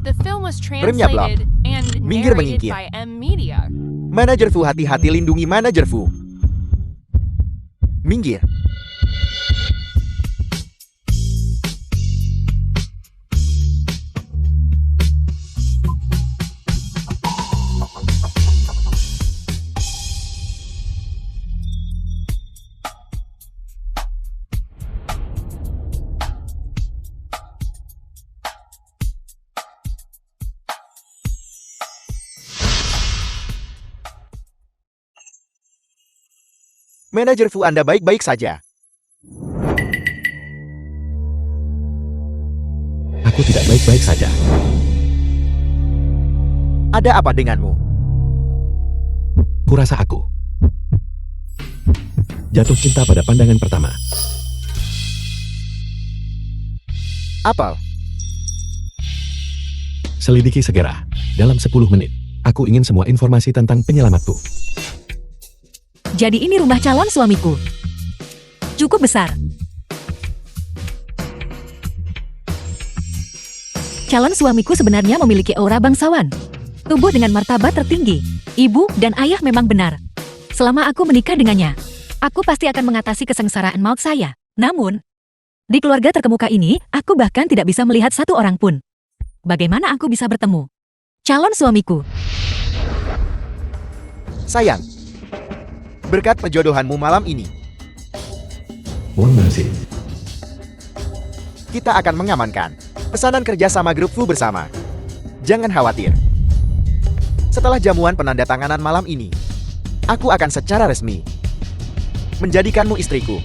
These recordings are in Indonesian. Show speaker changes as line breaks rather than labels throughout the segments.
The film was
Bernyap-lap.
translated and
Minggir
narrated
mengingkir.
by M Media.
Manajer Fu, hati-hati, lindungi manajer Fu. Minggir. Manajer Fu, Anda baik-baik saja.
Aku tidak baik-baik saja.
Ada apa denganmu?
Kurasa aku jatuh cinta pada pandangan pertama.
Apel,
Selidiki segera. Dalam 10 menit. Aku ingin semua informasi tentang penyelamatku.
Jadi ini rumah calon suamiku. Cukup besar. Calon suamiku sebenarnya memiliki aura bangsawan. Tubuh dengan martabat tertinggi. Ibu dan ayah memang benar. Selama aku menikah dengannya, aku pasti akan mengatasi kesengsaraan maut saya. Namun, di keluarga terkemuka ini, aku bahkan tidak bisa melihat satu orang pun. Bagaimana aku bisa bertemu calon suamiku?
sayang. Berkat perjodohanmu malam ini,
Mohon maaf.
kita akan mengamankan pesanan kerja sama grup Fu bersama. Jangan khawatir. Setelah jamuan penandatanganan malam ini, aku akan secara resmi menjadikanmu istriku.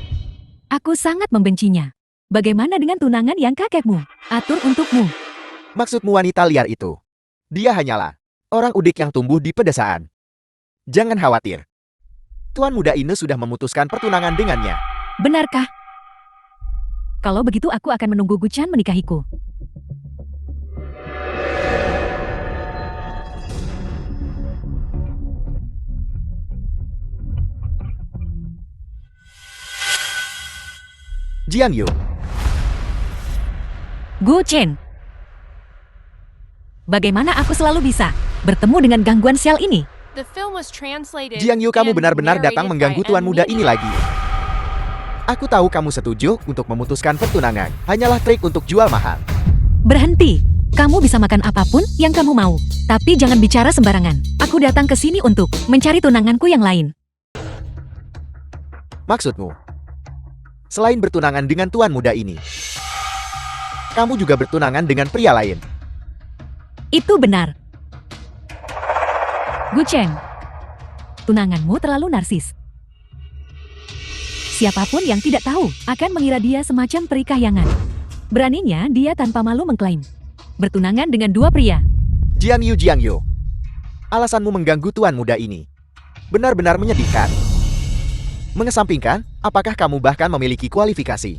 Aku sangat membencinya. Bagaimana dengan tunangan yang kakekmu atur untukmu?
Maksudmu wanita liar itu? Dia hanyalah orang udik yang tumbuh di pedesaan. Jangan khawatir. Tuan muda ini sudah memutuskan pertunangan dengannya.
Benarkah? Kalau begitu aku akan menunggu Guchan menikahiku.
Jiang Yu,
Guchen. Bagaimana aku selalu bisa bertemu dengan gangguan sial ini?
The film was translated
Jiang Yu, kamu
and
benar-benar datang
narrated
mengganggu
by
tuan
M
muda
Media.
ini lagi. Aku tahu kamu setuju untuk memutuskan pertunangan. Hanyalah trik untuk jual mahal.
Berhenti. Kamu bisa makan apapun yang kamu mau. Tapi jangan bicara sembarangan. Aku datang ke sini untuk mencari tunanganku yang lain.
Maksudmu? Selain bertunangan dengan tuan muda ini, kamu juga bertunangan dengan pria lain.
Itu benar. Guchen, tunanganmu terlalu narsis. Siapapun yang tidak tahu akan mengira dia semacam peri kahyangan. Beraninya dia tanpa malu mengklaim bertunangan dengan dua pria.
Jiang Yu, alasanmu mengganggu tuan muda ini benar-benar menyedihkan. Mengesampingkan, apakah kamu bahkan memiliki kualifikasi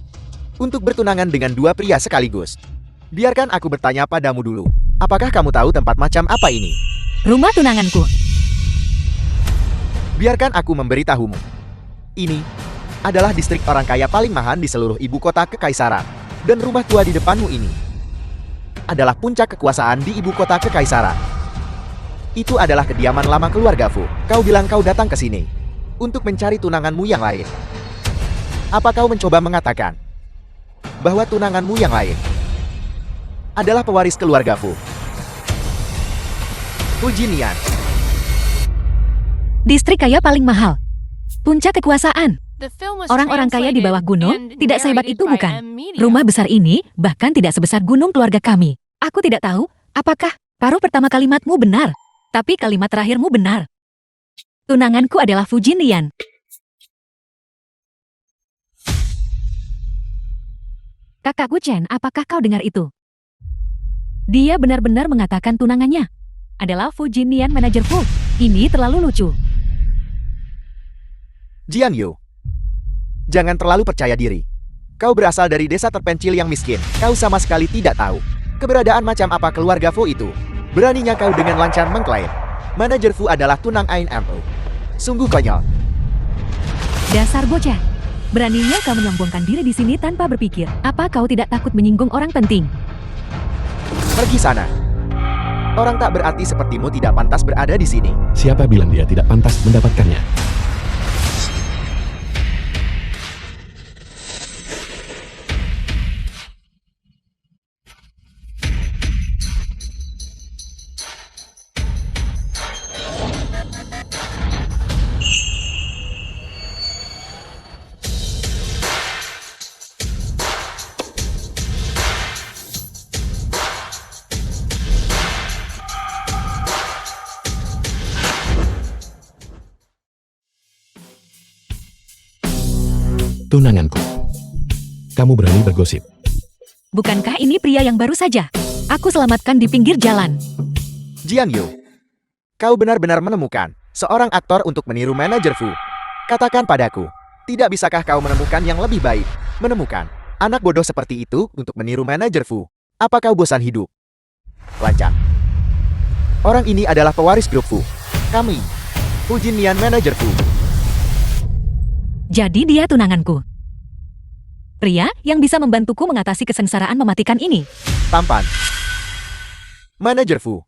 untuk bertunangan dengan dua pria sekaligus? Biarkan aku bertanya padamu dulu. Apakah kamu tahu tempat macam apa ini?
Rumah tunanganku.
Biarkan aku memberitahumu. Ini adalah distrik orang kaya paling mahal di seluruh ibu kota kekaisaran. Dan rumah tua di depanmu ini adalah puncak kekuasaan di ibu kota kekaisaran. Itu adalah kediaman lama keluarga Fu. Kau bilang kau datang ke sini untuk mencari tunanganmu yang lain. Apa kau mencoba mengatakan bahwa tunanganmu yang lain adalah pewaris keluarga Fu? Fu Jinian,
Distrik kaya paling mahal. Puncak kekuasaan.
The film was
Orang-orang kaya di bawah gunung
translated and
tidak sehebat
narrated
itu
by
bukan?
M Media.
Rumah besar ini bahkan tidak sebesar gunung keluarga kami. Aku tidak tahu apakah paruh pertama kalimatmu benar, tapi kalimat terakhirmu benar. Tunanganku adalah Fujinian. Kakak Guchen, apakah kau dengar itu? Dia benar-benar mengatakan tunangannya adalah Fujinian, manajer Fu. Ini terlalu lucu.
Jiang Yu, jangan terlalu percaya diri. Kau berasal dari desa terpencil yang miskin. Kau sama sekali tidak tahu keberadaan macam apa keluarga Fu itu. Beraninya kau dengan lancar mengklaim manajer Fu adalah tunang Ain Mo. Sungguh konyol.
Dasar bocah. Beraninya kau menyombongkan diri di sini tanpa berpikir. Apa kau tidak takut menyinggung orang penting?
Pergi sana. Orang tak berarti sepertimu tidak pantas berada di sini.
Siapa bilang dia tidak pantas mendapatkannya? Tunanganku. Kamu berani bergosip.
Bukankah ini pria yang baru saja aku selamatkan di pinggir jalan?
Jiang Yu, kau benar-benar menemukan seorang aktor untuk meniru manajer Fu. Katakan padaku, tidak bisakah kau menemukan yang lebih baik? Menemukan anak bodoh seperti itu untuk meniru manajer Fu. Apa kau bosan hidup? Lancang. Orang ini adalah pewaris grup Fu. Kami, Fu Jinlian manajer Fu.
Jadi dia tunanganku. Pria yang bisa membantuku mengatasi kesengsaraan mematikan ini.
Tampan. Manajer Fu.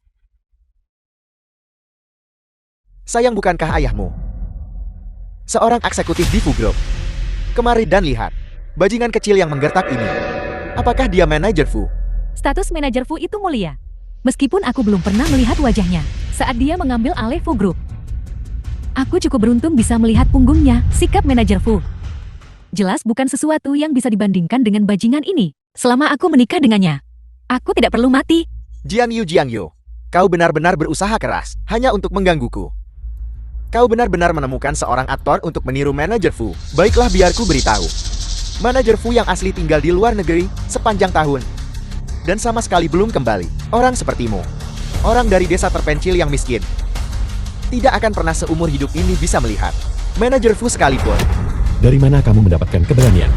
Sayang bukankah ayahmu seorang eksekutif di Fu Group? Kemari dan lihat bajingan kecil yang menggertak ini. Apakah dia manajer Fu?
Status manajer Fu itu mulia. Meskipun aku belum pernah melihat wajahnya saat dia mengambil alih Fu Group. Aku cukup beruntung bisa melihat punggungnya, sikap manajer Fu. Jelas bukan sesuatu yang bisa dibandingkan dengan bajingan ini. Selama aku menikah dengannya, aku tidak perlu mati.
Jiang Yu, kau benar-benar berusaha keras hanya untuk menggangguku. Kau benar-benar menemukan seorang aktor untuk meniru manajer Fu. Baiklah biarku beritahu. Manajer Fu yang asli tinggal di luar negeri sepanjang tahun. Dan sama sekali belum kembali. Orang sepertimu. Orang dari desa terpencil yang miskin. Tidak akan pernah seumur hidup ini bisa melihat manajer Fu sekalipun.
Dari mana kamu mendapatkan keberanian?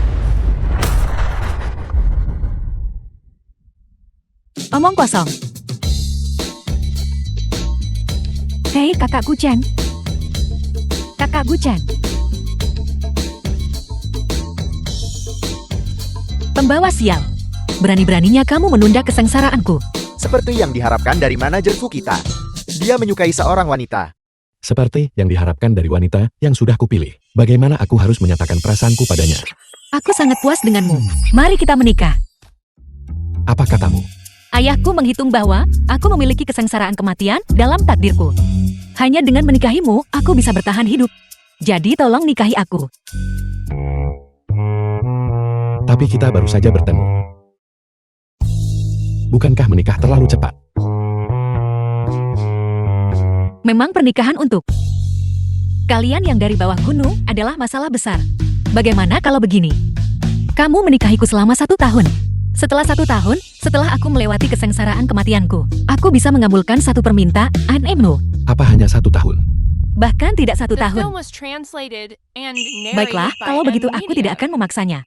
Omong kosong. Hei kakakku Chen. Kakakku Chen. Pembawa sial. Berani-beraninya kamu menunda kesengsaraanku.
Seperti yang diharapkan dari manajer Fu kita. Dia menyukai seorang wanita.
Seperti yang diharapkan dari wanita yang sudah kupilih. Bagaimana aku harus menyatakan perasaanku padanya?
Aku sangat puas denganmu. Mari kita menikah.
Apa katamu?
Ayahku menghitung bahwa aku memiliki kesengsaraan kematian dalam takdirku. Hanya dengan menikahimu, aku bisa bertahan hidup. Jadi tolong nikahi aku.
Tapi kita baru saja bertemu. Bukankah menikah terlalu cepat?
Memang pernikahan untuk kalian yang dari bawah gunung adalah masalah besar. Bagaimana kalau begini? Kamu menikahiku selama 1 tahun. Setelah 1 tahun, setelah aku melewati kesengsaraan kematianku, aku bisa mengabulkan satu permintaanmu.
Apa hanya 1 tahun?
Bahkan tidak 1
The
tahun.
film was translated and narrated
Baiklah,
by
kalau begitu aku
M-Media.
tidak akan memaksanya.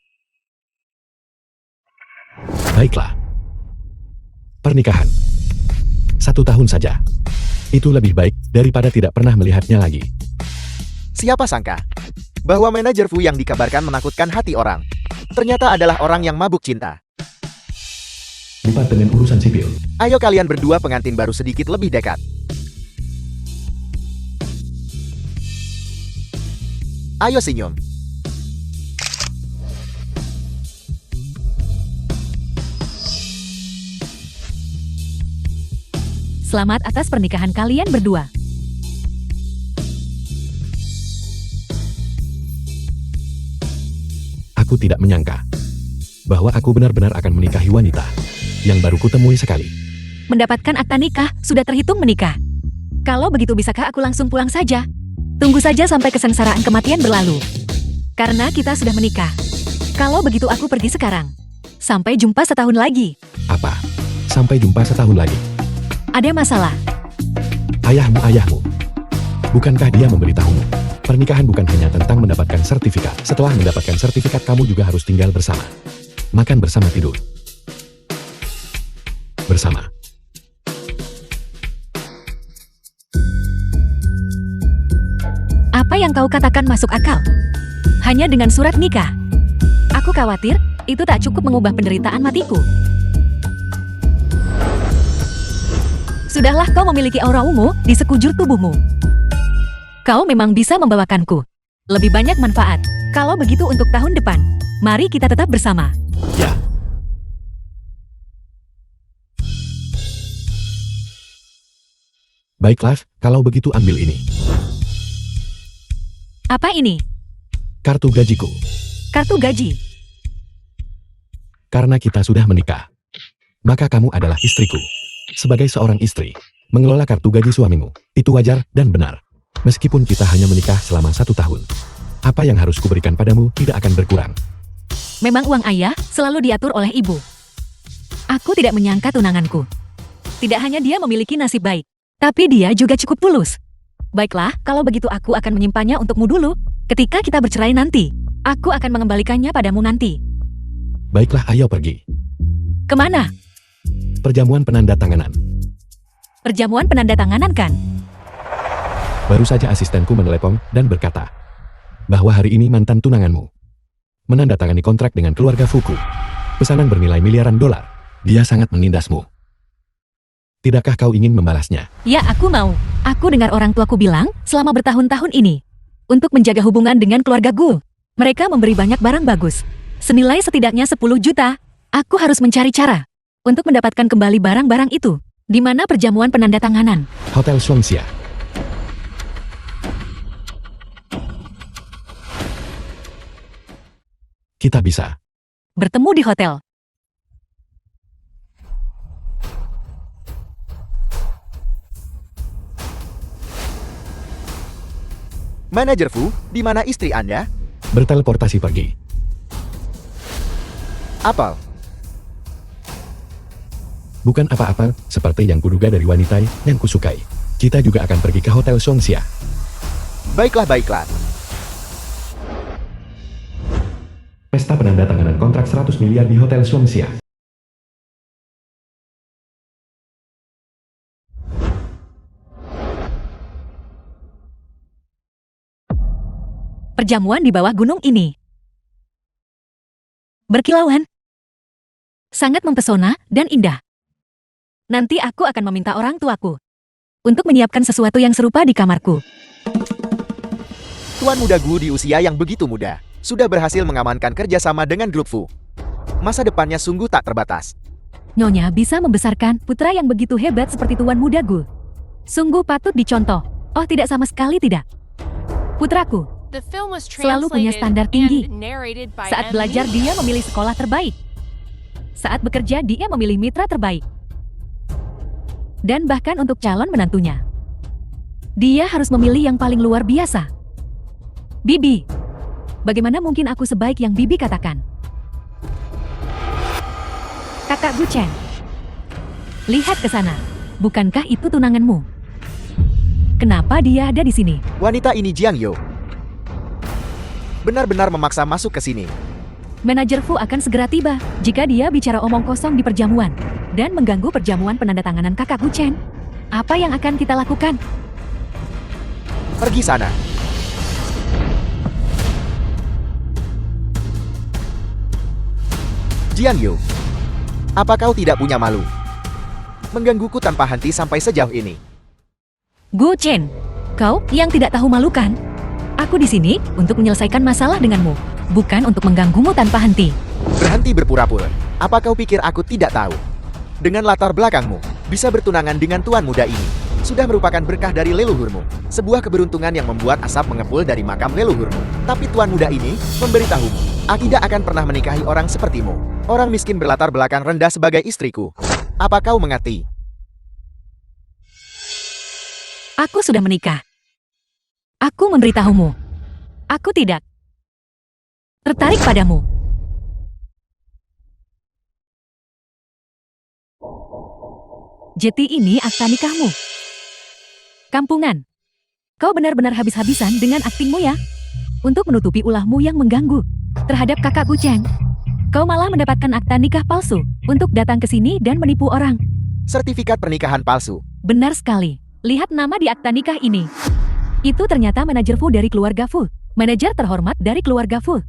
Baiklah. Pernikahan. 1 tahun saja. Itu lebih baik daripada tidak pernah melihatnya lagi.
Siapa sangka bahwa manajer Fu yang dikabarkan menakutkan hati orang ternyata adalah orang yang mabuk cinta.
Lupa dengan urusan sipil.
Ayo kalian berdua pengantin baru sedikit lebih dekat. Ayo senyum.
Selamat atas pernikahan kalian berdua.
Aku tidak menyangka bahwa aku benar-benar akan menikahi wanita yang baru kutemui sekali.
Mendapatkan akta nikah sudah terhitung menikah. Kalau begitu bisakah aku langsung pulang saja? Tunggu saja sampai kesengsaraan kematian berlalu. Karena kita sudah menikah. Kalau begitu aku pergi sekarang. Sampai jumpa setahun lagi.
Apa? Sampai jumpa setahun lagi.
Ada masalah.
Ayahmu. Bukankah dia memberitahumu? Pernikahan bukan hanya tentang mendapatkan sertifikat. Setelah mendapatkan sertifikat, kamu juga harus tinggal bersama. Makan bersama, tidur bersama.
Apa yang kau katakan masuk akal? Hanya dengan surat nikah. Aku khawatir itu tak cukup mengubah penderitaan matiku. Sudahlah kau memiliki aura ungu di sekujur tubuhmu. Kau memang bisa membawakanku lebih banyak manfaat. Kalau begitu untuk tahun depan, mari kita tetap bersama.
Ya. Baiklah, kalau begitu ambil ini.
Apa ini?
Kartu gajiku.
Kartu gaji.
Karena kita sudah menikah, maka kamu adalah istriku. Sebagai seorang istri, mengelola kartu gaji suamimu, itu wajar dan benar. Meskipun kita hanya menikah selama 1 tahun. Apa yang harus kuberikan padamu tidak akan berkurang.
Memang uang ayah selalu diatur oleh ibu. Aku tidak menyangka tunanganku. Tidak hanya dia memiliki nasib baik, tapi dia juga cukup tulus. Baiklah, kalau begitu aku akan menyimpannya untukmu dulu. Ketika kita bercerai nanti, aku akan mengembalikannya padamu nanti.
Baiklah, ayo pergi.
Kemana?
Perjamuan penanda tanganan.
Perjamuan penanda tanganan kan?
Baru saja asistenku menelepon dan berkata bahwa hari ini mantan tunanganmu menandatangani kontrak dengan keluarga Fuku. Pesanan bernilai miliaran dolar. Dia sangat menindasmu. Tidakkah kau ingin membalasnya?
Ya, aku mau. Aku dengar orang tuaku bilang selama bertahun-tahun ini, untuk menjaga hubungan dengan keluarga Gu, mereka memberi banyak barang bagus. Senilai setidaknya 10 juta. Aku harus mencari cara untuk mendapatkan kembali barang-barang itu. Di mana perjamuan penanda tanganan?
Hotel Swangsea. Kita bisa
Bertemu di hotel.
Manajer Fu, di mana istri Anda?
berteleportasi pergi.
Apel.
Bukan apa-apa, seperti yang kuduga dari wanita yang kusukai. Kita juga akan pergi ke Hotel Swangsea.
Baiklah, baiklah.
Pesta penandatanganan kontrak 100 miliar di Hotel Swangsea.
Perjamuan di bawah gunung ini berkilauan, sangat mempesona dan indah. Nanti aku akan meminta orang tuaku untuk menyiapkan sesuatu yang serupa di kamarku.
Tuan muda Gu di usia yang begitu muda, sudah berhasil mengamankan kerjasama dengan grup Fu. Masa depannya sungguh tak terbatas.
Nyonya bisa membesarkan putra yang begitu hebat seperti Tuan Muda Gu. Sungguh patut dicontoh. Oh, tidak, sama sekali tidak. Putraku
The film was
selalu punya
translated
standar tinggi.
and narrated by
Saat
Emily.
belajar dia memilih sekolah terbaik. Saat bekerja dia memilih mitra terbaik. Dan bahkan untuk calon menantunya, dia harus memilih yang paling luar biasa. Bibi, bagaimana mungkin aku sebaik yang Bibi katakan? Kakak Gu Chen, lihat ke sana. Bukankah itu tunanganmu? Kenapa dia ada di sini?
Wanita ini Jiang Yo. Benar-benar memaksa masuk ke sini.
Manajer Fu akan segera tiba jika dia bicara omong kosong di perjamuan dan mengganggu perjamuan penandatanganan kakak Gu Chen. Apa yang akan kita lakukan?
Pergi sana. Jiang Yo, apa kau tidak punya malu? Menggangguku tanpa henti sampai sejauh ini.
Gu Chen, kau yang tidak tahu malu kan? Aku di sini untuk menyelesaikan masalah denganmu, bukan untuk mengganggumu tanpa henti.
Berhenti berpura-pura. Apa kau pikir aku tidak tahu? Dengan latar belakangmu, bisa bertunangan dengan tuan muda ini sudah merupakan berkah dari leluhurmu. Sebuah keberuntungan yang membuat asap mengepul dari makam leluhurmu. Tapi tuan muda ini memberitahumu, aku tidak akan pernah menikahi orang sepertimu. Orang miskin berlatar belakang rendah sebagai istriku. Apa kau mengerti?
Aku sudah menikah. Aku memberitahumu. Aku tidak tertarik padamu. Jeti ini akta nikahmu. Kampungan. Kau benar-benar habis-habisan dengan aktingmu ya. Untuk menutupi ulahmu yang mengganggu terhadap kakak Gu Chen. Kau malah mendapatkan akta nikah palsu untuk datang ke sini dan menipu orang.
Sertifikat pernikahan palsu.
Benar sekali. Lihat nama di akta nikah ini. Itu ternyata manajer Fu dari keluarga Fu. Manajer terhormat dari keluarga Fu.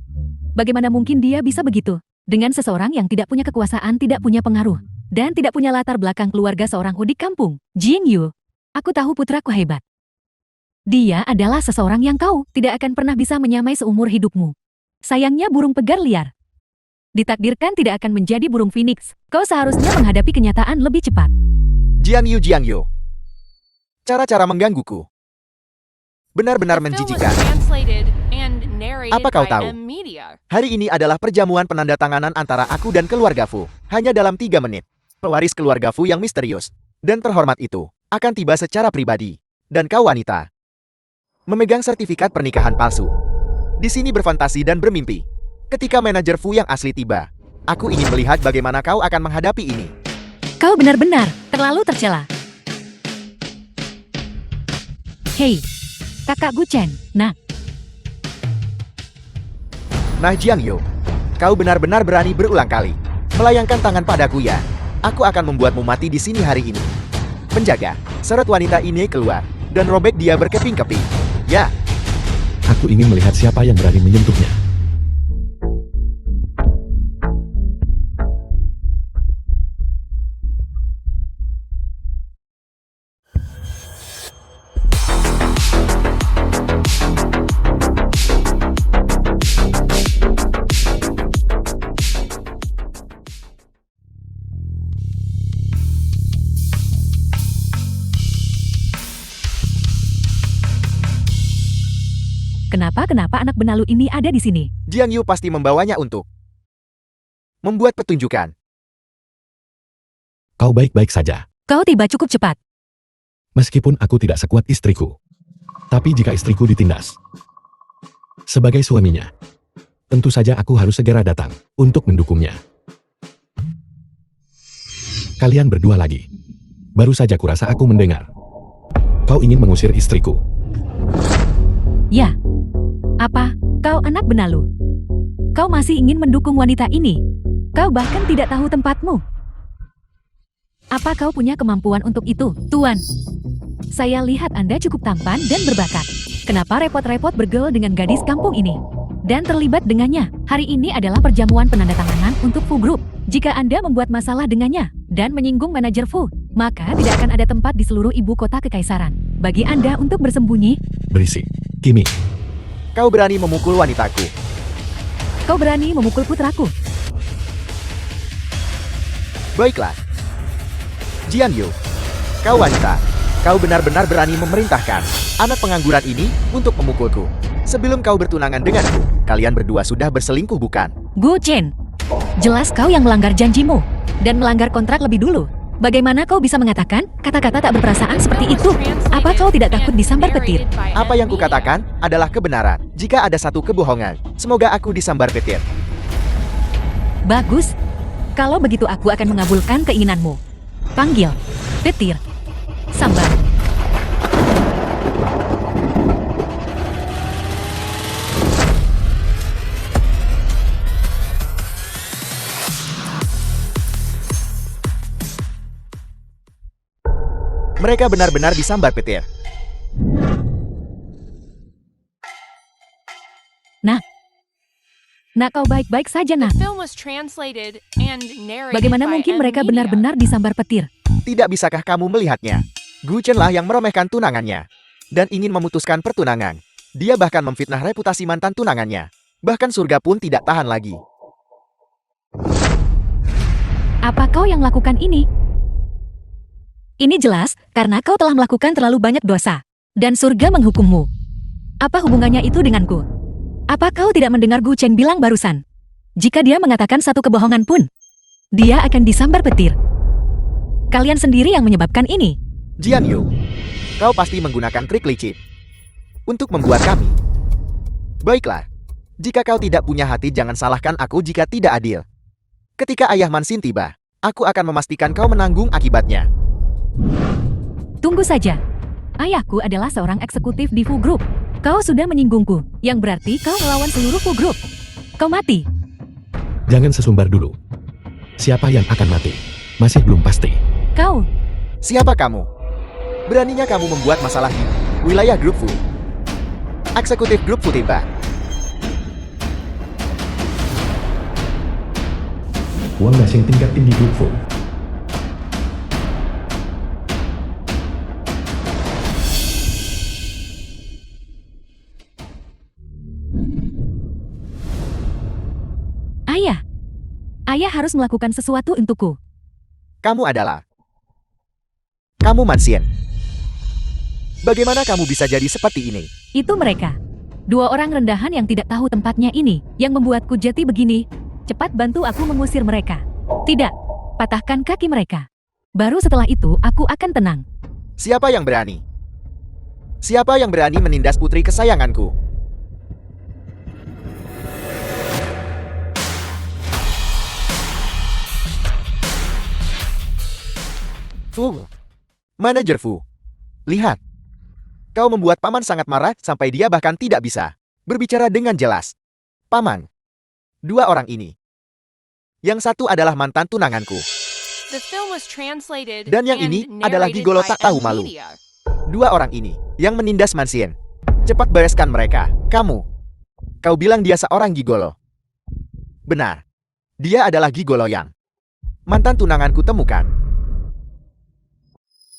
Bagaimana mungkin dia bisa begitu? Dengan seseorang yang tidak punya kekuasaan, tidak punya pengaruh. dan tidak punya latar belakang keluarga seorang Hu di kampung. Jing Yu, aku tahu putraku hebat. Dia adalah seseorang yang kau tidak akan pernah bisa menyamai seumur hidupmu. Sayangnya burung pegar liar. Ditakdirkan tidak akan menjadi burung phoenix. Kau seharusnya menghadapi kenyataan lebih cepat.
Jiang Yu. Cara-cara menggangguku benar-benar
The film was
menjijikan.
translated and narrated
Apa kau
by
tahu?
M Media.
Hari ini adalah perjamuan penandatanganan antara aku dan keluarga Fu. Hanya dalam 3 menit. Pewaris keluarga Fu yang misterius dan terhormat itu akan tiba secara pribadi. Dan kau wanita memegang sertifikat pernikahan palsu. Di sini berfantasi dan bermimpi. Ketika manajer Fu yang asli tiba, aku ingin melihat bagaimana kau akan menghadapi ini.
Kau benar-benar terlalu tercela. Hei, kakak Gu Chen. Nah,
Jiang Yu, kau benar-benar berani berulang kali melayangkan tangan padaku ya. Aku akan membuatmu mati di sini hari ini. Penjaga, seret wanita ini keluar dan robek dia berkeping-keping. Ya,
Aku ingin melihat siapa yang berani menyentuhnya.
kenapa anak benalu ini ada di sini?
Jiang Yu pasti membawanya untuk membuat petunjukan.
Kau baik-baik saja.
Kau tiba cukup cepat.
Meskipun aku tidak sekuat istriku. Tapi jika istriku ditindas, sebagai suaminya, tentu saja aku harus segera datang untuk mendukungnya. Kalian berdua lagi. Baru saja kurasa aku mendengar. Kau ingin mengusir istriku.
Ya. Apa? Kau anak benalu. Kau masih ingin mendukung wanita ini. Kau bahkan tidak tahu tempatmu. Apa kau punya kemampuan untuk itu, Tuan? Saya lihat Anda cukup tampan dan berbakat. Kenapa repot-repot bergaul dengan gadis kampung ini? Dan terlibat dengannya. Hari ini adalah perjamuan penandatanganan untuk Fu Group. Jika Anda membuat masalah dengannya dan menyinggung manajer Fu, maka tidak akan ada tempat di seluruh ibu kota kekaisaran bagi Anda untuk bersembunyi.
Berisik. Kimi,
Kau berani memukul wanitaku.
Kau berani memukul putraku.
Baiklah. Jiang Yu, kau wanita. Kau benar-benar berani memerintahkan anak pengangguran ini untuk memukulku. Sebelum kau bertunangan denganku, kalian berdua sudah berselingkuh bukan?
Gu Chen, jelas kau yang melanggar janjimu dan melanggar kontrak lebih dulu. Bagaimana kau bisa mengatakan kata-kata tak berperasaan seperti itu? Apa kau tidak takut disambar petir?
Apa yang kukatakan adalah kebenaran. Jika ada satu kebohongan, semoga aku disambar petir.
Bagus. Kalau begitu aku akan mengabulkan keinginanmu. Panggil. Petir. Sambar.
Mereka benar-benar disambar petir.
Nah, kau baik-baik saja,
The
Nah.
film was translated and narrated
Bagaimana
by
mungkin
M
mereka
Media.
benar-benar disambar petir?
Tidak bisakah kamu melihatnya? Gu Chen lah yang meremehkan tunangannya dan ingin memutuskan pertunangan. Dia bahkan memfitnah reputasi mantan tunangannya. Bahkan surga pun tidak tahan lagi.
Apa kau yang melakukan ini? Ini jelas karena kau telah melakukan terlalu banyak dosa dan surga menghukummu. Apa hubungannya itu denganku? Apa kau tidak mendengar Gu Chen bilang barusan? Jika dia mengatakan satu kebohongan pun, dia akan disambar petir. Kalian sendiri yang menyebabkan ini.
Jiang Yu, kau pasti menggunakan trik licik untuk membuat kami. Baiklah, jika kau tidak punya hati jangan salahkan aku jika tidak adil. Ketika Ayah Mansin tiba, aku akan memastikan kau menanggung akibatnya.
Tunggu saja. Ayahku adalah seorang eksekutif di Fu Group. Kau sudah menyinggungku, yang berarti kau melawan seluruh Fu Group. Kau mati.
jangan sesumbar dulu. Siapa yang akan mati? Masih belum pasti.
Kau.
Siapa kamu? Beraninya kamu membuat masalah di wilayah grup Fu. Eksekutif grup Fu tiba.
Wang Nashing tingkat tinggi Grup Fu.
Ayah harus melakukan sesuatu untukku.
Kamu Mansien. Bagaimana kamu bisa jadi seperti ini?
Itu mereka. 2 orang rendahan yang tidak tahu tempatnya ini, yang membuatku jati begini. Cepat bantu aku mengusir mereka. Tidak, patahkan kaki mereka. Baru setelah itu aku akan tenang.
Siapa yang berani? Siapa yang berani menindas putri kesayanganku? Fu. Manajer Fu. Lihat. Kau membuat paman sangat marah sampai dia bahkan tidak bisa berbicara dengan jelas. Paman. 2 orang ini. Yang satu adalah mantan tunanganku.
The film was translated
Dan yang
and
ini adalah
narrated
gigolo
by
tak tahu
M
malu.
Media.
2 orang ini yang menindas Mansien. Cepat bereskan mereka. Kamu. Kau bilang dia seorang gigolo. Benar. Dia adalah gigolo yang mantan tunanganku temukan.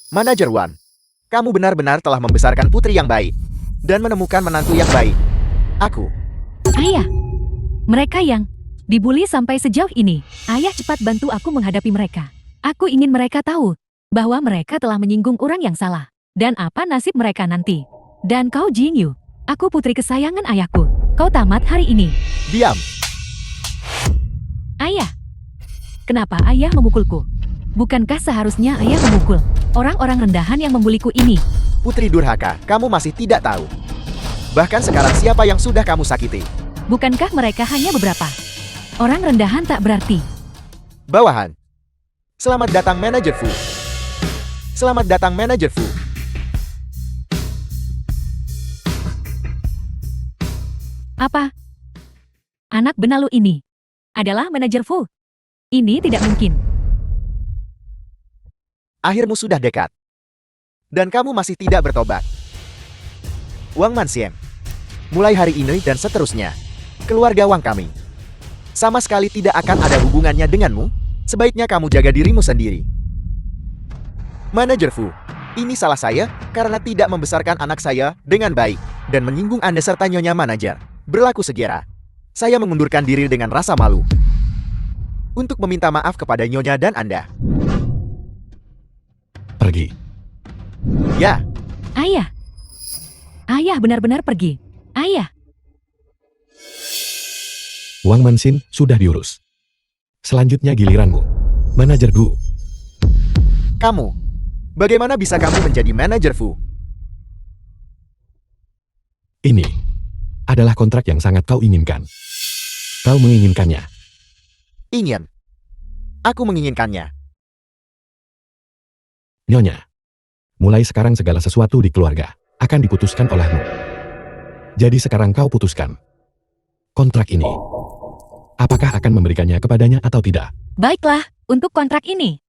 Manajer Wan. Kamu benar-benar telah membesarkan putri yang baik. Dan menemukan menantu yang baik. Aku.
Ayah, mereka yang dibully sampai sejauh ini. Ayah cepat bantu aku menghadapi mereka. Aku ingin mereka tahu bahwa mereka telah menyinggung orang yang salah. Dan apa nasib mereka nanti. Dan kau Jingyu, aku putri kesayangan ayahku. Kau tamat hari ini.
Diam.
Ayah, kenapa ayah memukulku? Bukankah seharusnya ayah memukul orang-orang rendahan yang membuliku ini?
Putri durhaka, kamu masih tidak tahu. Bahkan sekarang siapa yang sudah kamu sakiti?
Bukankah mereka hanya beberapa? Orang rendahan tak berarti.
Bawahan. Selamat datang Manajer Fu. Selamat datang Manajer Fu.
Apa? Anak benalu ini adalah manajer Fu. Ini tidak mungkin.
Akhirmu sudah dekat. Dan kamu masih tidak bertobat. Wang Mansien. Mulai hari ini dan seterusnya, keluarga Wang kami sama sekali tidak akan ada hubungannya denganmu. Sebaiknya kamu jaga dirimu sendiri. Manajer Fu, ini salah saya karena tidak membesarkan anak saya dengan baik dan menyinggung Anda serta Nyonya Manajer. Berlaku segera. Saya mengundurkan diri dengan rasa malu untuk meminta maaf kepada Nyonya dan Anda.
Pergi.
Ya,
Ayah. Ayah benar-benar pergi. Ayah.
Wang Mansin sudah diurus. Selanjutnya giliranmu. Manajer Gu.
kamu. Bagaimana bisa kamu menjadi manajer Fu?
Ini adalah kontrak yang sangat kau inginkan. Kau menginginkannya.
Ingin. Aku menginginkannya.
Nyonya, mulai sekarang segala sesuatu di keluarga akan diputuskan olehmu. Jadi sekarang kau putuskan. Kontrak ini, apakah akan memberikannya kepadanya atau tidak?
Baiklah, untuk kontrak ini.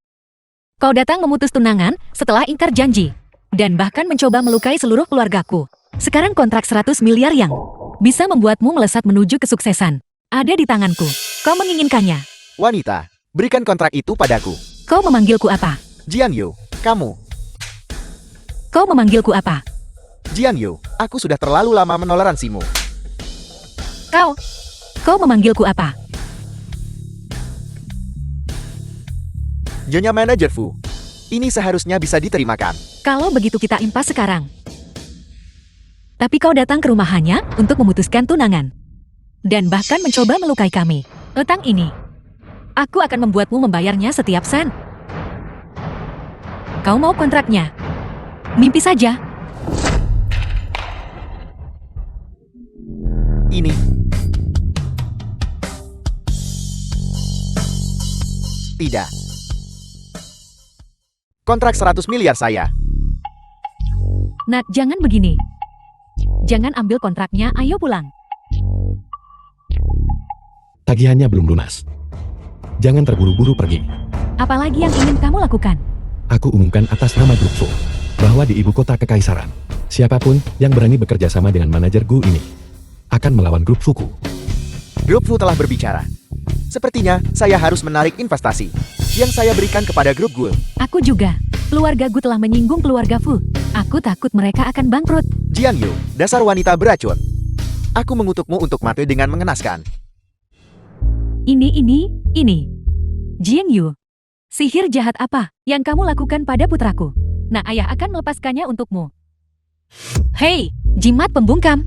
Kau datang memutus tunangan setelah ingkar janji. Dan bahkan mencoba melukai seluruh keluargaku. Sekarang kontrak 100 miliar yang bisa membuatmu melesat menuju kesuksesan ada di tanganku. Kau menginginkannya.
Wanita, berikan kontrak itu padaku.
Kau memanggilku apa?
Jiang Yu, kamu.
Kau memanggilku apa?
Jiang Yu, aku sudah terlalu lama menoleransimu.
Kau memanggilku apa?
Nyonya Manajer Fu, ini seharusnya bisa diterimakan.
Kalau begitu kita impas sekarang. Tapi kau datang ke rumahannya untuk memutuskan tunangan. Dan bahkan mencoba melukai kami. Utang ini. Aku akan membuatmu membayarnya setiap sen. Kau mau kontraknya? Mimpi saja.
Ini. Tidak. Kontrak 100 miliar saya.
Nak, jangan begini. Jangan ambil kontraknya, ayo pulang.
Tagihannya belum lunas. Jangan terburu-buru pergi.
Apalagi yang ingin kamu lakukan?
Aku umumkan atas nama Grup Fu bahwa di ibu kota kekaisaran, siapapun yang berani bekerja sama dengan manajer Gu ini akan melawan Grup Fuku.
Grup Fu telah berbicara. Sepertinya saya harus menarik investasi yang saya berikan kepada grup Gu.
Aku juga. Keluarga Gu telah menyinggung keluarga Fu. Aku takut mereka akan bangkrut.
Jiang Yu, dasar wanita beracun. Aku mengutukmu untuk mati dengan mengenaskan.
Ini. Jiang Yu, sihir jahat apa yang kamu lakukan pada putraku? Nah, ayah akan melepaskannya untukmu. Hei, jimat pembungkam.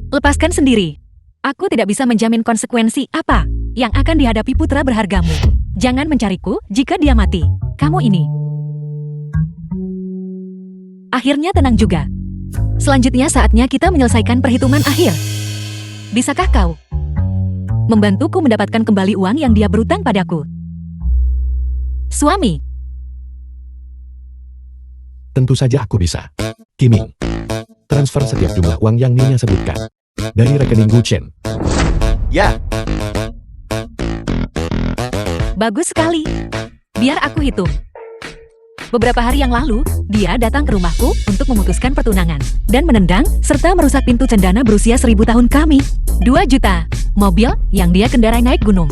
Lepaskan sendiri. Aku tidak bisa menjamin konsekuensi apa yang akan dihadapi putra berhargamu. Jangan mencariku jika dia mati. Kamu ini. Akhirnya tenang juga. Selanjutnya saatnya kita menyelesaikan perhitungan akhir. Bisakah kau membantuku mendapatkan kembali uang yang dia berutang padaku? Suami.
Tentu saja aku bisa. Kiming, transfer setiap jumlah uang yang Nyonya sebutkan dari rekening Gu Chen.
Ya,
Bagus sekali. Biar aku hitung. Beberapa hari yang lalu, dia datang ke rumahku untuk memutuskan pertunangan dan menendang serta merusak pintu cendana berusia 1000 tahun kami. 2 juta. Mobil yang dia kendarai naik gunung.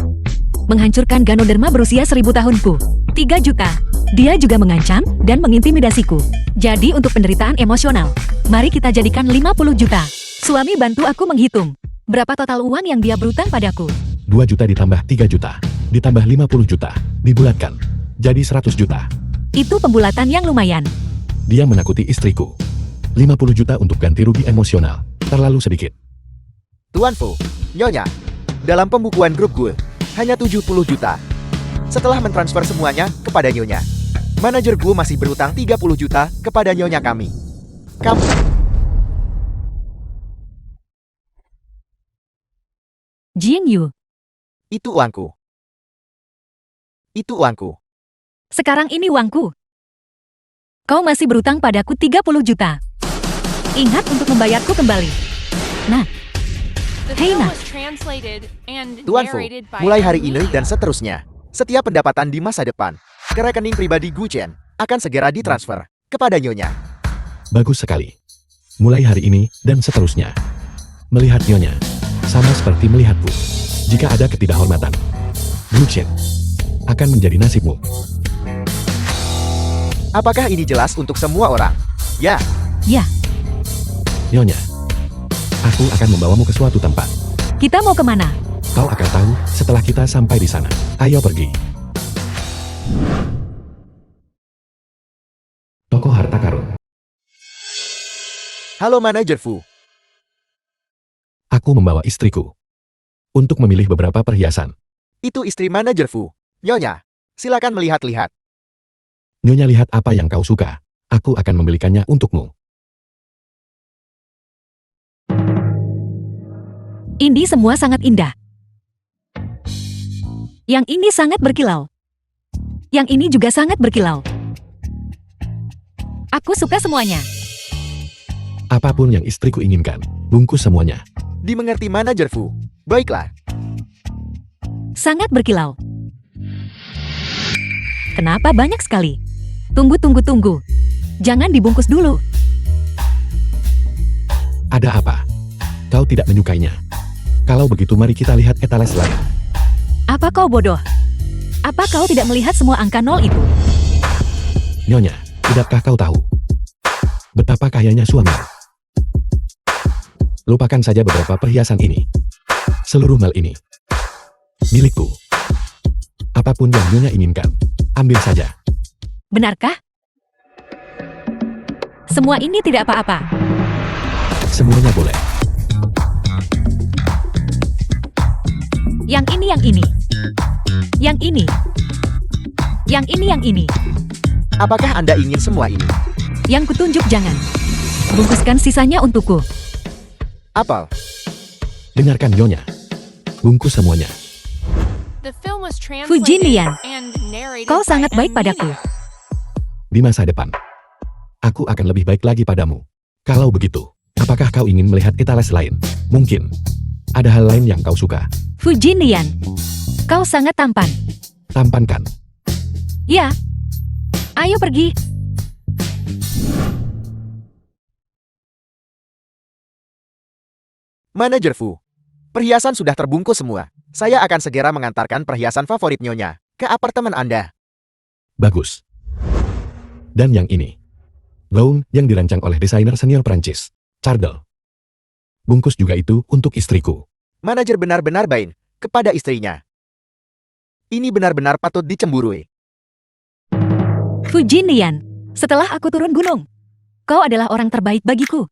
Menghancurkan Ganoderma berusia 1000 tahunku. 3 juta. Dia juga mengancam dan mengintimidasiku. Jadi untuk penderitaan emosional, mari kita jadikan 50 juta. Suami bantu aku menghitung. Berapa total uang yang dia berutang padaku?
2 juta ditambah 3 juta, ditambah 50 juta, dibulatkan. Jadi 100 juta.
Itu pembulatan yang lumayan.
Dia menakuti istriku. 50 juta untuk ganti rugi emosional. Terlalu sedikit.
Tuan Fu, Nyonya, dalam pembukuan grup gue, hanya 70 juta. Setelah mentransfer semuanya kepada Nyonya, manajer gue masih berutang 30 juta kepada Nyonya kami. Kamu...
Jiang Yu,
Itu uangku. Itu uangku.
sekarang ini uangku. Kau masih berutang padaku 30 juta. Ingat untuk membayarku kembali. Nah,
The
Hey,
film
Nah.
was translated and
Tuan Fu,
narrated by
mulai hari ini
Amelia.
dan seterusnya, setiap pendapatan di masa depan ke rekening pribadi Gu Chen akan segera ditransfer kepada Nyonya.
Bagus sekali. Mulai hari ini dan seterusnya. Melihat Nyonya, sama seperti melihatku. Jika ada ketidakhormatan, Gu Chen akan menjadi nasibmu.
Apakah ini jelas untuk semua orang? Ya,
ya,
Nyonya, aku akan membawamu ke suatu tempat.
kita mau kemana?
Kau akan tahu setelah kita sampai di sana. Ayo pergi. Toko harta karun.
halo manajer Fu.
Aku membawa istriku untuk memilih beberapa perhiasan.
Itu istri manajer Fu. Nyonya, silakan melihat-lihat.
Nyonya lihat apa yang kau suka. Aku akan membelikannya untukmu.
Ini semua sangat indah. Yang ini sangat berkilau. Yang ini juga sangat berkilau. Aku suka semuanya.
Apapun yang istriku inginkan, bungkus semuanya.
Dimengerti manajer Fu. Baiklah.
Sangat berkilau. Kenapa banyak sekali? Tunggu. Jangan dibungkus dulu.
Ada apa? Kau tidak menyukainya. Kalau begitu mari kita lihat etales lain.
Apa kau bodoh? Apa kau tidak melihat semua angka 0 itu?
Nyonya, tidakkah kau tahu betapa kayanya suami? Lupakan saja beberapa perhiasan ini. Seluruh mal ini milikku. Apapun yang Nyonya inginkan, ambil saja.
Benarkah? Semua ini tidak apa-apa.
Semuanya boleh.
Yang ini, yang ini. Yang ini. Yang ini, yang ini.
Apakah Anda ingin semua ini?
Yang kutunjuk jangan. Bungkuskan sisanya untukku.
Apel.
Dengarkan Nyonya. Bungkus semuanya.
The film was
Fujin
translated
Lian,
and narrated
kau
by
sangat baik
Amelia.
padaku.
Di masa depan, aku akan lebih baik lagi padamu. Kalau begitu, apakah kau ingin melihat etales lain? Mungkin ada hal lain yang kau suka.
Fujin Lian, kau sangat tampan.
Tampankan.
Ya. Ayo pergi.
Manajer Fu. Perhiasan sudah terbungkus semua. Saya akan segera mengantarkan perhiasan favorit Nyonya ke apartemen Anda.
Bagus. Dan yang ini. Gaun yang dirancang oleh desainer senior Prancis, Chardel. Bungkus juga itu untuk istriku.
Manajer benar-benar baik kepada istrinya. Ini benar-benar patut dicemburui.
Fu Jinlian, setelah aku turun gunung, kau adalah orang terbaik bagiku.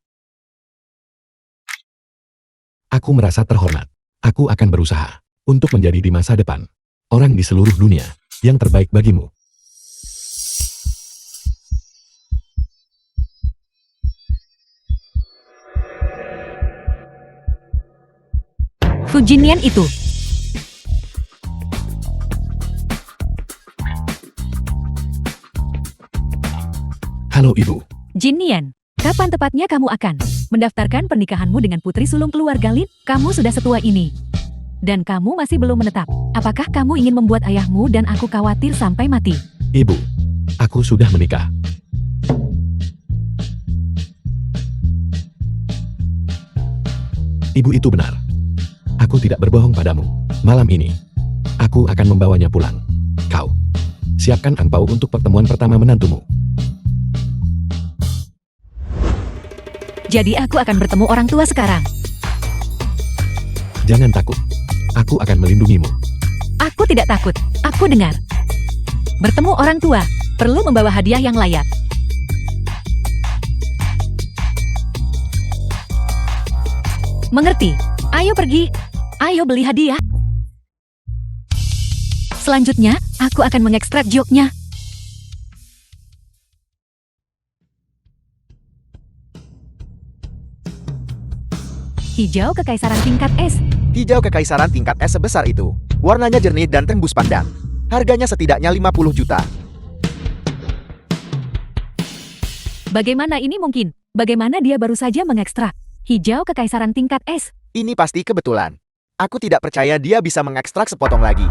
Aku merasa terhormat. Aku akan berusaha untuk menjadi di masa depan orang di seluruh dunia yang terbaik bagimu.
Fu Jinlian itu.
Halo Ibu.
Jinlian, kapan tepatnya kamu akan mendaftarkan pernikahanmu dengan putri sulung keluarga Lin? Kamu sudah setua ini. Dan kamu masih belum menetap. Apakah kamu ingin membuat ayahmu dan aku khawatir sampai mati?
Ibu, aku sudah menikah. Ibu itu benar. Aku tidak berbohong padamu. Malam ini, aku akan membawanya pulang. Kau, siapkan angpau untuk pertemuan pertama menantumu.
Jadi aku akan bertemu orang tua sekarang.
Jangan takut. Aku akan melindungimu.
Aku tidak takut. Aku dengar. Bertemu orang tua, perlu membawa hadiah yang layak. Mengerti? Ayo pergi. Ayo beli hadiah. Selanjutnya, aku akan mengekstrak joknya. Hijau kekaisaran tingkat S.
Hijau kekaisaran tingkat es sebesar itu. Warnanya jernih dan tembus pandang. Harganya setidaknya 50 juta.
Bagaimana ini mungkin? Bagaimana dia baru saja mengekstrak hijau kekaisaran tingkat S?
Ini pasti kebetulan. Aku tidak percaya dia bisa mengekstrak sepotong lagi.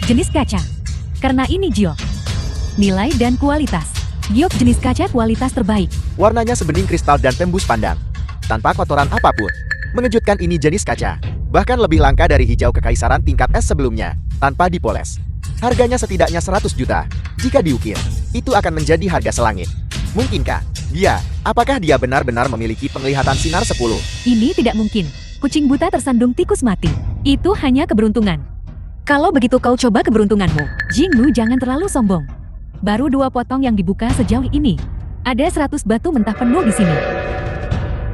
Jenis kaca. Karena ini giok. Nilai dan kualitas. Giok jenis kaca kualitas terbaik.
Warnanya sebening kristal dan tembus pandang. Tanpa kotoran apapun. Mengejutkan ini jenis kaca. Bahkan lebih langka dari hijau kekaisaran tingkat es sebelumnya. Tanpa dipoles. Harganya setidaknya 100 juta. Jika diukir, itu akan menjadi harga selangit. Mungkinkah? Apakah dia benar-benar memiliki penglihatan sinar 10?
Ini tidak mungkin. Kucing buta tersandung tikus mati. Itu hanya keberuntungan. Kalau begitu kau coba keberuntunganmu. Jinglu jangan terlalu sombong. Baru 2 potong yang dibuka sejauh ini. Ada 100 batu mentah penuh di sini.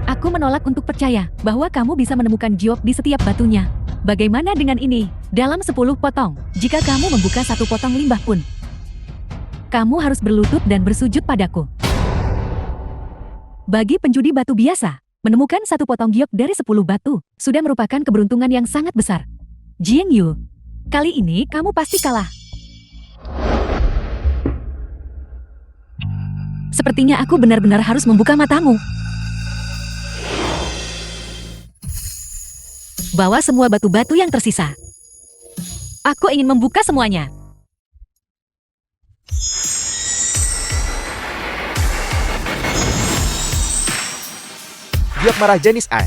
Aku menolak untuk percaya bahwa kamu bisa menemukan giok di setiap batunya. Bagaimana dengan ini? Dalam 10 potong, jika kamu membuka 1 potong limbah pun, kamu harus berlutut dan bersujud padaku. Bagi penjudi batu biasa, menemukan 1 potong giok dari 10 batu sudah merupakan keberuntungan yang sangat besar. Jing Yu, kali ini kamu pasti kalah. Sepertinya aku benar-benar harus membuka matamu. Bawa semua batu-batu yang tersisa. Aku ingin membuka semuanya.
Giok merah jenis A.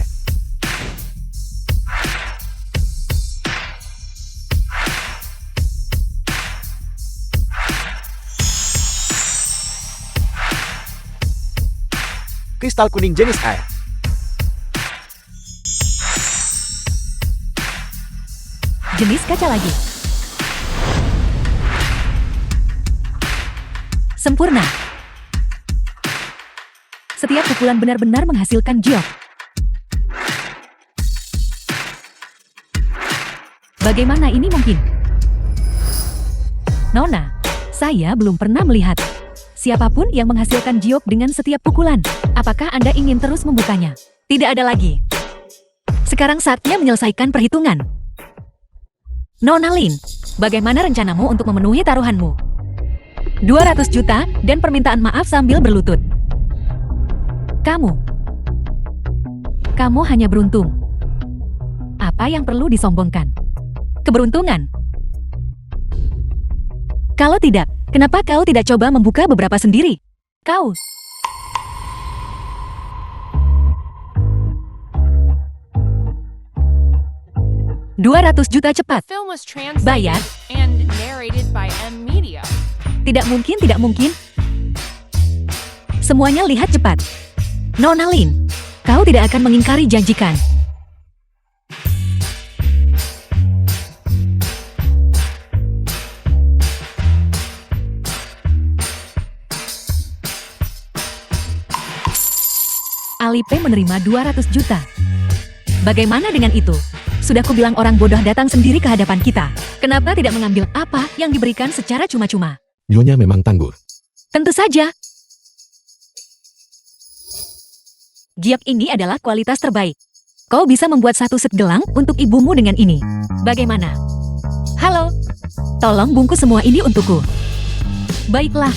Kristal kuning jenis A.
Jenis kaca lagi. Sempurna. Setiap pukulan benar-benar menghasilkan giok. Bagaimana ini mungkin? Nona, saya belum pernah melihat siapapun yang menghasilkan giok dengan setiap pukulan. Apakah Anda ingin terus membukanya? Tidak ada lagi. Sekarang saatnya menyelesaikan perhitungan. Nona Lin, bagaimana rencanamu untuk memenuhi taruhanmu? 200 juta dan permintaan maaf sambil berlutut. Kamu hanya beruntung. Apa yang perlu disombongkan? Keberuntungan. Kalau tidak, kenapa kau tidak coba membuka beberapa sendiri? Kau. $200 juta cepat.
Film was translated
Bayar.
and narrated by M Media.
Tidak mungkin, tidak mungkin. Semuanya lihat cepat. Nona Lin, kau tidak akan mengingkari janjikan. Alipay menerima 200 juta. Bagaimana dengan itu? Sudah kubilang orang bodoh datang sendiri ke hadapan kita. Kenapa tidak mengambil apa yang diberikan secara cuma-cuma?
Nyonya memang tangguh.
Tentu saja. Giok ini adalah kualitas terbaik. Kau bisa membuat satu set gelang untuk ibumu dengan ini. Bagaimana? Halo, tolong bungkus semua ini untukku. Baiklah.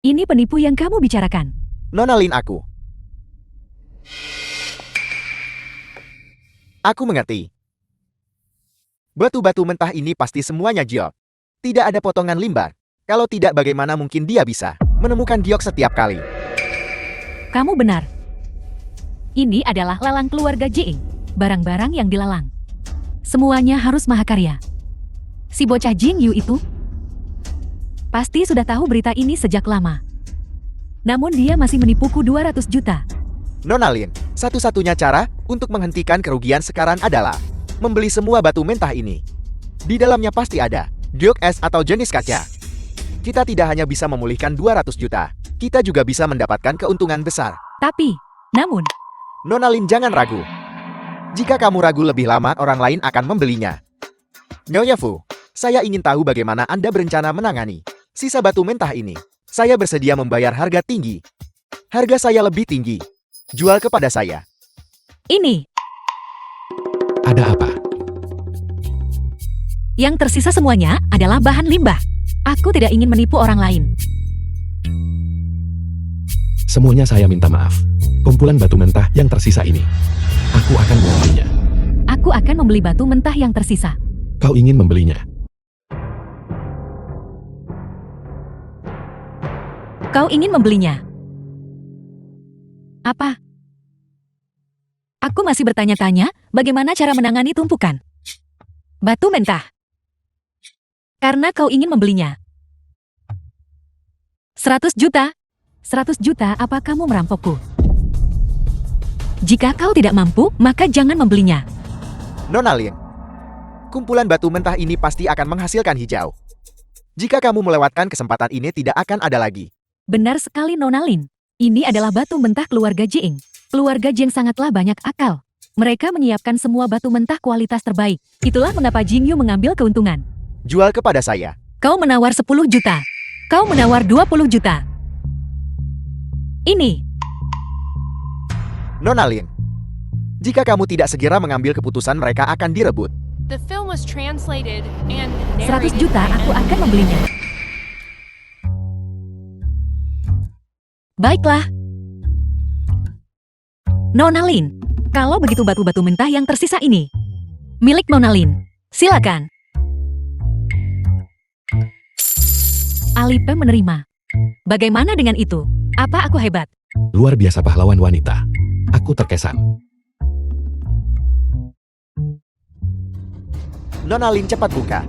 Ini penipu yang kamu bicarakan.
Nona Lin aku. Aku mengerti. Batu-batu mentah ini pasti semuanya giok. Tidak ada potongan limbar. Kalau tidak bagaimana mungkin dia bisa menemukan giok setiap kali.
Kamu benar. Ini adalah lelang keluarga Jing. Barang-barang yang dilelang. Semuanya harus mahakarya. Si bocah Jing Yu itu pasti sudah tahu berita ini sejak lama. Namun dia masih menipuku 200 juta.
Nona Lin, satu-satunya cara untuk menghentikan kerugian sekarang adalah membeli semua batu mentah ini. Di dalamnya pasti ada giok es atau jenis kaca. Kita tidak hanya bisa memulihkan 200 juta, kita juga bisa mendapatkan keuntungan besar.
Namun,
Nona Lin jangan ragu. Jika kamu ragu lebih lama, orang lain akan membelinya. Nyonya Fu, saya ingin tahu bagaimana Anda berencana menangani sisa batu mentah ini. Saya bersedia membayar harga tinggi. Harga saya lebih tinggi. Jual kepada saya.
ini
Ada apa?
yang tersisa semuanya adalah bahan limbah. Aku tidak ingin menipu orang lain.
Semuanya saya minta maaf. Kumpulan batu mentah yang tersisa ini. Aku akan membelinya.
Aku akan membeli batu mentah yang tersisa.
Kau ingin membelinya?
Kau ingin membelinya? Apa? Aku masih bertanya-tanya bagaimana cara menangani tumpukan batu mentah. Karena kau ingin membelinya. 100 juta? 100 juta apa kamu merampokku? Jika kau tidak mampu, maka jangan membelinya.
Nona Lin, kumpulan batu mentah ini pasti akan menghasilkan hijau. Jika kamu melewatkan kesempatan ini tidak akan ada lagi.
Benar sekali Nona Lin. Ini adalah batu mentah keluarga Jing. Keluarga Jing sangatlah banyak akal. Mereka menyiapkan semua batu mentah kualitas terbaik. Itulah mengapa Jing Yu mengambil keuntungan.
Jual kepada saya.
Kau menawar 10 juta. Kau menawar 20 juta. Ini.
Nona Lin, jika kamu tidak segera mengambil keputusan, mereka akan direbut.
The film was translated and
100
narrated
juta
by
aku akan membelinya. Baiklah. Nona Lin, kalau begitu batu-batu mentah yang tersisa ini milik Nona Lin. Silakan. Alipay menerima. Bagaimana dengan itu? Apa aku hebat?
Luar biasa pahlawan wanita. Aku terkesan.
Nona Lin cepat buka.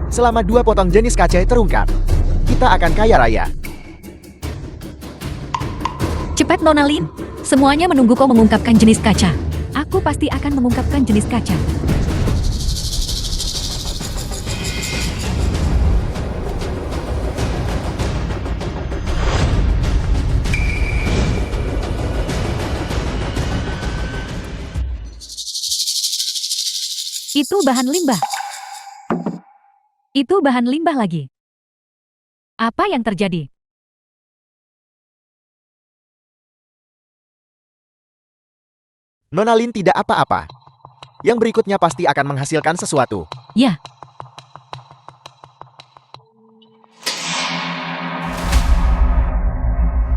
Selama 2 potong jenis kaca terungkap, kita akan kaya raya.
Cepat Nona Lin. Semuanya menunggu kau mengungkapkan jenis kaca. Aku pasti akan mengungkapkan jenis kaca. Itu bahan limbah. Itu bahan limbah lagi. Apa yang terjadi?
Nona Lin tidak apa-apa. Yang berikutnya pasti akan menghasilkan sesuatu.
Ya.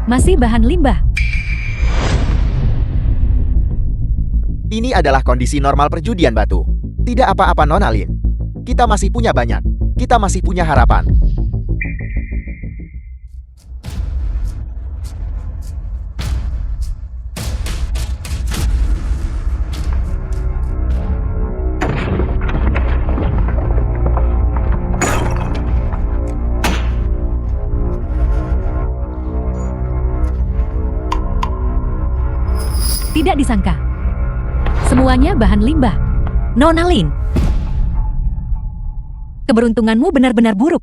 Masih bahan limbah.
Ini adalah kondisi normal perjudian batu. Tidak apa-apa Nona Lin. Kita masih punya banyak. Kita masih punya harapan.
Tidak disangka. Semuanya bahan limbah. Nona Lin. Keberuntunganmu benar-benar buruk.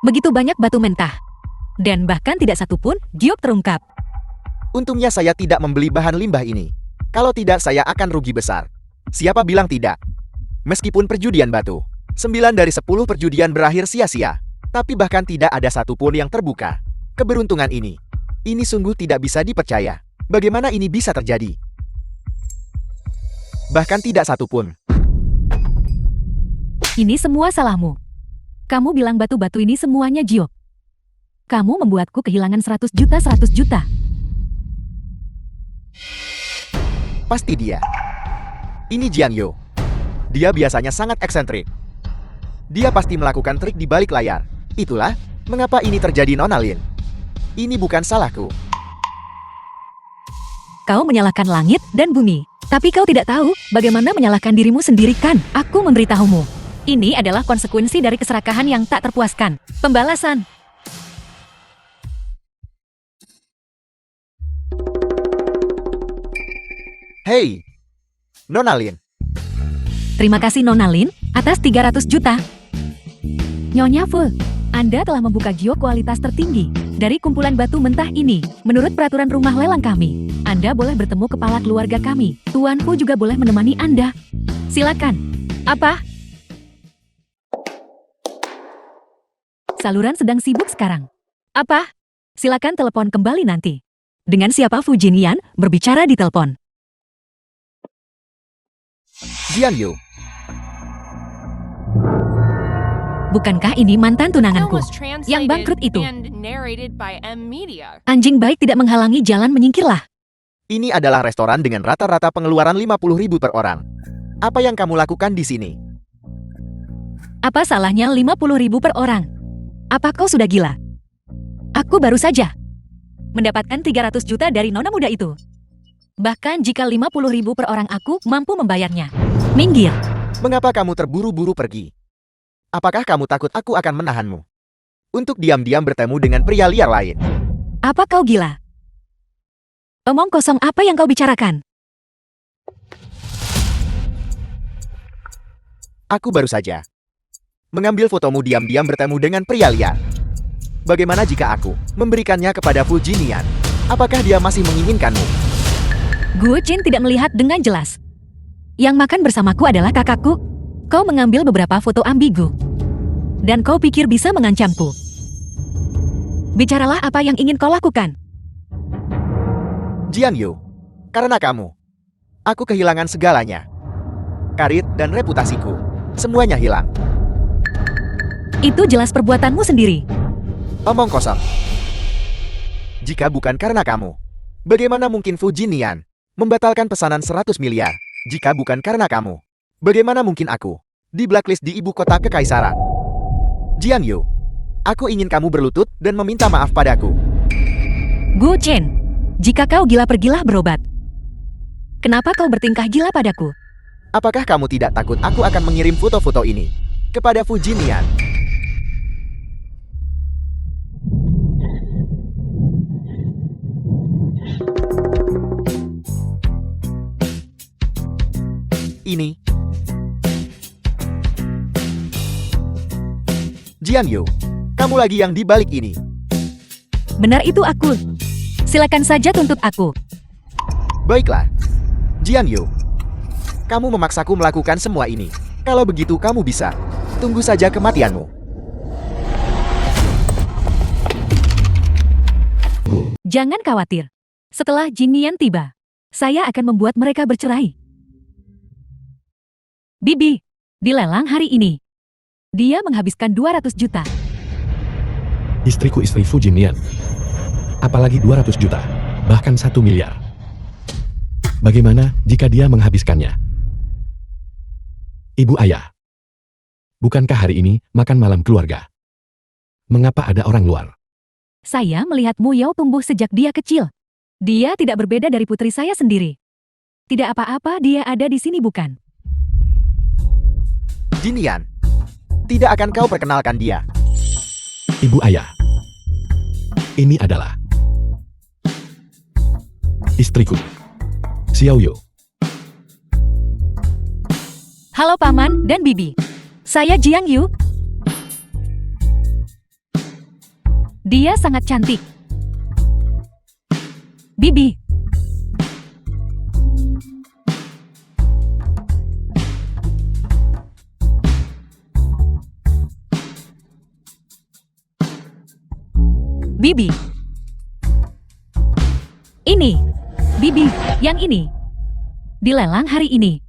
Begitu banyak batu mentah. Dan bahkan tidak satupun giok terungkap.
Untungnya saya tidak membeli bahan limbah ini. Kalau tidak saya akan rugi besar. Siapa bilang tidak? Meskipun perjudian batu, 9 dari 10 perjudian berakhir sia-sia. Tapi bahkan tidak ada satupun yang terbuka. Keberuntungan ini sungguh tidak bisa dipercaya. Bagaimana ini bisa terjadi? Bahkan tidak satupun.
Ini semua salahmu. Kamu bilang batu-batu ini semuanya giok. Kamu membuatku kehilangan 100 juta.
Pasti dia. Ini Jian Yo. Dia biasanya sangat eksentrik. Dia pasti melakukan trik di balik layar. Itulah mengapa ini terjadi, Nona Lin. Ini bukan salahku.
Kau menyalahkan langit dan bumi. Tapi kau tidak tahu bagaimana menyalahkan dirimu sendiri kan? Aku memberitahumu. Ini adalah konsekuensi dari keserakahan yang tak terpuaskan. Pembalasan.
Hei, Nona Lin.
Terima kasih Nona Lin atas 300 juta. Nyonya Fu, Anda telah membuka giok kualitas tertinggi dari kumpulan batu mentah ini. Menurut peraturan rumah lelang kami, Anda boleh bertemu kepala keluarga kami. Tuan Fu juga boleh menemani Anda. Silakan. Apa? Saluran sedang sibuk sekarang. Apa? Silakan telepon kembali nanti. Dengan siapa Fu Jinian berbicara di telepon?
Jian Yo.
Bukankah ini mantan
The film
tunanganku?
was
Yang bangkrut
translated
itu.
and narrated by M Media.
Anjing baik tidak menghalangi jalan, menyingkirlah.
Ini adalah restoran dengan rata-rata pengeluaran 50.000 per orang. Apa yang kamu lakukan di sini?
Apa salahnya 50.000 per orang? Apa kau sudah gila? Aku baru saja mendapatkan 300 juta dari nona muda itu. Bahkan jika 50.000 per orang aku mampu membayarnya. Minggir.
Mengapa kamu terburu-buru pergi? Apakah kamu takut aku akan menahanmu? Untuk diam-diam bertemu dengan pria liar lain.
Apa kau gila? Omong kosong apa yang kau bicarakan?
Aku baru saja mengambil fotomu diam-diam bertemu dengan pria liar. Bagaimana jika aku memberikannya kepada Fu Jinian? Apakah dia masih menginginkanmu?
Gu Jin tidak melihat dengan jelas. Yang makan bersamaku adalah kakakku. Kau mengambil beberapa foto ambigu. Dan kau pikir bisa mengancamku. Bicaralah apa yang ingin kau lakukan.
Jian Yo, karena kamu, aku kehilangan segalanya. Karir dan reputasiku, semuanya hilang.
Itu jelas perbuatanmu sendiri.
Omong kosong. Jika bukan karena kamu, bagaimana mungkin Fu Jinian membatalkan pesanan 100 miliar? Jika bukan karena kamu, bagaimana mungkin aku di blacklist di ibu kota kekaisaran? Jian Yo, aku ingin kamu berlutut dan meminta maaf padaku.
Gu Chen, jika kau gila pergilah berobat. Kenapa kau bertingkah gila padaku?
Apakah kamu tidak takut aku akan mengirim foto-foto ini kepada Fu Jinian? Ini Jian Yo, kamu lagi yang di balik ini.
Benar itu aku. Silakan saja tuntut aku.
Baiklah, Jian Yo, kamu memaksaku melakukan semua ini. Kalau begitu kamu bisa. Tunggu saja kematianmu.
Jangan khawatir. Setelah Jinian tiba, saya akan membuat mereka bercerai. Bibi, dilelang hari ini. Dia menghabiskan 200 juta.
Istriku istri Fu Jinian. Apalagi 200 juta, bahkan 1 miliar. Bagaimana jika dia menghabiskannya? Ibu ayah, bukankah hari ini makan malam keluarga? Mengapa ada orang luar?
Saya melihat Mu Yao tumbuh sejak dia kecil. Dia tidak berbeda dari putri saya sendiri. Tidak apa-apa dia ada di sini bukan?
Jinian, tidak akan kau perkenalkan dia.
Ibu ayah, ini adalah istriku. Xiaoyu.
Halo Paman dan Bibi. Saya Jiang Yu. Dia sangat cantik. Bibi. Bibi. Ini. Bibi, yang ini. Dilelang hari ini.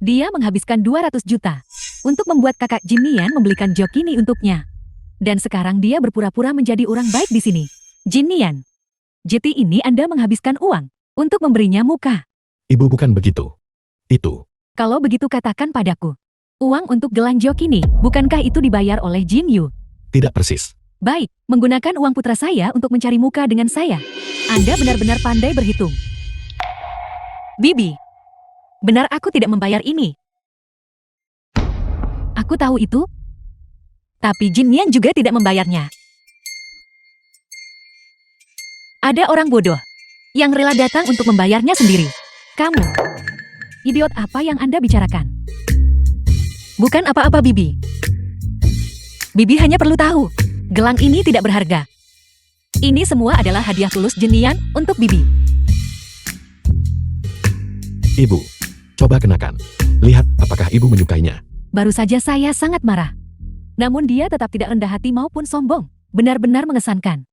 Dia menghabiskan 200 juta untuk membuat kakak Jin Nian membelikan jok ini untuknya. Dan sekarang dia berpura-pura menjadi orang baik di sini. Jin Nian. Jadi ini Anda menghabiskan uang untuk memberinya muka.
Ibu bukan begitu. Itu.
Kalau begitu katakan padaku. Uang untuk gelang jok ini, bukankah itu dibayar oleh Jin Yu?
Tidak persis.
Baik, menggunakan uang putra saya untuk mencari muka dengan saya. Anda benar-benar pandai berhitung. Bibi. Benar aku tidak membayar ini. Aku tahu itu. Tapi Jin Nian juga tidak membayarnya. Ada orang bodoh yang rela datang untuk membayarnya sendiri. Kamu. Idiot apa yang Anda bicarakan? Bukan apa-apa Bibi. Bibi hanya perlu tahu. Gelang ini tidak berharga. Ini semua adalah hadiah tulus Jin Nian untuk Bibi.
Ibu. Coba kenakan. Lihat apakah ibu menyukainya.
Baru saja saya sangat marah. Namun dia tetap tidak rendah hati maupun sombong. Benar-benar mengesankan.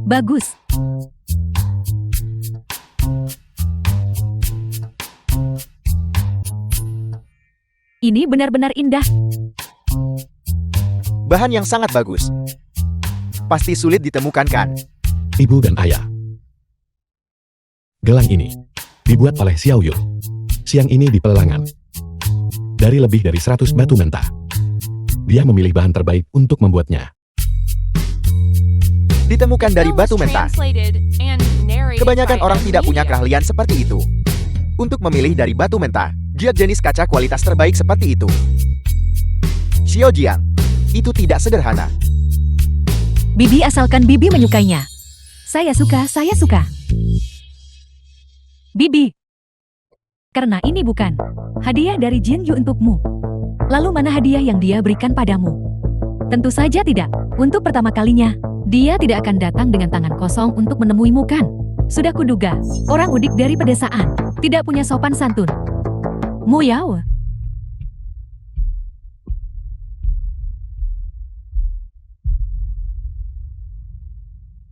Bagus. Ini benar-benar indah.
Bahan yang sangat bagus. Pasti sulit ditemukan kan?
Ibu dan ayah. Gelang ini dibuat oleh Xiaoyu. Siang ini di pelelangan. Dari lebih dari 100 batu mentah. Dia memilih bahan terbaik untuk membuatnya.
Ditemukan dari
Film
batu
was
mentah.
translated and narrated
Kebanyakan
by
orang tidak punya
Media.
keahlian seperti itu. Untuk memilih dari batu mentah, dia jenis kaca kualitas terbaik seperti itu. Xiao Jiang, itu tidak sederhana.
Bibi asalkan Bibi menyukainya. Saya suka. Bibi. Karena ini bukan hadiah dari Jin Yu untukmu. Lalu mana hadiah yang dia berikan padamu? Tentu saja tidak. Untuk pertama kalinya, dia tidak akan datang dengan tangan kosong untuk menemuimu kan? Sudah kuduga, orang udik dari pedesaan, tidak punya sopan santun. Mu Yao.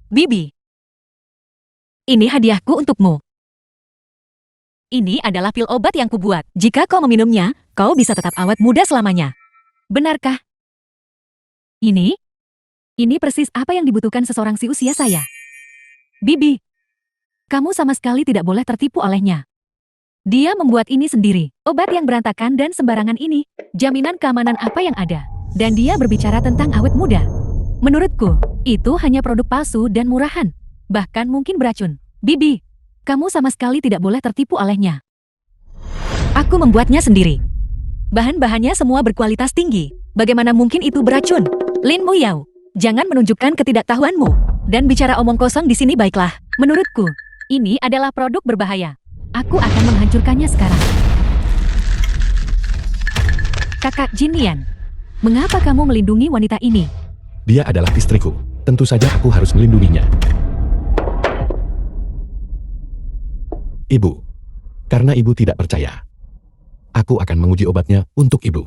Bibi. Ini hadiahku untukmu. Ini adalah pil obat yang kubuat. Jika kau meminumnya, kau bisa tetap awet muda selamanya. Benarkah? Ini? Ini persis apa yang dibutuhkan seseorang seusia saya. Bibi, kamu sama sekali tidak boleh tertipu olehnya. Dia membuat ini sendiri. Obat yang berantakan dan sembarangan ini. Jaminan keamanan apa yang ada. Dan dia berbicara tentang awet muda. Menurutku, itu hanya produk palsu dan murahan. Bahkan mungkin beracun. Bibi, kamu sama sekali tidak boleh tertipu olehnya. Aku membuatnya sendiri. Bahan-bahannya semua berkualitas tinggi. Bagaimana mungkin itu beracun? Lin Muyao, jangan menunjukkan ketidaktahuanmu. Dan bicara omong kosong di sini baiklah. Menurutku, ini adalah produk berbahaya. Aku akan menghancurkannya sekarang. Kakak Jin Nian, mengapa kamu melindungi wanita ini?
Dia adalah istriku. Tentu saja aku harus melindunginya. Ibu. Karena ibu tidak percaya. Aku akan menguji obatnya untuk ibu.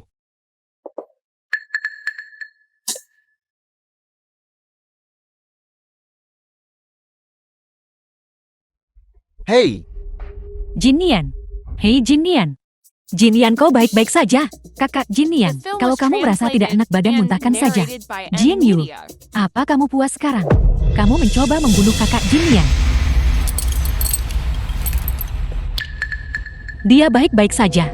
Hei,
Jin Nian. Hei Jin Nian. Jin Nian, kau baik-baik saja. Kakak Jin Nian,
The film
kalau
was
kamu merasa tidak
translated
enak badan
and
muntahkan saja.
narrated by
Jin Yu,
Media.
apa kamu puas sekarang? Kamu mencoba membunuh kakak Jin Nian. Dia baik-baik saja.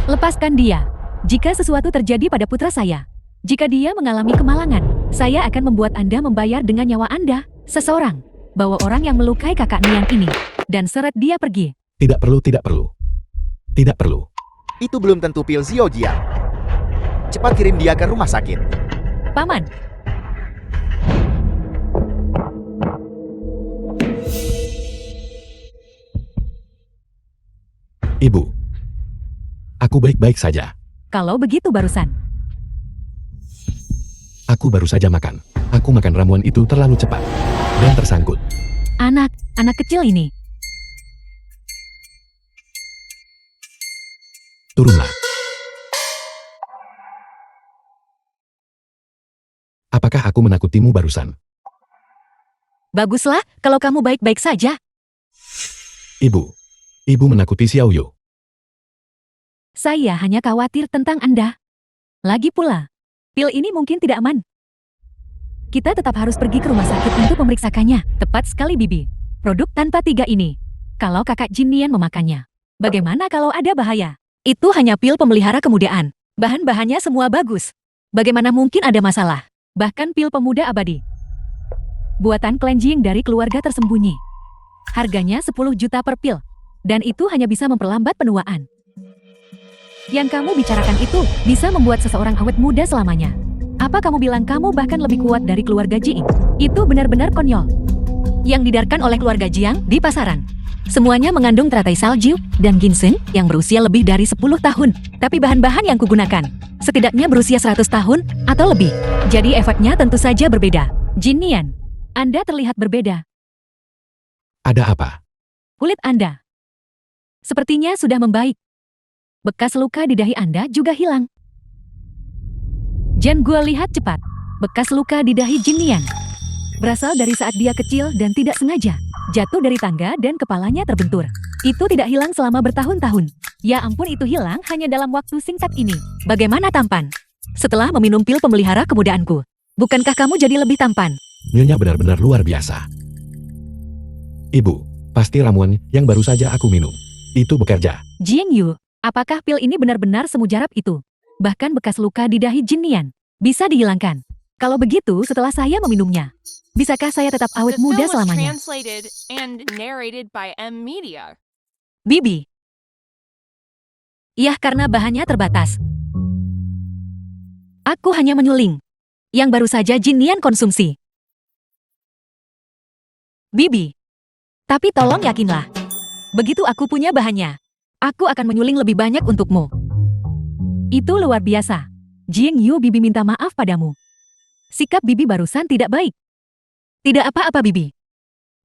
Lepaskan dia. Jika sesuatu terjadi pada putra saya, jika dia mengalami kemalangan, saya akan membuat Anda membayar dengan nyawa Anda. Seseorang, bawa orang yang melukai kakak Nian ini, dan seret dia pergi.
Tidak perlu, tidak perlu. Tidak perlu.
itu belum tentu pil Xiao Jiang. Cepat kirim dia ke rumah sakit.
Paman,
Ibu. Aku baik-baik saja.
Kalau begitu barusan.
Aku baru saja makan. Aku makan ramuan itu terlalu cepat. Dan tersangkut.
Anak kecil ini.
Turunlah. Apakah aku menakutimu barusan?
Baguslah kalau kamu baik-baik saja.
Ibu. Ibu menakuti Xiaoyu.
Saya hanya khawatir tentang Anda. Lagi pula, pil ini mungkin tidak aman. Kita tetap harus pergi ke rumah sakit untuk memeriksakannya. Tepat sekali, Bibi. Produk tanpa 3 ini. Kalau kakak Jinnian memakannya, bagaimana kalau ada bahaya? Itu hanya pil pemelihara kemudaan. Bahan-bahannya semua bagus. Bagaimana mungkin ada masalah? Bahkan pil pemuda abadi. Buatan klan Jing dari keluarga tersembunyi. Harganya 10 juta per pil. Dan itu hanya bisa memperlambat penuaan. Yang kamu bicarakan itu bisa membuat seseorang awet muda selamanya. Apa kamu bilang kamu bahkan lebih kuat dari keluarga Jing? Itu benar-benar konyol. Yang didarkan oleh keluarga Jiang di pasaran. Semuanya mengandung teratai salju dan ginseng yang berusia lebih dari 10 tahun. Tapi bahan-bahan yang kugunakan setidaknya berusia 100 tahun atau lebih. Jadi efeknya tentu saja berbeda. Jinnian, Anda terlihat berbeda.
Ada apa?
Kulit Anda sepertinya sudah membaik. Bekas luka di dahi Anda juga hilang. Jan Gua lihat cepat. Bekas luka di dahi Jinnian berasal dari saat dia kecil dan tidak sengaja jatuh dari tangga dan kepalanya terbentur. Itu tidak hilang selama bertahun-tahun. Ya ampun, itu hilang hanya dalam waktu singkat ini. Bagaimana tampan? Setelah meminum pil pemelihara kemudaanku, bukankah kamu jadi lebih tampan?
Nyonya benar-benar luar biasa. Ibu, pasti ramuan yang baru saja aku minum. Itu bekerja.
Jiang Yu, apakah pil ini benar-benar semujarab itu? Bahkan bekas luka di dahi Jinnian bisa dihilangkan. Kalau begitu, setelah saya meminumnya, bisakah saya tetap awet
The
muda
film was
selamanya?
translated and narrated by M Media.
Bibi. Iya, karena bahannya terbatas. Aku hanya menyuling. Yang baru saja Jinnian konsumsi. Bibi. Tapi tolong yakinlah. Begitu aku punya bahannya, aku akan menyuling lebih banyak untukmu. Itu luar biasa. Jiang Yu, Bibi minta maaf padamu. Sikap Bibi barusan tidak baik. Tidak apa-apa, Bibi.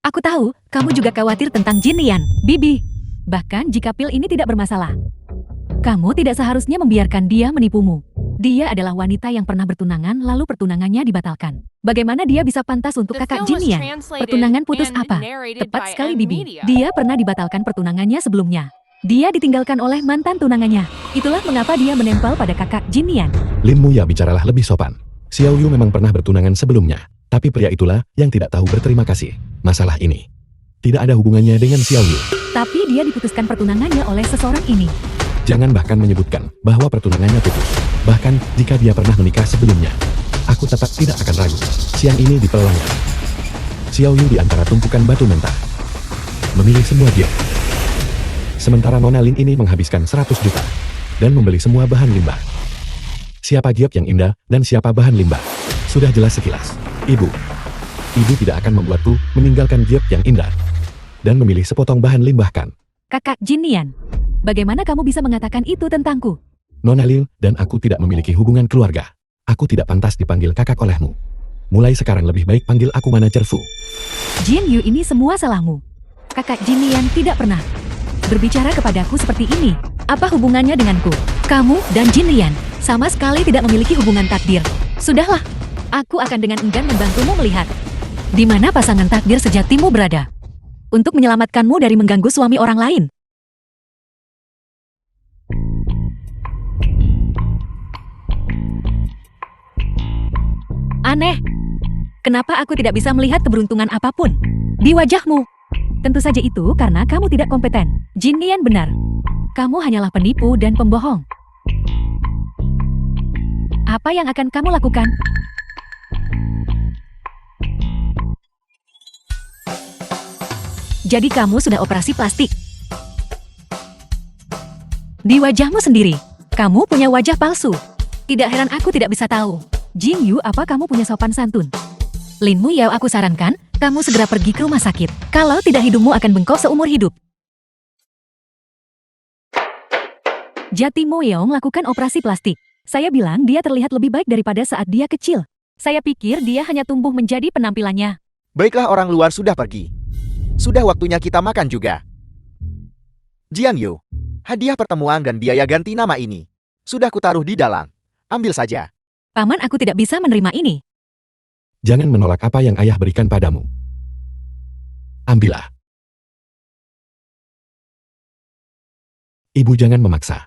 Aku tahu, kamu juga khawatir tentang Jinnian, Bibi. Bahkan jika pil ini tidak bermasalah, kamu tidak seharusnya membiarkan dia menipumu. Dia adalah wanita yang pernah bertunangan lalu pertunangannya dibatalkan. Bagaimana dia bisa pantas untuk
The
kakak
film was
Jinnian?
translated
Pertunangan putus
and
apa?
narrated
Tepat
by
sekali,
M
Bibi.
Media.
Dia pernah dibatalkan pertunangannya sebelumnya. Dia ditinggalkan oleh mantan tunangannya. Itulah mengapa dia menempel pada kakak Jinnian.
Lin Muya bicaralah lebih sopan. Xiaoyu memang pernah bertunangan sebelumnya. Tapi pria itulah yang tidak tahu berterima kasih. Masalah ini tidak ada hubungannya dengan Xiaoyu.
Tapi dia diputuskan pertunangannya oleh seseorang ini.
Jangan bahkan menyebutkan bahwa pertunangannya putus. Bahkan jika dia pernah menikah sebelumnya, aku tetap tidak akan ragu. Siang ini di pelongan, Xiaoyu di antara tumpukan batu mentah memilih semua giok. Sementara Nona Lin ini menghabiskan 100 juta dan membeli semua bahan limbah. Siapa giok yang indah dan siapa bahan limbah? Sudah jelas sekilas. Ibu tidak akan membuatku meninggalkan giok yang indah dan memilih sepotong bahan limbah kan?
Kakak Jinnian, bagaimana kamu bisa mengatakan itu tentangku?
Nona Lin dan aku tidak memiliki hubungan keluarga. Aku tidak pantas dipanggil kakak olehmu. Mulai sekarang lebih baik panggil aku manajer Fu.
Jin Yu, ini semua salahmu. Kakak Jinnian tidak pernah berbicara kepadaku seperti ini. Apa hubungannya denganku? Kamu dan Jinnian sama sekali tidak memiliki hubungan takdir. Sudahlah, aku akan dengan enggan membantumu melihat di mana pasangan takdir sejatimu berada. Untuk menyelamatkanmu dari mengganggu suami orang lain. Aneh. Kenapa aku tidak bisa melihat keberuntungan apapun di wajahmu? Tentu saja itu karena kamu tidak kompeten. Jinnian benar. Kamu hanyalah penipu dan pembohong. Apa yang akan kamu lakukan? Jadi kamu sudah operasi plastik. Di wajahmu sendiri, kamu punya wajah palsu. Tidak heran aku tidak bisa tahu. Jing Yu, apa kamu punya sopan santun? Lin Mu Yao, aku sarankan, kamu segera pergi ke rumah sakit. Kalau tidak hidupmu akan bengkok seumur hidup. Jati Moyong melakukan operasi plastik. Saya bilang dia terlihat lebih baik daripada saat dia kecil. Saya pikir dia hanya tumbuh menjadi penampilannya.
Baiklah, orang luar sudah pergi. Sudah waktunya kita makan juga. Jiang Yu, hadiah pertemuan dan biaya ganti nama ini sudah kutaruh di dalam. Ambil saja.
Paman, aku tidak bisa menerima ini.
Jangan menolak apa yang ayah berikan padamu. Ambillah. Ibu jangan memaksa.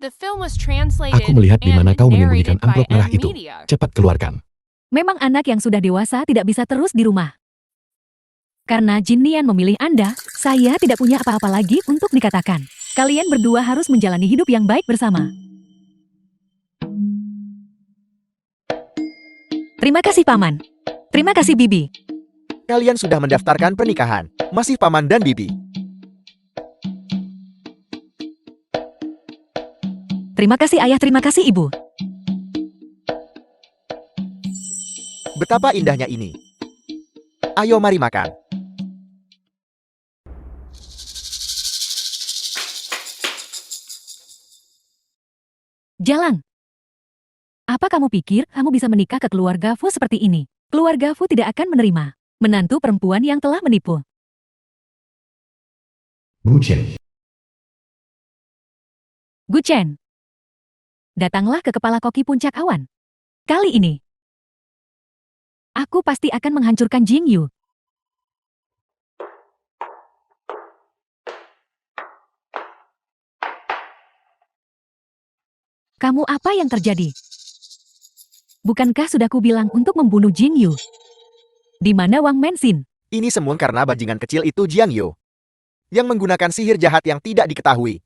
The film was translated
Aku melihat di mana
and
kau menyembunyikan
narrated by
amplop merah
M
itu.
Media.
Cepat keluarkan.
Memang anak yang sudah dewasa tidak bisa terus di rumah. Karena Jin Nian memilih Anda, saya tidak punya apa-apa lagi untuk dikatakan. Kalian berdua harus menjalani hidup yang baik bersama. Terima kasih, Paman. Terima kasih, Bibi.
Kalian sudah mendaftarkan pernikahan. Masih Paman dan Bibi.
Terima kasih, Ayah. Terima kasih, Ibu.
Betapa indahnya ini. Ayo mari makan.
Jalan. Apa kamu pikir kamu bisa menikah ke keluarga Fu seperti ini? Keluarga Fu tidak akan menerima menantu perempuan yang telah menipu.
Bu Chen,
Gu Chen, datanglah ke kepala koki puncak awan. Kali ini, aku pasti akan menghancurkan Jing Yu. Kamu apa yang terjadi? Bukankah sudah kubilang untuk membunuh Jing Yu? Di mana Wang Menxin?
Ini semua karena bajingan kecil itu Jiang Yu, yang menggunakan sihir jahat yang tidak diketahui.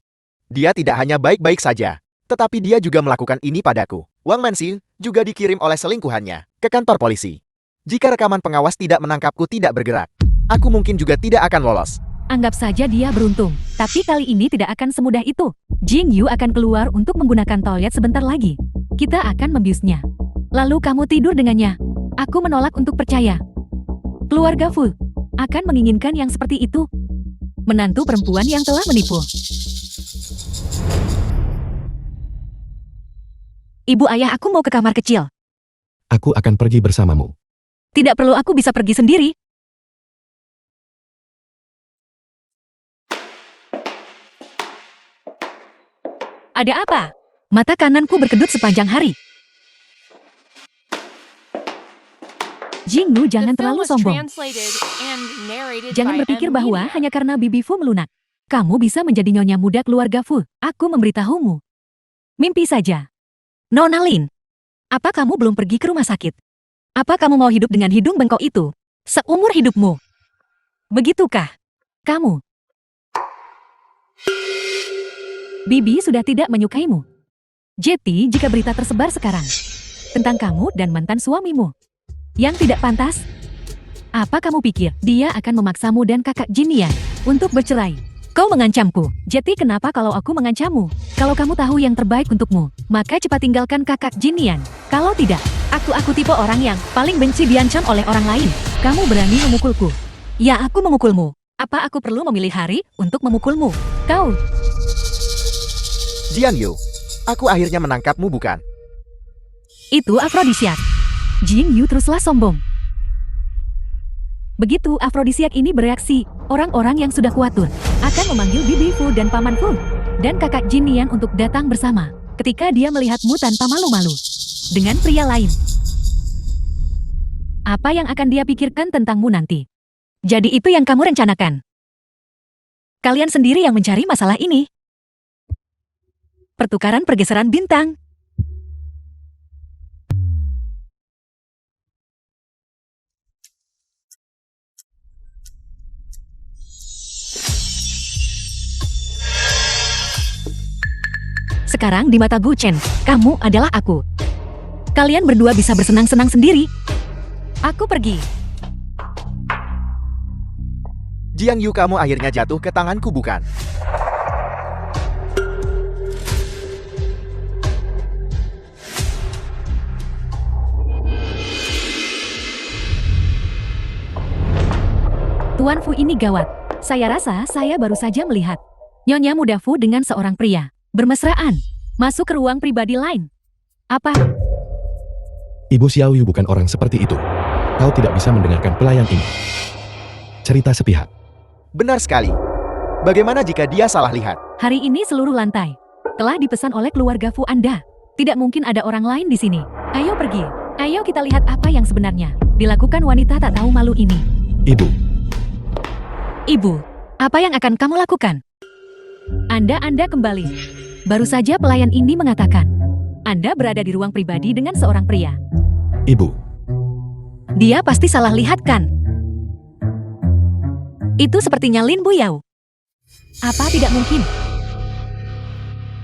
Dia tidak hanya baik-baik saja, tetapi dia juga melakukan ini padaku. Wang Menxin juga dikirim oleh selingkuhannya ke kantor polisi. Jika rekaman pengawas tidak menangkapku tidak bergerak, aku mungkin juga tidak akan lolos.
Anggap saja dia beruntung, tapi kali ini tidak akan semudah itu. Jing Yu akan keluar untuk menggunakan toilet sebentar lagi. Kita akan membiusnya. Lalu kamu tidur dengannya. Aku menolak untuk percaya. Keluarga Fu akan menginginkan yang seperti itu. Menantu perempuan yang telah menipu. Ibu, ayah, aku mau ke kamar kecil.
aku akan pergi bersamamu.
Tidak perlu, aku bisa pergi sendiri. Ada apa? Mata kananku berkedut sepanjang hari. Jing Lu, jangan
The film
terlalu
was
sombong.
translated and narrated
Jangan
by
berpikir
M
bahwa
Media.
hanya karena Bibi Fu melunak, kamu bisa menjadi nyonya muda keluarga Fu. Aku memberitahumu. Mimpi saja. Nona Lin, apa kamu belum pergi ke rumah sakit? Apa kamu mau hidup dengan hidung bengkok itu seumur hidupmu? Begitukah kamu? Bibi sudah tidak menyukaimu. Jetty, jika berita tersebar sekarang tentang kamu dan mantan suamimu yang tidak pantas, apa kamu pikir dia akan memaksamu dan kakak Jinian untuk bercerai? Kau mengancamku. Jetty, kenapa kalau aku mengancammu? Kalau kamu tahu yang terbaik untukmu, maka cepat tinggalkan kakak Jinian. Kalau tidak, aku tipe orang yang paling benci diancam oleh orang lain. Kamu berani memukulku. Ya, aku memukulmu. Apa aku perlu memilih hari untuk memukulmu? Kau.
Jiang Yu, aku akhirnya menangkapmu bukan?
Itu afrodisiak. Jing Yu teruslah sombong. Begitu afrodisiak ini bereaksi, orang-orang yang sudah kuatur akan memanggil Bibi Fu dan Paman Fu dan kakak Jinian untuk datang bersama ketika dia melihatmu tanpa malu-malu dengan pria lain. Apa yang akan dia pikirkan tentangmu nanti? Jadi itu yang kamu rencanakan? Kalian sendiri yang mencari masalah ini. Pertukaran pergeseran bintang. Sekarang di mata Gu Chen, kamu adalah aku. Kalian berdua bisa bersenang-senang sendiri. Aku pergi.
Jiang Yu, kamu akhirnya jatuh ke tanganku bukan?
Tuan Fu ini gawat. Saya rasa saya baru saja melihat Nyonya Muda Fu dengan seorang pria. Bermesraan. Masuk ke ruang pribadi lain. Apa?
Ibu Xiaoyu bukan orang seperti itu. Kau tidak bisa mendengarkan pelayan ini. Cerita sepihak.
Benar sekali. Bagaimana jika dia salah lihat?
Hari ini seluruh lantai telah dipesan oleh keluarga Fu Anda. Tidak mungkin ada orang lain di sini. Ayo pergi. Ayo kita lihat apa yang sebenarnya dilakukan wanita tak tahu malu ini.
Ibu,
Ibu, apa yang akan kamu lakukan? Anda kembali. Baru saja pelayan ini mengatakan, Anda berada di ruang pribadi dengan seorang pria.
ibu,
Dia pasti salah lihat kan? Itu sepertinya Lin Buyao. Apa tidak mungkin?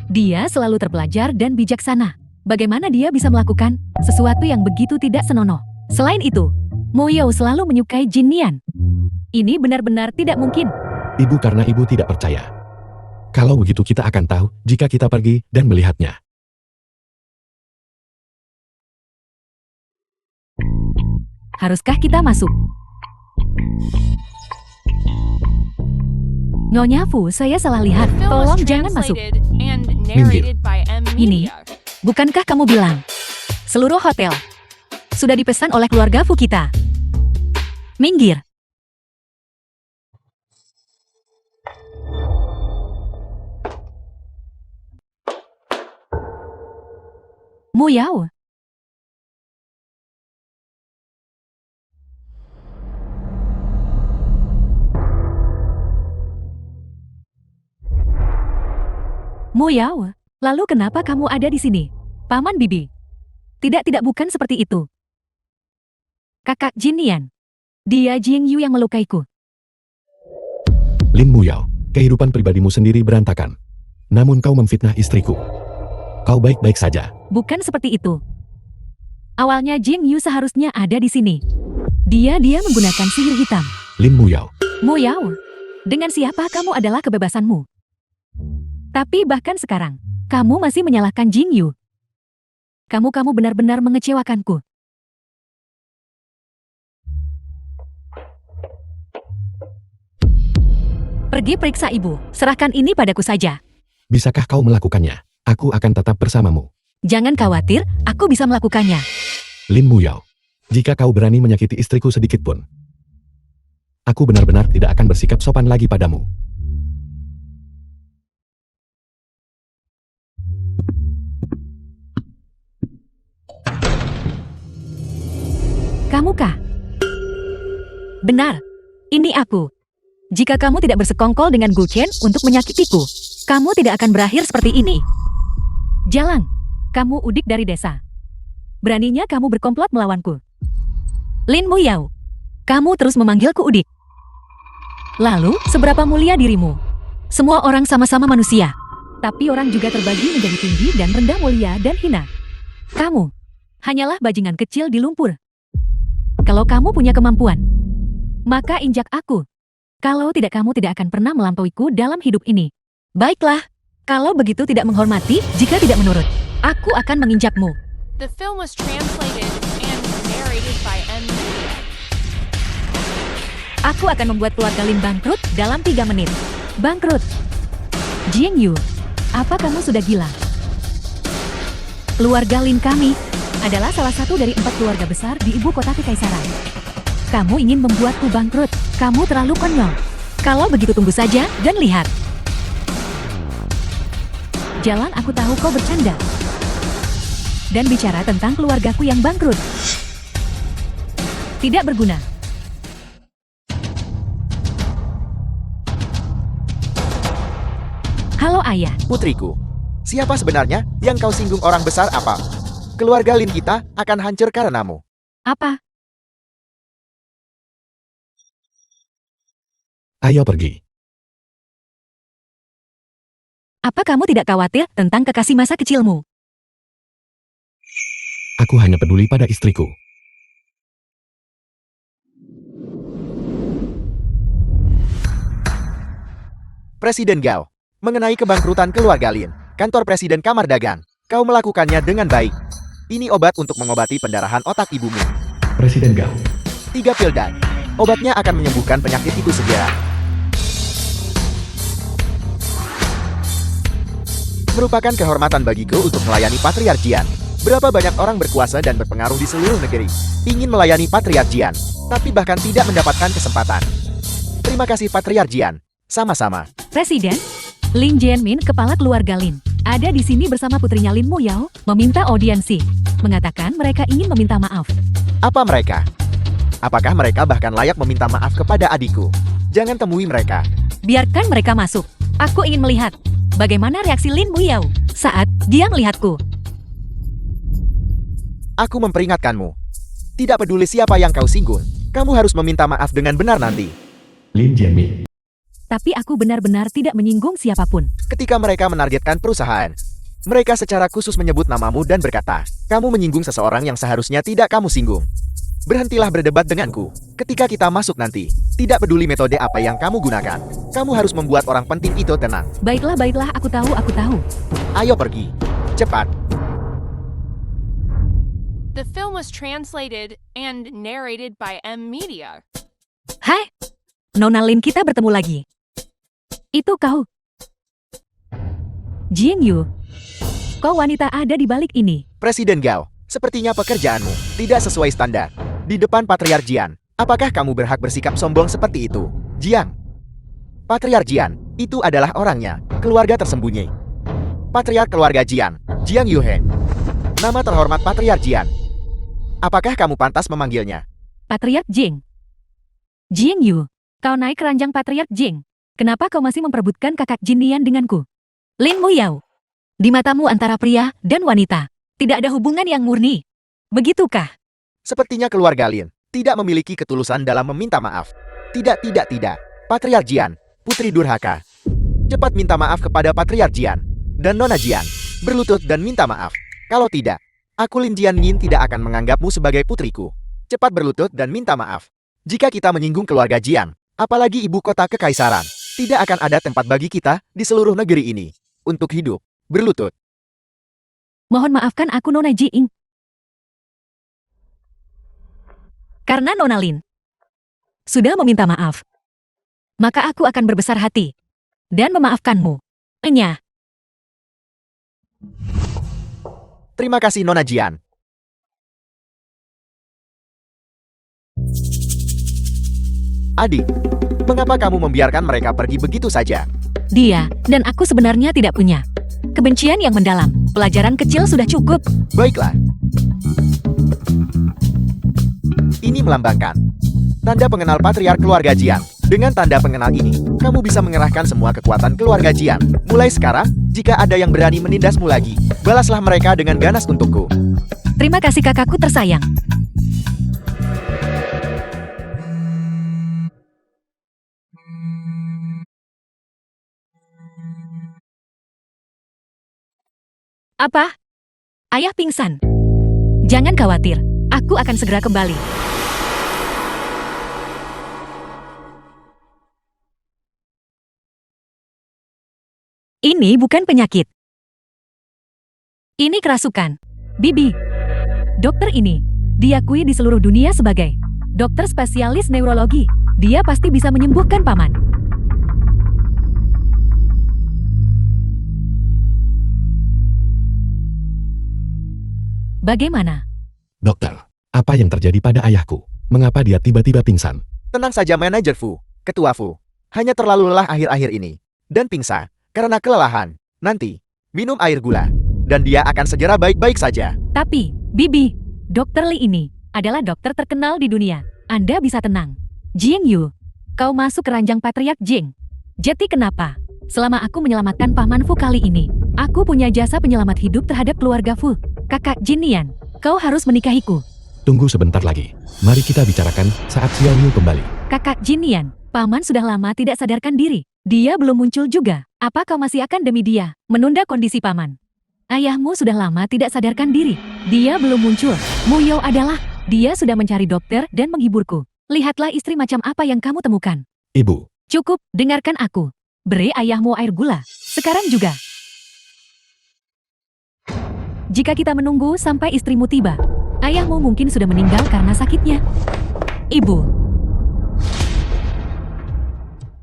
Dia selalu terpelajar dan bijaksana. Bagaimana dia bisa melakukan sesuatu yang begitu tidak senonoh? Selain itu, Mo Yao selalu menyukai Jin Nian. Ini benar-benar tidak mungkin.
ibu karena ibu tidak percaya. Kalau begitu kita akan tahu jika kita pergi dan melihatnya.
Haruskah kita masuk? Nyonya Fu, saya salah lihat.
The film
Tolong
was
jangan masuk.
translated and narrated by M
Ini.
Media.
Bukankah kamu bilang seluruh hotel sudah dipesan oleh keluarga Fu kita? Minggir. Mo Yao. Mo Yao, lalu kenapa kamu ada di sini? Paman Bibi. Tidak bukan seperti itu. Kakak Jin Nian. Dia Jing Yu yang melukaiku.
Lin Muyao, kehidupan pribadimu sendiri berantakan. Namun kau memfitnah istriku. Kau baik-baik saja.
Bukan seperti itu. Awalnya Jing Yu seharusnya ada di sini. Dia menggunakan sihir hitam.
Lin Muyao,
Mo Yao, dengan siapa kamu adalah kebebasanmu. Tapi bahkan sekarang, kamu masih menyalahkan Jing Yu. Kamu benar-benar mengecewakanku. Pergi periksa ibu, serahkan ini padaku saja.
bisakah kau melakukannya? Aku akan tetap bersamamu.
Jangan khawatir, aku bisa melakukannya.
Lin Muyao, jika kau berani menyakiti istriku sedikit pun, aku benar-benar tidak akan bersikap sopan lagi padamu.
Kamu kah? Benar, ini aku. Jika kamu tidak bersekongkol dengan Gu Chen untuk menyakitiku, kamu tidak akan berakhir seperti ini. Jalan, kamu udik dari desa. Beraninya kamu berkomplot melawanku. Lin Muyao, kamu terus memanggilku udik. Lalu, seberapa mulia dirimu? Semua orang sama-sama manusia. Tapi orang juga terbagi menjadi tinggi dan rendah, mulia dan hina. Kamu hanyalah bajingan kecil di lumpur. Kalau kamu punya kemampuan, maka injak aku. Kalau tidak, kamu tidak akan pernah melampauiku dalam hidup ini. Baiklah, kalau begitu tidak menghormati, jika tidak menurut, aku akan menginjakmu.
The film was translated and narrated by M Media.
Aku akan membuat keluarga Lin bangkrut dalam 3 menit. Bangkrut. Jing Yu, apa kamu sudah gila? Keluarga Lin kami adalah salah satu dari 4 keluarga besar di ibu kota kekaisaran. Kamu ingin membuatku bangkrut. Kamu terlalu konyol. Kalau begitu tunggu saja dan lihat. Jalan, aku tahu kau bercanda. Dan bicara tentang keluargaku yang bangkrut. Tidak berguna. Halo ayah.
Putriku, siapa sebenarnya yang kau singgung orang besar apa? Keluarga Lin kita akan hancur karenamu.
Apa?
Ayo pergi.
Apa kamu tidak khawatir tentang kekasih masa kecilmu?
Aku hanya peduli pada istriku.
Presiden Gao, mengenai kebangkrutan keluarga Lin, kantor Presiden Kamar Dagang, kau melakukannya dengan baik. Ini obat untuk mengobati pendarahan otak ibumu.
Presiden Gao,
3 pil dan obatnya akan menyembuhkan penyakit itu segera. Merupakan kehormatan bagiku untuk melayani Patriark Jian. Berapa banyak orang berkuasa dan berpengaruh di seluruh negeri ingin melayani Patriark Jian, tapi bahkan tidak mendapatkan kesempatan. Terima kasih Patriark Jian. Sama-sama.
Presiden, Lin Jianmin, kepala keluarga Lin, ada di sini bersama putrinya Lin Muyao, meminta audiensi. Mengatakan mereka ingin meminta maaf.
Apa mereka? Apakah mereka bahkan layak meminta maaf kepada adikku? Jangan temui mereka.
Biarkan mereka masuk. Aku ingin melihat bagaimana reaksi Lin Muyao saat dia melihatku.
Aku memperingatkanmu. Tidak peduli siapa yang kau singgung, kamu harus meminta maaf dengan benar nanti.
Lin Jianmin.
Tapi aku benar-benar tidak menyinggung siapapun.
Ketika mereka menargetkan perusahaan, mereka secara khusus menyebut namamu dan berkata, kamu menyinggung seseorang yang seharusnya tidak kamu singgung. Berhentilah berdebat denganku. Ketika kita masuk nanti, tidak peduli metode apa yang kamu gunakan, kamu harus membuat orang penting itu tenang.
Baiklah, aku tahu.
Ayo pergi. Cepat.
The film was translated and narrated by M Media.
Hai, Nona Lin, kita bertemu lagi. Itu kau. Jing Yu. Kau wanita ada di balik ini.
Presiden Gao, sepertinya pekerjaanmu tidak sesuai standar. Di depan Patriark Jian, apakah kamu berhak bersikap sombong seperti itu? Jiang. Patriark Jian, itu adalah orangnya, keluarga tersembunyi. Patriark keluarga Jian, Jiang Yuheng. Nama terhormat Patriark Jian. Apakah kamu pantas memanggilnya?
Patriark Jing. Jing Yu, kau naik keranjang Patriark Jing. Kenapa kau masih memperebutkan kakak Jinian denganku? Lin Muyao. Di matamu antara pria dan wanita, tidak ada hubungan yang murni. Begitukah?
Sepertinya keluarga Lin tidak memiliki ketulusan dalam meminta maaf. Tidak. Patriark Jian, putri durhaka. Cepat minta maaf kepada Patriark Jian. Dan Nona Jian, berlutut dan minta maaf. Kalau tidak, aku Lin Jianmin tidak akan menganggapmu sebagai putriku. Cepat berlutut dan minta maaf. Jika kita menyinggung keluarga Jian, apalagi ibu kota kekaisaran, tidak akan ada tempat bagi kita di seluruh negeri ini untuk hidup berlutut.
Mohon maafkan aku Nona Jing. Karena Nona Lin sudah meminta maaf, maka aku akan berbesar hati dan memaafkanmu. Enya.
Terima kasih Nona Jian. Adik, mengapa kamu membiarkan mereka pergi begitu saja?
Dia dan aku sebenarnya tidak punya kebencian yang mendalam. Pelajaran kecil sudah cukup.
Baiklah. Ini melambangkan tanda pengenal Patriark keluarga Jian. Dengan tanda pengenal ini, kamu bisa mengerahkan semua kekuatan keluarga Jian. Mulai sekarang, jika ada yang berani menindasmu lagi, balaslah mereka dengan ganas untukku.
Terima kasih kakakku tersayang. Apa? Ayah pingsan. Jangan khawatir, aku akan segera kembali. Ini bukan penyakit. Ini kerasukan. Bibi. Dokter ini diakui di seluruh dunia sebagai dokter spesialis neurologi. Dia pasti bisa menyembuhkan paman. Bagaimana?
Dokter, apa yang terjadi pada ayahku? Mengapa dia tiba-tiba pingsan?
Tenang saja manajer Fu, ketua Fu. Hanya terlalu lelah akhir-akhir ini. Dan pingsan karena kelelahan. Nanti, minum air gula. Dan dia akan segera baik-baik saja.
Tapi, Bibi, Dokter Li ini adalah dokter terkenal di dunia. Anda bisa tenang. Jing Yu, kau masuk keranjang Patriark Jing. Jadi kenapa? Selama aku menyelamatkan Paman Fu kali ini, aku punya jasa penyelamat hidup terhadap keluarga Fu. Kakak Jinian, kau harus menikahiku.
Tunggu sebentar lagi. Mari kita bicarakan saat Xiao Yu kembali.
Kakak Jinian, Paman sudah lama tidak sadarkan diri. Dia belum muncul juga. Apa kau masih akan demi dia menunda kondisi Paman? Ayahmu sudah lama tidak sadarkan diri. Dia belum muncul. Muyao adalah, dia sudah mencari dokter dan menghiburku. Lihatlah istri macam apa yang kamu temukan.
Ibu,
Cukup, dengarkan aku. Beri ayahmu air gula. Sekarang juga. Jika kita menunggu sampai istrimu tiba, ayahmu mungkin sudah meninggal karena sakitnya. Ibu.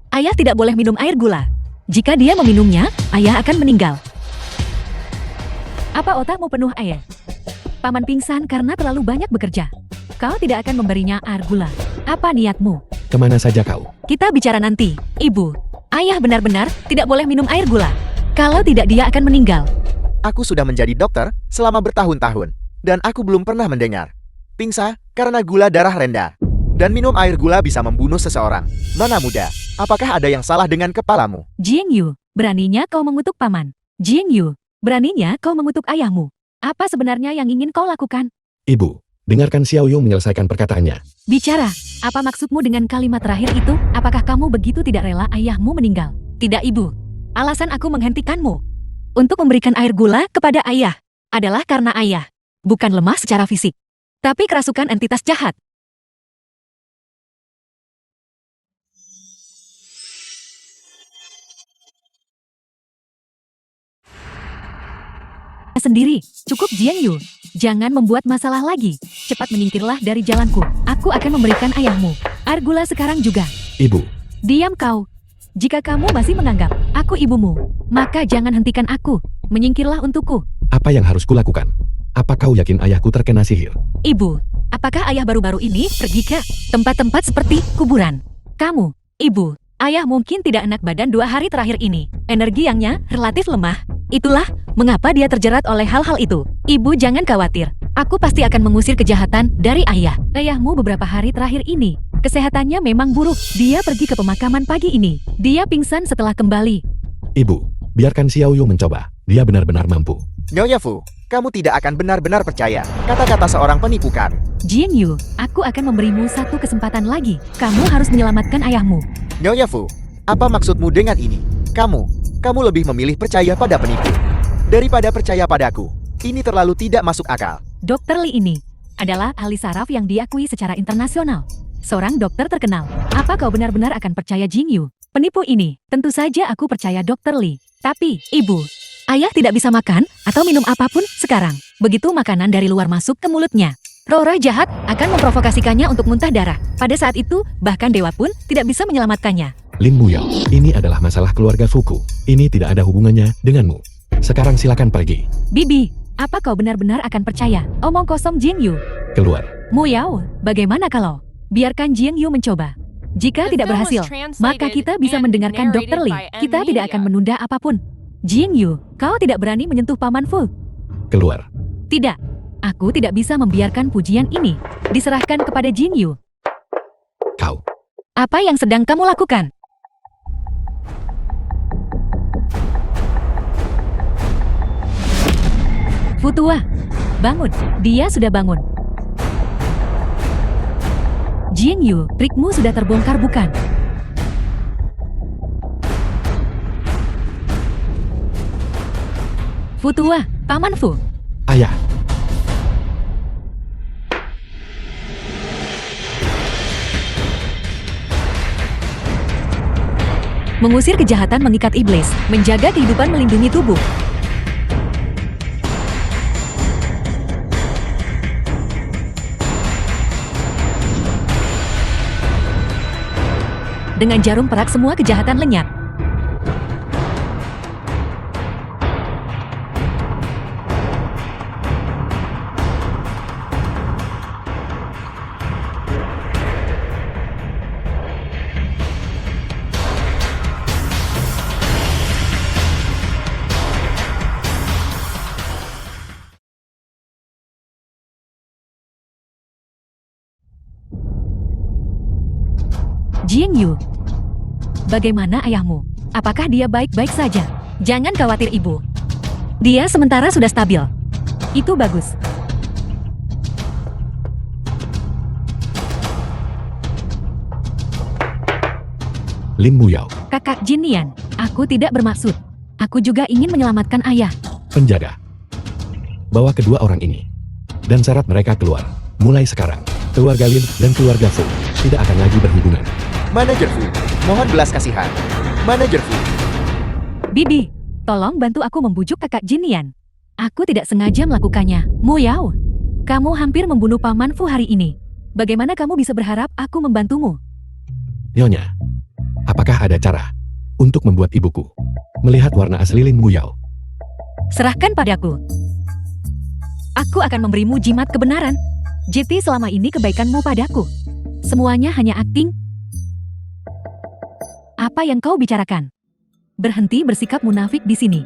Ayah tidak boleh minum air gula. Jika dia meminumnya, ayah akan meninggal. Apa otakmu penuh air? Paman pingsan karena terlalu banyak bekerja. Kau tidak akan memberinya air gula. Apa niatmu?
Kemana saja kau?
Kita bicara nanti. Ibu, ayah benar-benar tidak boleh minum air gula. Kalau tidak dia akan meninggal.
Aku sudah menjadi dokter selama bertahun-tahun, dan aku belum pernah mendengar pingsan karena gula darah rendah. Dan minum air gula bisa membunuh seseorang. Nona muda, apakah ada yang salah dengan kepalamu?
Jing Yu, beraninya kau mengutuk paman. Jing Yu, beraninya kau mengutuk ayahmu. Apa sebenarnya yang ingin kau lakukan?
Ibu, dengarkan Xiao Yu menyelesaikan perkataannya.
Bicara, apa maksudmu dengan kalimat terakhir itu? Apakah kamu begitu tidak rela ayahmu meninggal? Tidak, Ibu. Alasan aku menghentikanmu untuk memberikan air gula kepada ayah adalah karena ayah bukan lemah secara fisik, tapi kerasukan entitas jahat. Sendiri, cukup Jiang Yu. Jangan membuat masalah lagi. Cepat menyingkirlah dari jalanku. Aku akan memberikan ayahmu air gula sekarang juga.
Ibu,
Diam kau. Jika kamu masih menganggap aku ibumu, maka jangan hentikan aku. Menyingkirlah untukku.
apa yang harus kulakukan? Apa kau yakin ayahku terkena sihir?
Ibu, apakah ayah baru-baru ini pergi ke tempat-tempat seperti kuburan? Kamu, ibu, ayah mungkin tidak enak badan 2 hari terakhir ini. Energi yangnya relatif lemah. Itulah mengapa dia terjerat oleh hal-hal itu. Ibu jangan khawatir. Aku pasti akan mengusir kejahatan dari ayah. Ayahmu beberapa hari terakhir ini kesehatannya memang buruk. Dia pergi ke pemakaman pagi ini. Dia pingsan setelah kembali.
Ibu, biarkan Xiao Yu mencoba. Dia benar-benar mampu.
Nyonya Fu, kamu tidak akan benar-benar percaya kata-kata seorang penipukan.
Jing Yu, aku akan memberimu satu kesempatan lagi. Kamu harus menyelamatkan ayahmu.
Nyonya Fu, apa maksudmu dengan ini? Kamu lebih memilih percaya pada penipu daripada percaya padaku. Ini terlalu tidak masuk akal.
Dokter Li ini adalah ahli saraf yang diakui secara internasional. Seorang dokter terkenal. Apa kau benar-benar akan percaya Jing Yu? Penipu ini, tentu saja aku percaya Dokter Li. Tapi, ibu, ayah tidak bisa makan atau minum apapun sekarang. Begitu makanan dari luar masuk ke mulutnya, roh-roh jahat akan memprovokasikannya untuk muntah darah. Pada saat itu, bahkan dewa pun tidak bisa menyelamatkannya.
Lin Muyao, ini adalah masalah keluarga Fuku. Ini tidak ada hubungannya denganmu. Sekarang silakan pergi.
Bibi, apa kau benar-benar akan percaya omong kosong Jing Yu?
Keluar.
Muyao, bagaimana kalau biarkan Jing Yu mencoba? Jika tidak berhasil, maka kita bisa mendengarkan Dokter Li. Kita tidak akan menunda apapun. Jing Yu, kau tidak berani menyentuh Paman Fu.
Keluar.
Tidak, aku tidak bisa membiarkan pujian ini diserahkan kepada Jing Yu.
Kau.
Apa yang sedang kamu lakukan? Futua, bangun. Dia sudah bangun. Jing Yu, trikmu sudah terbongkar bukan? Futua, Paman Fu.
Ayah.
Mengusir kejahatan mengikat iblis, menjaga kehidupan melindungi tubuh. Dengan jarum perak semua kejahatan lenyap. Jing Yu, bagaimana ayahmu? Apakah dia baik-baik saja? Jangan khawatir ibu. Dia sementara sudah stabil. Itu bagus.
Lin Muyao.
Kakak Jin Nian, aku tidak bermaksud. Aku juga ingin menyelamatkan ayah.
Penjaga. Bawa kedua orang ini. Dan syarat mereka keluar. Mulai sekarang, keluarga Lin dan keluarga Fu tidak akan lagi berhubungan.
Manajer Fu, mohon belas kasihan. Manajer Fu,
Bibi, tolong bantu aku membujuk kakak Jin Nian. Aku tidak sengaja melakukannya. Muyao, kamu hampir membunuh Paman Fu hari ini. Bagaimana kamu bisa berharap aku membantumu?
Nyonya, apakah ada cara untuk membuat ibuku melihat warna asli Lin Muyao?
Serahkan padaku. Aku akan memberimu jimat kebenaran. JT, selama ini kebaikanmu padaku. Semuanya hanya akting. Apa yang kau bicarakan? Berhenti bersikap munafik di sini.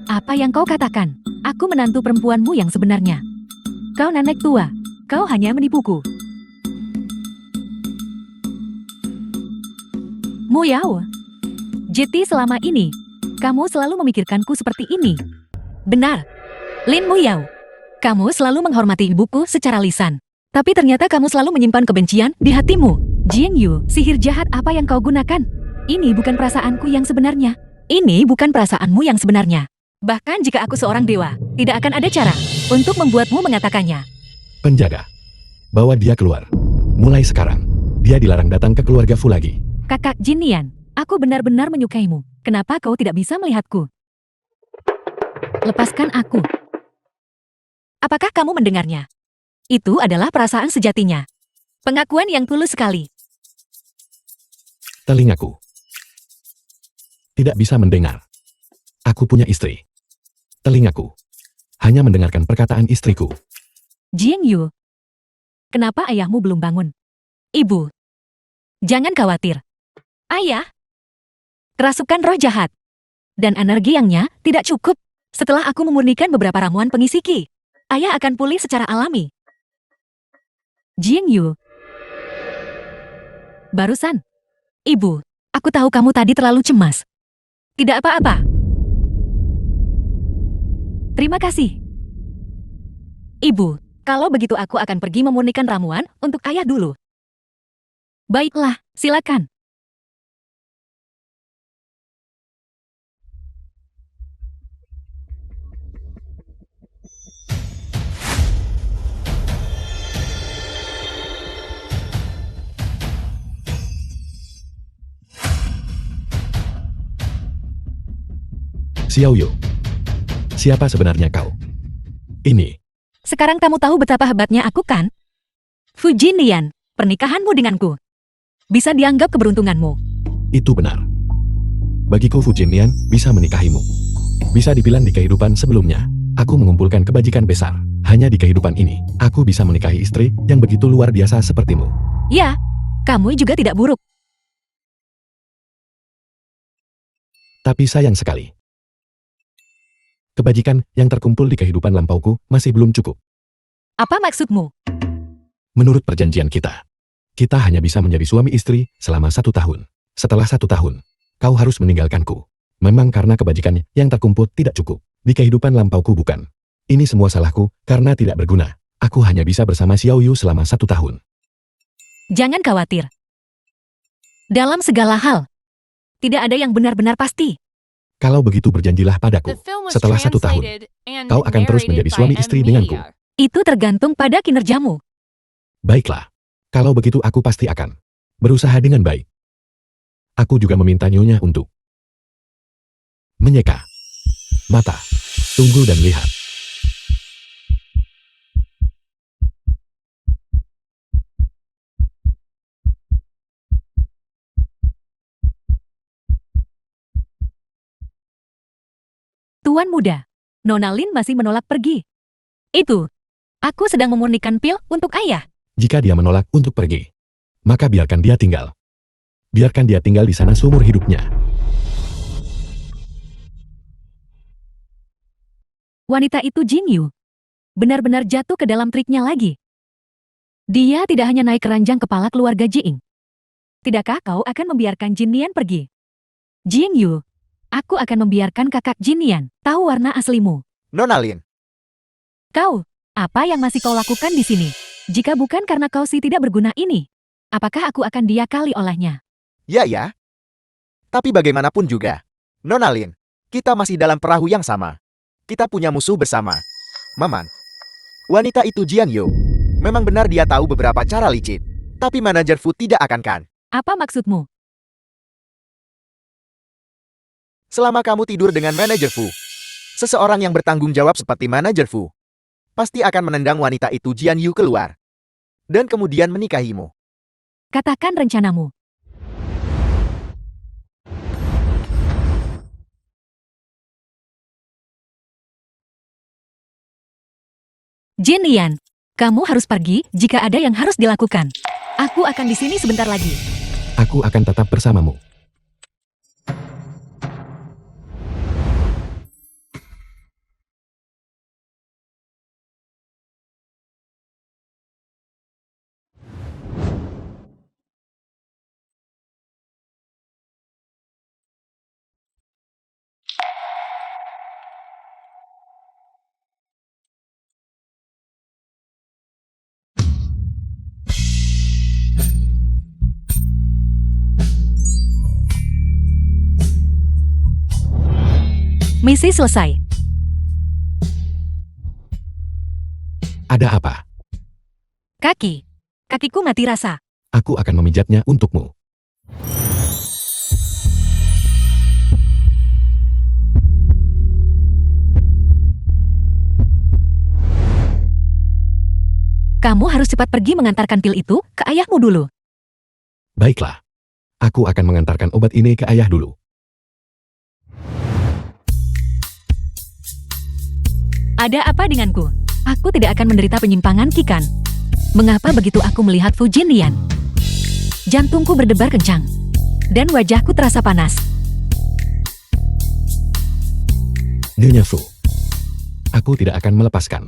Apa yang kau katakan? Aku menantu perempuanmu yang sebenarnya. Kau nenek tua. Kau hanya menipuku. Mu Yao. JT, selama ini, kamu selalu memikirkanku seperti ini. Benar. Lin Mu Yao. Kamu selalu menghormati ibuku secara lisan. Tapi ternyata kamu selalu menyimpan kebencian di hatimu. Jiang Yu, sihir jahat apa yang kau gunakan? Ini bukan perasaanku yang sebenarnya. Ini bukan perasaanmu yang sebenarnya. Bahkan jika aku seorang dewa, tidak akan ada cara untuk membuatmu mengatakannya.
Penjaga. Bawa dia keluar. Mulai sekarang, dia dilarang datang ke keluarga Fu lagi.
Kakak Jin Nian, aku benar-benar menyukaimu. Kenapa kau tidak bisa melihatku? Lepaskan aku. Apakah kamu mendengarnya? Itu adalah perasaan sejatinya. Pengakuan yang tulus sekali.
Telingaku tidak bisa mendengar. Aku punya istri. Telingaku hanya mendengarkan perkataan istriku.
Jiang Yu, kenapa ayahmu belum bangun? Ibu, jangan khawatir. Ayah, kerasukan roh jahat dan energi yangnya tidak cukup. Setelah aku memurnikan beberapa ramuan pengisi ki, ayah akan pulih secara alami. Jiang Yu, barusan. Ibu, aku tahu kamu tadi terlalu cemas. Tidak apa-apa. Terima kasih. Ibu, kalau begitu aku akan pergi memurnikan ramuan untuk ayah dulu. Baiklah, silakan.
Xiao Yu, siapa sebenarnya kau? Ini.
Sekarang kamu tahu betapa hebatnya aku kan? Fu Jinlian, pernikahanmu denganku bisa dianggap keberuntunganmu.
Itu benar. Bagiku Fu Jinlian bisa menikahimu. Bisa dibilang di kehidupan sebelumnya, aku mengumpulkan kebajikan besar. Hanya di kehidupan ini, aku bisa menikahi istri yang begitu luar biasa sepertimu.
Ya, kamu juga tidak buruk.
Tapi sayang sekali. Kebajikan yang terkumpul di kehidupan lampauku masih belum cukup.
Apa maksudmu?
Menurut perjanjian kita hanya bisa menjadi suami istri selama 1 tahun. Setelah 1 tahun, kau harus meninggalkanku. Memang karena kebajikan yang terkumpul tidak cukup. Di kehidupan lampauku bukan. Ini semua salahku karena tidak berguna. Aku hanya bisa bersama Xiao Yu selama 1 tahun.
Jangan khawatir. Dalam segala hal, tidak ada yang benar-benar pasti.
Kalau begitu berjanjilah padaku,
The film was
setelah 1 tahun,
translated and
kau akan terus menjadi
narrated
suami
by
istri
M.
denganku.
Media.
Itu tergantung pada kinerjamu.
Baiklah. Kalau begitu aku pasti akan berusaha dengan baik. Aku juga meminta nyonya untuk menyeka mata. Tunggu dan lihat.
Tuan muda, Nona Lin masih menolak pergi. Itu, aku sedang memurnikan pil untuk ayah.
Jika dia menolak untuk pergi, maka biarkan dia tinggal. Biarkan dia tinggal di sana seumur hidupnya.
Wanita itu Jing Yu benar-benar jatuh ke dalam triknya lagi. Dia tidak hanya naik keranjang kepala keluarga Jing. Tidakkah kau akan membiarkan Jin Nian pergi? Jing Yu, aku akan membiarkan kakak Jin Nian tahu warna aslimu.
Nona Lin,
Kau, apa yang masih kau lakukan di sini? Jika bukan karena kau si tidak berguna ini, apakah aku akan diakali olehnya?
ya. Tapi bagaimanapun juga, Nona Lin, kita masih dalam perahu yang sama. Kita punya musuh bersama. Maman. Wanita itu Jiang Yu. Memang benar dia tahu beberapa cara licik. Tapi manajer Fu tidak akan kan.
Apa maksudmu?
Selama kamu tidur dengan manajer Fu, seseorang yang bertanggung jawab seperti manajer Fu, pasti akan menendang wanita itu Jian Yu keluar. Dan kemudian menikahimu.
Katakan rencanamu. Jin Lian, kamu harus pergi jika ada yang harus dilakukan. Aku akan di sini sebentar lagi.
Aku akan tetap bersamamu.
Misi selesai.
Ada apa?
Kakiku mati rasa.
Aku akan memijatnya untukmu.
Kamu harus cepat pergi mengantarkan pil itu ke ayahmu dulu.
Baiklah. Aku akan mengantarkan obat ini ke ayah dulu.
Ada apa denganku? Aku tidak akan menderita penyimpangan Kikan. Mengapa begitu aku melihat Fu Jinlian? Jantungku berdebar kencang. Dan wajahku terasa panas.
Nyonya Fu. Aku tidak akan melepaskan.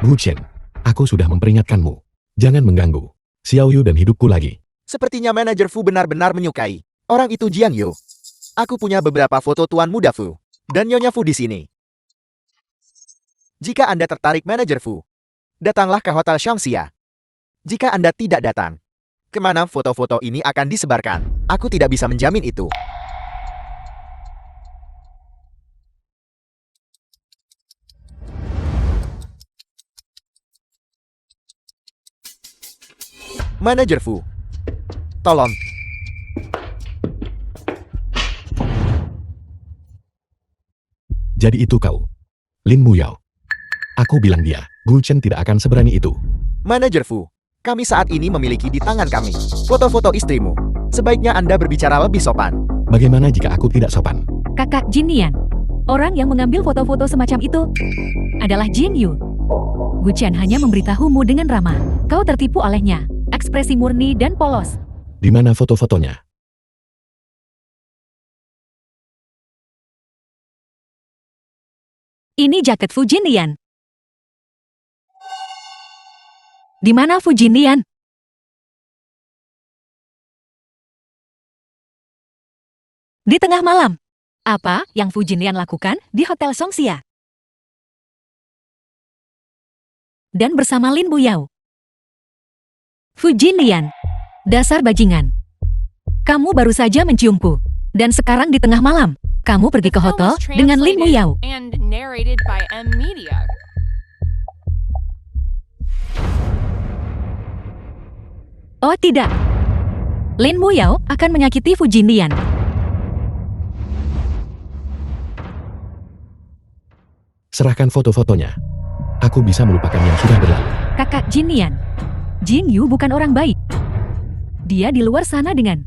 Bu Chen, aku sudah memperingatkanmu. Jangan mengganggu Xiao Yu dan hidupku lagi.
Sepertinya manajer Fu benar-benar menyukai orang itu Jiang Yu. Aku punya beberapa foto Tuan Muda Fu dan Nyonya Fu di sini. Jika Anda tertarik manajer Fu, datanglah ke Hotel Shangxia. Jika Anda tidak datang, kemana foto-foto ini akan disebarkan? Aku tidak bisa menjamin itu. Manajer Fu, tolong.
Jadi itu kau, Lin Muyao. Aku bilang dia, Bu Chen tidak akan seberani itu.
Manajer Fu, kami saat ini memiliki di tangan kami foto-foto istrimu. Sebaiknya Anda berbicara lebih sopan.
Bagaimana jika aku tidak sopan?
Kakak Jin Lian, orang yang mengambil foto-foto semacam itu adalah Jin Yu. Gu Chen hanya memberitahumu dengan ramah. Kau tertipu olehnya. Ekspresi murni dan polos.
Di mana foto-fotonya?
Ini jaket Fu Jinlian. Di mana Fu Jinlian? Di tengah malam. Apa yang Fu Jinlian lakukan di Hotel Songxia? Dan bersama Lin Muyao. Fu Jinlian, dasar bajingan. Kamu baru saja menciumku. Dan sekarang di tengah malam, kamu pergi ke hotel dengan Lin Muyao.
And narrated by M Media.
Oh tidak. Lin Muyao akan menyakiti Fu Jinlian.
Serahkan foto-fotonya. Aku bisa melupakan yang sudah berlalu.
Kakak Jin Lian, Jin Yu bukan orang baik. Dia di luar sana dengan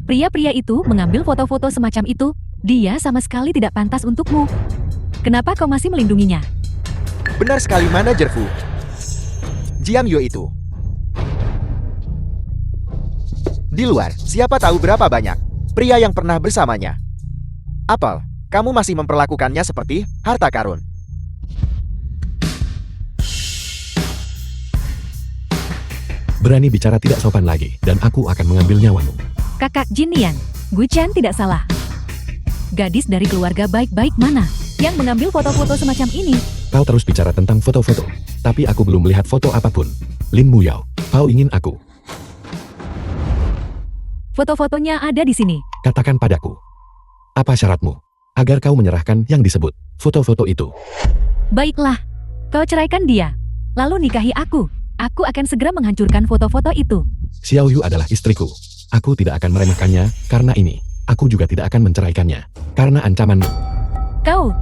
pria-pria itu mengambil foto-foto semacam itu. Dia sama sekali tidak pantas untukmu. Kenapa kau masih melindunginya?
Benar sekali manajer Fu. Jiang Yu itu. Di luar, siapa tahu berapa banyak pria yang pernah bersamanya. Apel, kamu masih memperlakukannya seperti harta karun.
Berani bicara tidak sopan lagi, dan aku akan mengambil nyawamu.
Kakak Jin Lian, Gu Chen tidak salah. Gadis dari keluarga baik-baik mana yang mengambil foto-foto semacam ini?
Kau terus bicara tentang foto-foto, tapi aku belum melihat foto apapun. Lin Muyao, kau ingin aku?
Foto-fotonya ada di sini.
Katakan padaku. Apa syaratmu? Agar kau menyerahkan yang disebut foto-foto itu.
Baiklah, kau ceraikan dia. Lalu nikahi aku. Aku akan segera menghancurkan foto-foto itu.
Xiao Yu adalah istriku. Aku tidak akan meremehkannya karena ini. Aku juga tidak akan menceraikannya karena ancamanmu.
Kau.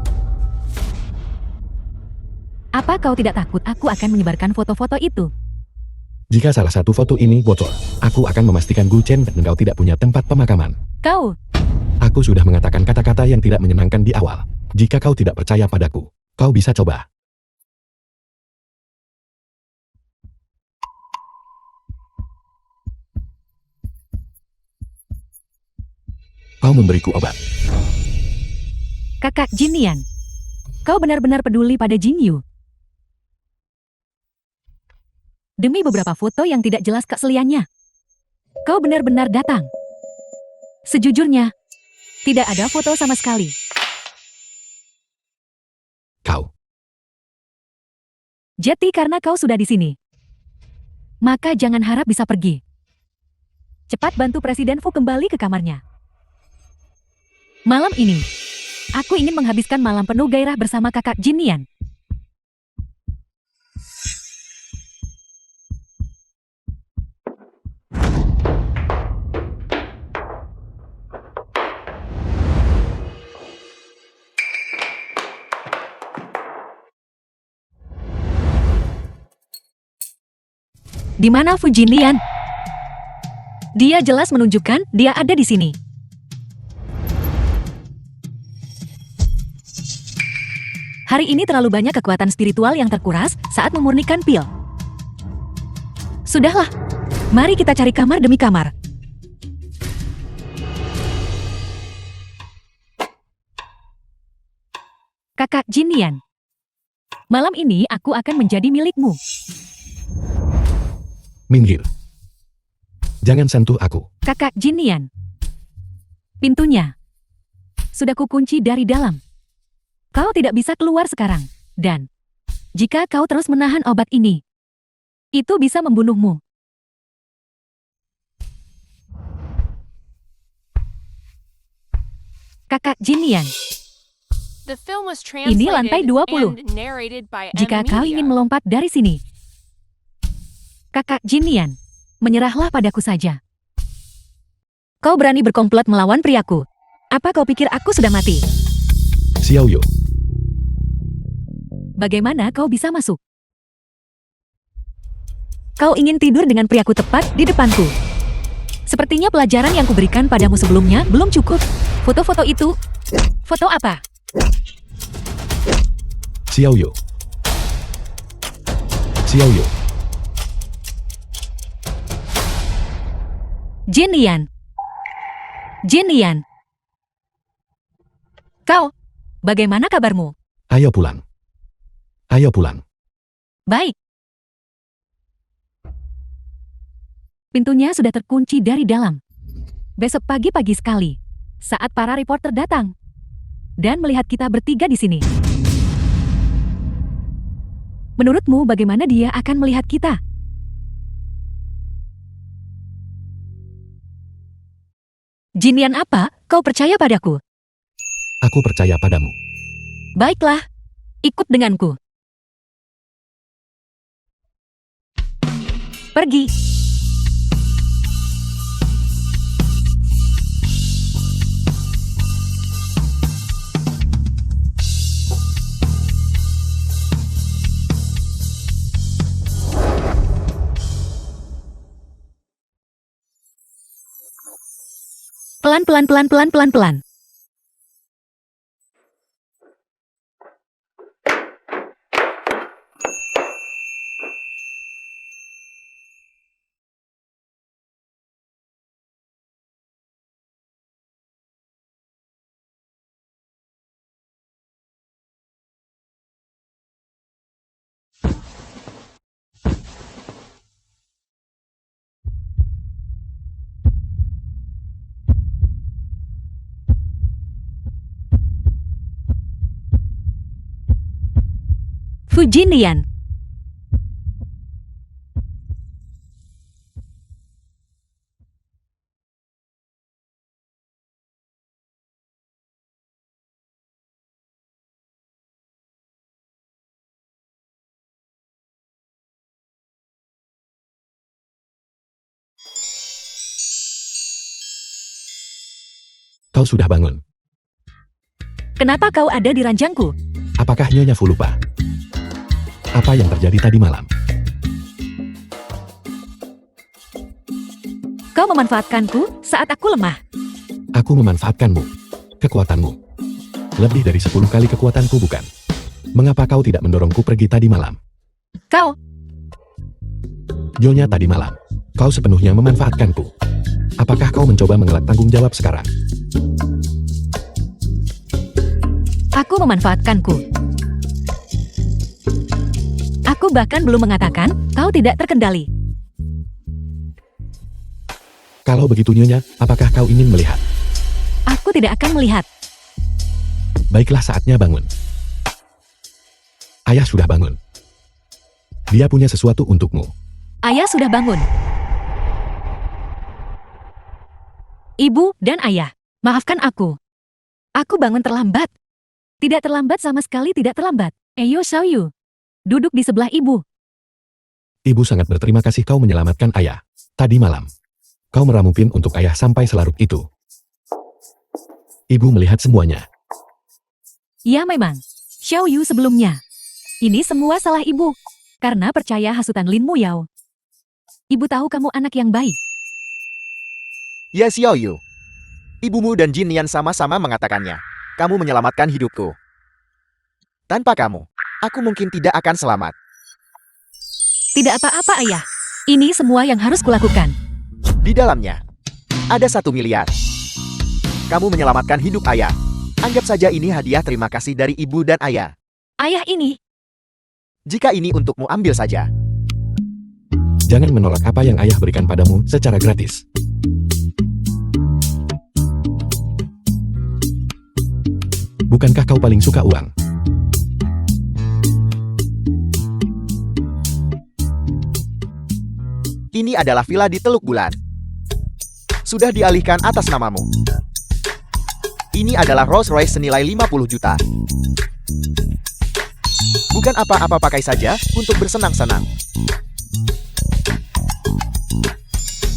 Apa kau tidak takut aku akan menyebarkan foto-foto itu?
Jika salah satu foto ini bocor, aku akan memastikan Gu Chen dan kau tidak punya tempat pemakaman.
Kau.
Aku sudah mengatakan kata-kata yang tidak menyenangkan di awal. Jika kau tidak percaya padaku, kau bisa coba. Kau memberiku obat.
Kakak Jin Nian. Kau benar-benar peduli pada Jin Yu. Demi beberapa foto yang tidak jelas keasliannya. Kau benar-benar datang. Sejujurnya, tidak ada foto sama sekali.
Kau.
Jadi karena kau sudah di sini, maka jangan harap bisa pergi. Cepat bantu Presiden Fu kembali ke kamarnya. Malam ini, aku ingin menghabiskan malam penuh gairah bersama kakak Jin Nian. Di mana Fu Jinlian? Dia jelas menunjukkan dia ada di sini. Hari ini terlalu banyak kekuatan spiritual yang terkuras saat memurnikan pil. Sudahlah, mari kita cari kamar demi kamar. Kakak Jinlian, malam ini aku akan menjadi milikmu.
Minggir. Jangan sentuh aku.
Kakak Jinlian. Pintunya sudah kukunci dari dalam. Kau tidak bisa keluar sekarang. Dan jika kau terus menahan obat ini, itu bisa membunuhmu. Kakak Jinlian,
The film was
ini lantai
translated
20.
and narrated by
Jika
M
kau
Media.
ingin melompat dari sini, Kakak Jinlian, menyerahlah padaku saja. Kau berani berkomplot melawan priaku. Apa kau pikir aku sudah mati?
Xiao Yu.
Bagaimana kau bisa masuk? Kau ingin tidur dengan priaku tepat di depanku. Sepertinya pelajaran yang kuberikan padamu sebelumnya belum cukup. Foto-foto itu, foto apa?
Xiao Yu. Xiao Yu.
Jinlian. Jinlian. Kau, bagaimana kabarmu?
Ayo pulang. Ayo pulang.
Baik. Pintunya sudah terkunci dari dalam. Besok pagi-pagi sekali, saat para reporter datang dan melihat kita bertiga di sini. Menurutmu bagaimana dia akan melihat kita? Jinian apa? Kau percaya padaku?
Aku percaya padamu.
Baiklah, ikut denganku. Pergi. Pelan, pelan, pelan, pelan, pelan, pelan. Fujinian.
kau sudah bangun.
Kenapa kau ada di ranjangku?
Apakah Nyonya Fu lupa? Apa yang terjadi tadi malam?
Kau memanfaatkanku saat aku lemah.
Aku memanfaatkanmu. Kekuatanmu. Lebih dari 10 kali kekuatanku, bukan? Mengapa kau tidak mendorongku pergi tadi malam?
Kau,
Nyonya, tadi malam, kau sepenuhnya memanfaatkanku. Apakah kau mencoba mengelak tanggung jawab sekarang?
aku memanfaatkanku. Aku bahkan belum mengatakan kau tidak terkendali.
Kalau begitu Nyonya, apakah kau ingin melihat?
Aku tidak akan melihat.
Baiklah, saatnya bangun. Ayah sudah bangun. Dia punya sesuatu untukmu.
Ayah sudah bangun. Ibu dan ayah, maafkan aku. Aku bangun terlambat. Tidak terlambat sama sekali, tidak terlambat. Eyo Xiaoyu, duduk di sebelah ibu.
Ibu sangat berterima kasih kau menyelamatkan ayah. Tadi malam, kau meramu pin untuk ayah sampai selarut itu. Ibu melihat semuanya.
Ya memang, Xiaoyu sebelumnya. Ini semua salah ibu. Karena percaya hasutan Lin Muyao. Ibu tahu kamu anak yang baik.
Ya Xiaoyu. Ibumu dan Jin Nian sama-sama mengatakannya. Kamu menyelamatkan hidupku. Tanpa kamu, aku mungkin tidak akan selamat.
Tidak apa-apa ayah. Ini semua yang harus kulakukan.
Di dalamnya, ada 1 miliar. Kamu menyelamatkan hidup ayah. Anggap saja ini hadiah terima kasih dari ibu dan ayah.
Ayah ini,
Jika ini untukmu, ambil saja.
Jangan menolak apa yang ayah berikan padamu secara gratis. Bukankah kau paling suka uang?
Ini adalah villa di Teluk Bulan. Sudah dialihkan atas namamu. Ini adalah Rolls Royce senilai 50 juta. Bukan apa-apa, pakai saja untuk bersenang-senang.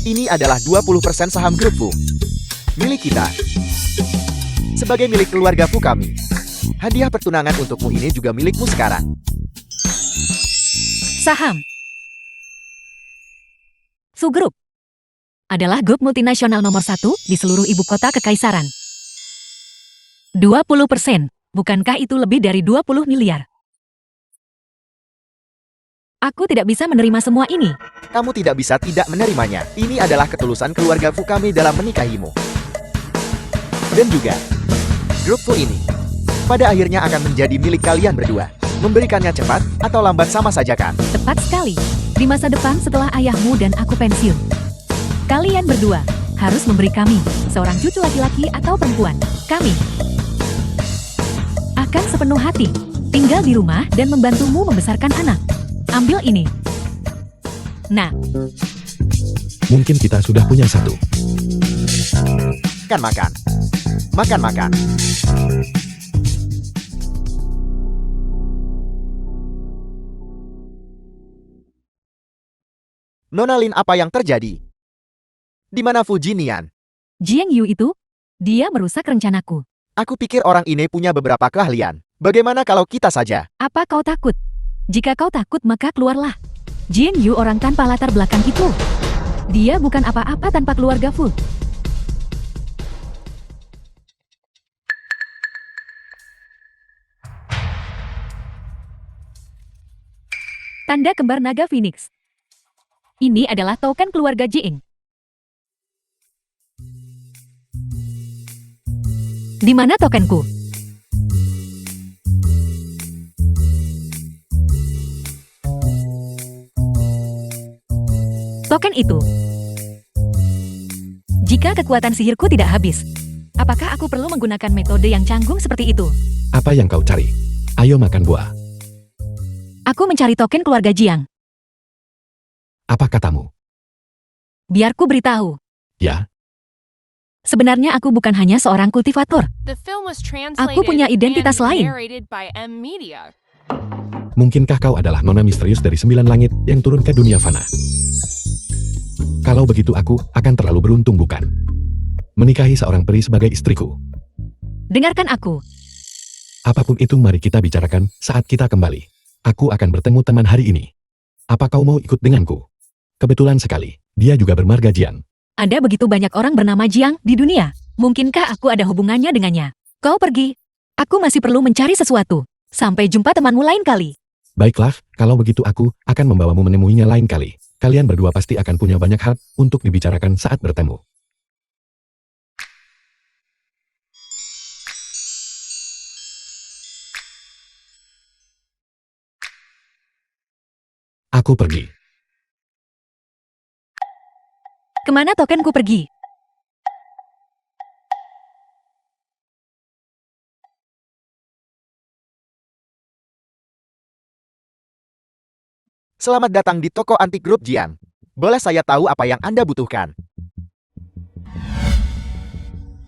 Ini adalah 20% saham grup Fu. Milik kita. Sebagai milik keluarga Fu kami. Hadiah pertunangan untukmu ini juga milikmu sekarang.
saham. Fu Group adalah grup multinasional nomor 1 di seluruh ibu kota kekaisaran. 20%, bukankah itu lebih dari 20 miliar? Aku tidak bisa menerima semua ini.
Kamu tidak bisa tidak menerimanya. Ini adalah ketulusan keluarga Fu kami dalam menikahimu. Dan juga, grup Fu ini, pada akhirnya akan menjadi milik kalian berdua. Memberikannya cepat atau lambat sama saja kan?
Tepat sekali. Di masa depan setelah ayahmu dan aku pensiun. Kalian berdua harus memberi kami seorang cucu laki-laki atau perempuan. Kami akan sepenuh hati tinggal di rumah dan membantumu membesarkan anak. Ambil ini. Nah,
Mungkin kita sudah punya satu.
Makan. Makan. Nona Lin, apa yang terjadi? Di mana Fu Jinian?
Jiang Yu itu, dia merusak rencanaku.
Aku pikir orang ini punya beberapa keahlian. Bagaimana kalau kita saja?
Apa kau takut? Jika kau takut maka keluarlah. Jiang Yu orang tanpa latar belakang itu. Dia bukan apa-apa tanpa keluarga Fu. Tanda kembar naga Phoenix. Ini adalah token keluarga Jiang. Di mana tokenku? Token itu. Jika kekuatan sihirku tidak habis, apakah aku perlu menggunakan metode yang canggung seperti itu?
Apa yang kau cari? Ayo makan buah.
Aku mencari token keluarga Jiang.
Apa katamu?
Biar ku beritahu.
Ya,
Sebenarnya aku bukan hanya seorang kultivator.
The film was translated
Aku punya identitas
and
lain.
narrated by M Media.
mungkinkah kau adalah nona misterius dari 9 langit yang turun ke dunia fana? Kalau begitu aku akan terlalu beruntung, bukan? menikahi seorang peri sebagai istriku.
Dengarkan aku.
Apapun itu mari kita bicarakan saat kita kembali. Aku akan bertemu teman hari ini. Apa kau mau ikut denganku? Kebetulan sekali, dia juga bermarga Jiang.
Ada begitu banyak orang bernama Jiang di dunia. Mungkinkah aku ada hubungannya dengannya? Kau pergi. Aku masih perlu mencari sesuatu. Sampai jumpa temanmu lain kali.
Baiklah, kalau begitu aku akan membawamu menemuinya lain kali. Kalian berdua pasti akan punya banyak hal untuk dibicarakan saat bertemu. Aku pergi.
Kemana tokenku pergi?
Selamat datang di toko antik grup Jiang. Boleh saya tahu apa yang Anda butuhkan?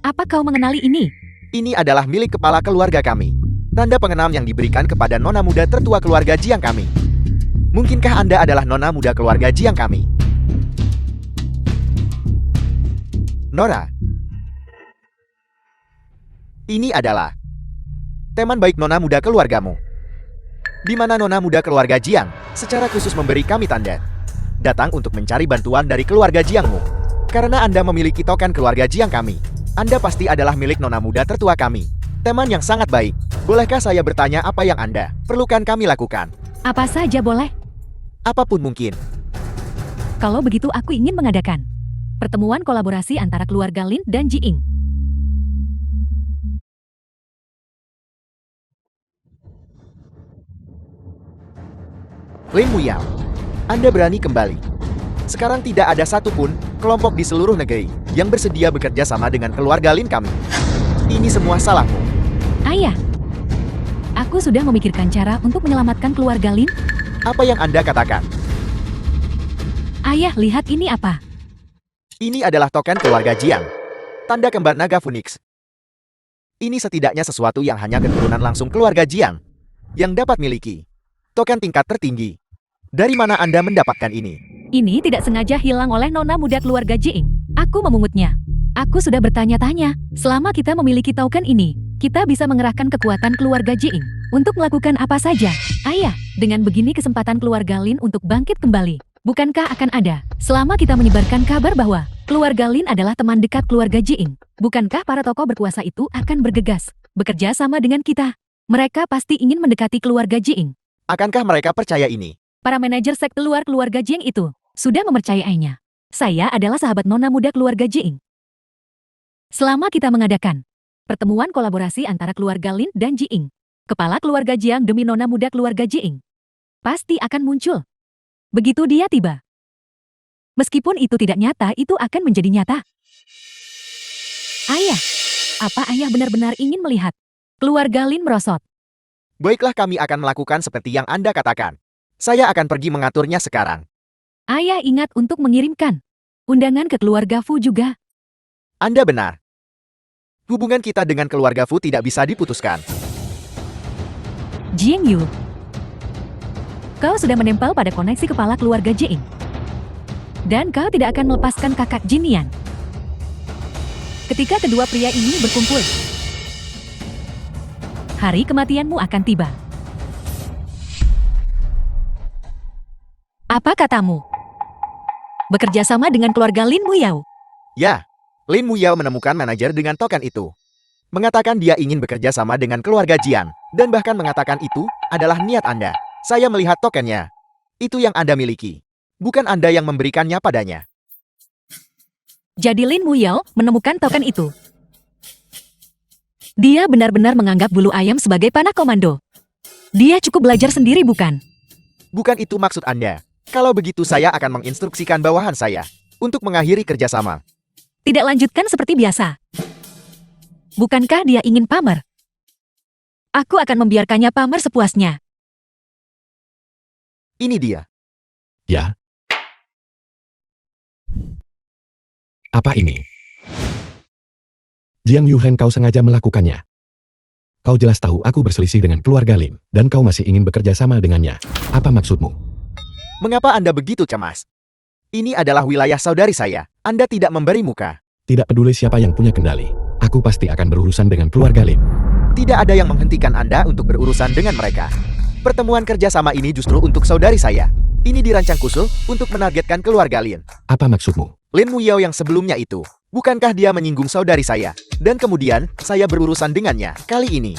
Apa kau mengenali ini?
Ini adalah milik kepala keluarga kami. Tanda pengenal yang diberikan kepada nona muda tertua keluarga Jiang kami. Mungkinkah Anda adalah nona muda keluarga Jiang kami? Nora. Ini adalah teman baik nona muda keluargamu. Di mana nona muda keluarga Jiang secara khusus memberi kami tanda datang untuk mencari bantuan dari keluarga Jiangmu. Karena Anda memiliki token keluarga Jiang kami, Anda pasti adalah milik nona muda tertua kami. Teman yang sangat baik. Bolehkah saya bertanya apa yang Anda perlukan kami lakukan?
Apa saja boleh.
Apapun mungkin.
Kalau begitu aku ingin mengadakan pertemuan kolaborasi antara keluarga Lin dan Jiing.
Lin Muyao, Anda berani kembali. Sekarang tidak ada satupun kelompok di seluruh negeri yang bersedia bekerja sama dengan keluarga Lin kami. Ini semua salahmu.
Ayah, aku sudah memikirkan cara untuk menyelamatkan keluarga Lin.
Apa yang Anda katakan?
Ayah, lihat ini apa?
Ini adalah token keluarga Jiang. Tanda kembar naga Phoenix. Ini setidaknya sesuatu yang hanya keturunan langsung keluarga Jiang yang dapat miliki. Token tingkat tertinggi. Dari mana Anda mendapatkan ini?
Ini tidak sengaja hilang oleh nona muda keluarga Jiing. Aku memungutnya. Aku sudah bertanya-tanya, selama kita memiliki token ini, kita bisa mengerahkan kekuatan keluarga Jiing untuk melakukan apa saja. Ayah, dengan begini kesempatan keluarga Lin untuk bangkit kembali. Bukankah akan ada, selama kita menyebarkan kabar bahwa keluarga Lin adalah teman dekat keluarga Jiing? Bukankah para tokoh berkuasa itu akan bergegas, bekerja sama dengan kita? Mereka pasti ingin mendekati keluarga Jiing.
Akankah mereka percaya ini?
Para manajer sekte luar keluarga Jiing itu sudah mempercayainya. Saya adalah sahabat nona muda keluarga Jiing. Selama kita mengadakan pertemuan kolaborasi antara keluarga Lin dan Jiing, kepala keluarga Jiang demi nona muda keluarga Jiing pasti akan muncul. Begitu dia tiba. Meskipun itu tidak nyata, itu akan menjadi nyata. Ayah, apa ayah benar-benar ingin melihat keluarga Lin merosot?
Baiklah, kami akan melakukan seperti yang Anda katakan. Saya akan pergi mengaturnya sekarang.
Ayah ingat untuk mengirimkan undangan ke keluarga Fu juga.
Anda benar. Hubungan kita dengan keluarga Fu tidak bisa diputuskan.
Jiang Yu, kau sudah menempel pada koneksi kepala keluarga Jiing. Dan kau tidak akan melepaskan kakak Jinian. Ketika kedua pria ini berkumpul, hari kematianmu akan tiba. Apa katamu? Bekerja sama dengan keluarga Lin Muyao.
Ya, Lin Muyao menemukan manajer dengan token itu. Mengatakan dia ingin bekerja sama dengan keluarga Jiang, dan bahkan mengatakan itu adalah niat Anda. Saya melihat tokennya. Itu yang Anda miliki. Bukan Anda yang memberikannya padanya.
Jadi Lin Muyao menemukan token itu. Dia benar-benar menganggap bulu ayam sebagai panah komando. Dia cukup belajar sendiri, bukan?
Bukan itu maksud Anda. Kalau begitu saya akan menginstruksikan bawahan saya untuk mengakhiri kerjasama.
Tidak lanjutkan seperti biasa. Bukankah dia ingin pamer? Aku akan membiarkannya pamer sepuasnya.
Ini dia.
Ya. Apa ini? Jiang Yuhen, kau sengaja melakukannya. Kau jelas tahu aku berselisih dengan keluarga Lin, dan kau masih ingin bekerja sama dengannya. Apa maksudmu?
Mengapa Anda begitu cemas? Ini adalah wilayah saudari saya. Anda tidak memberi muka.
Tidak peduli siapa yang punya kendali, aku pasti akan berurusan dengan keluarga Lin.
Tidak ada yang menghentikan Anda untuk berurusan dengan mereka. Pertemuan kerjasama ini justru untuk saudari saya. Ini dirancang khusus untuk menargetkan keluarga Lin.
Apa maksudmu?
Lin Muyao yang sebelumnya itu. Bukankah dia menyinggung saudari saya? Dan kemudian, saya berurusan dengannya. Kali ini,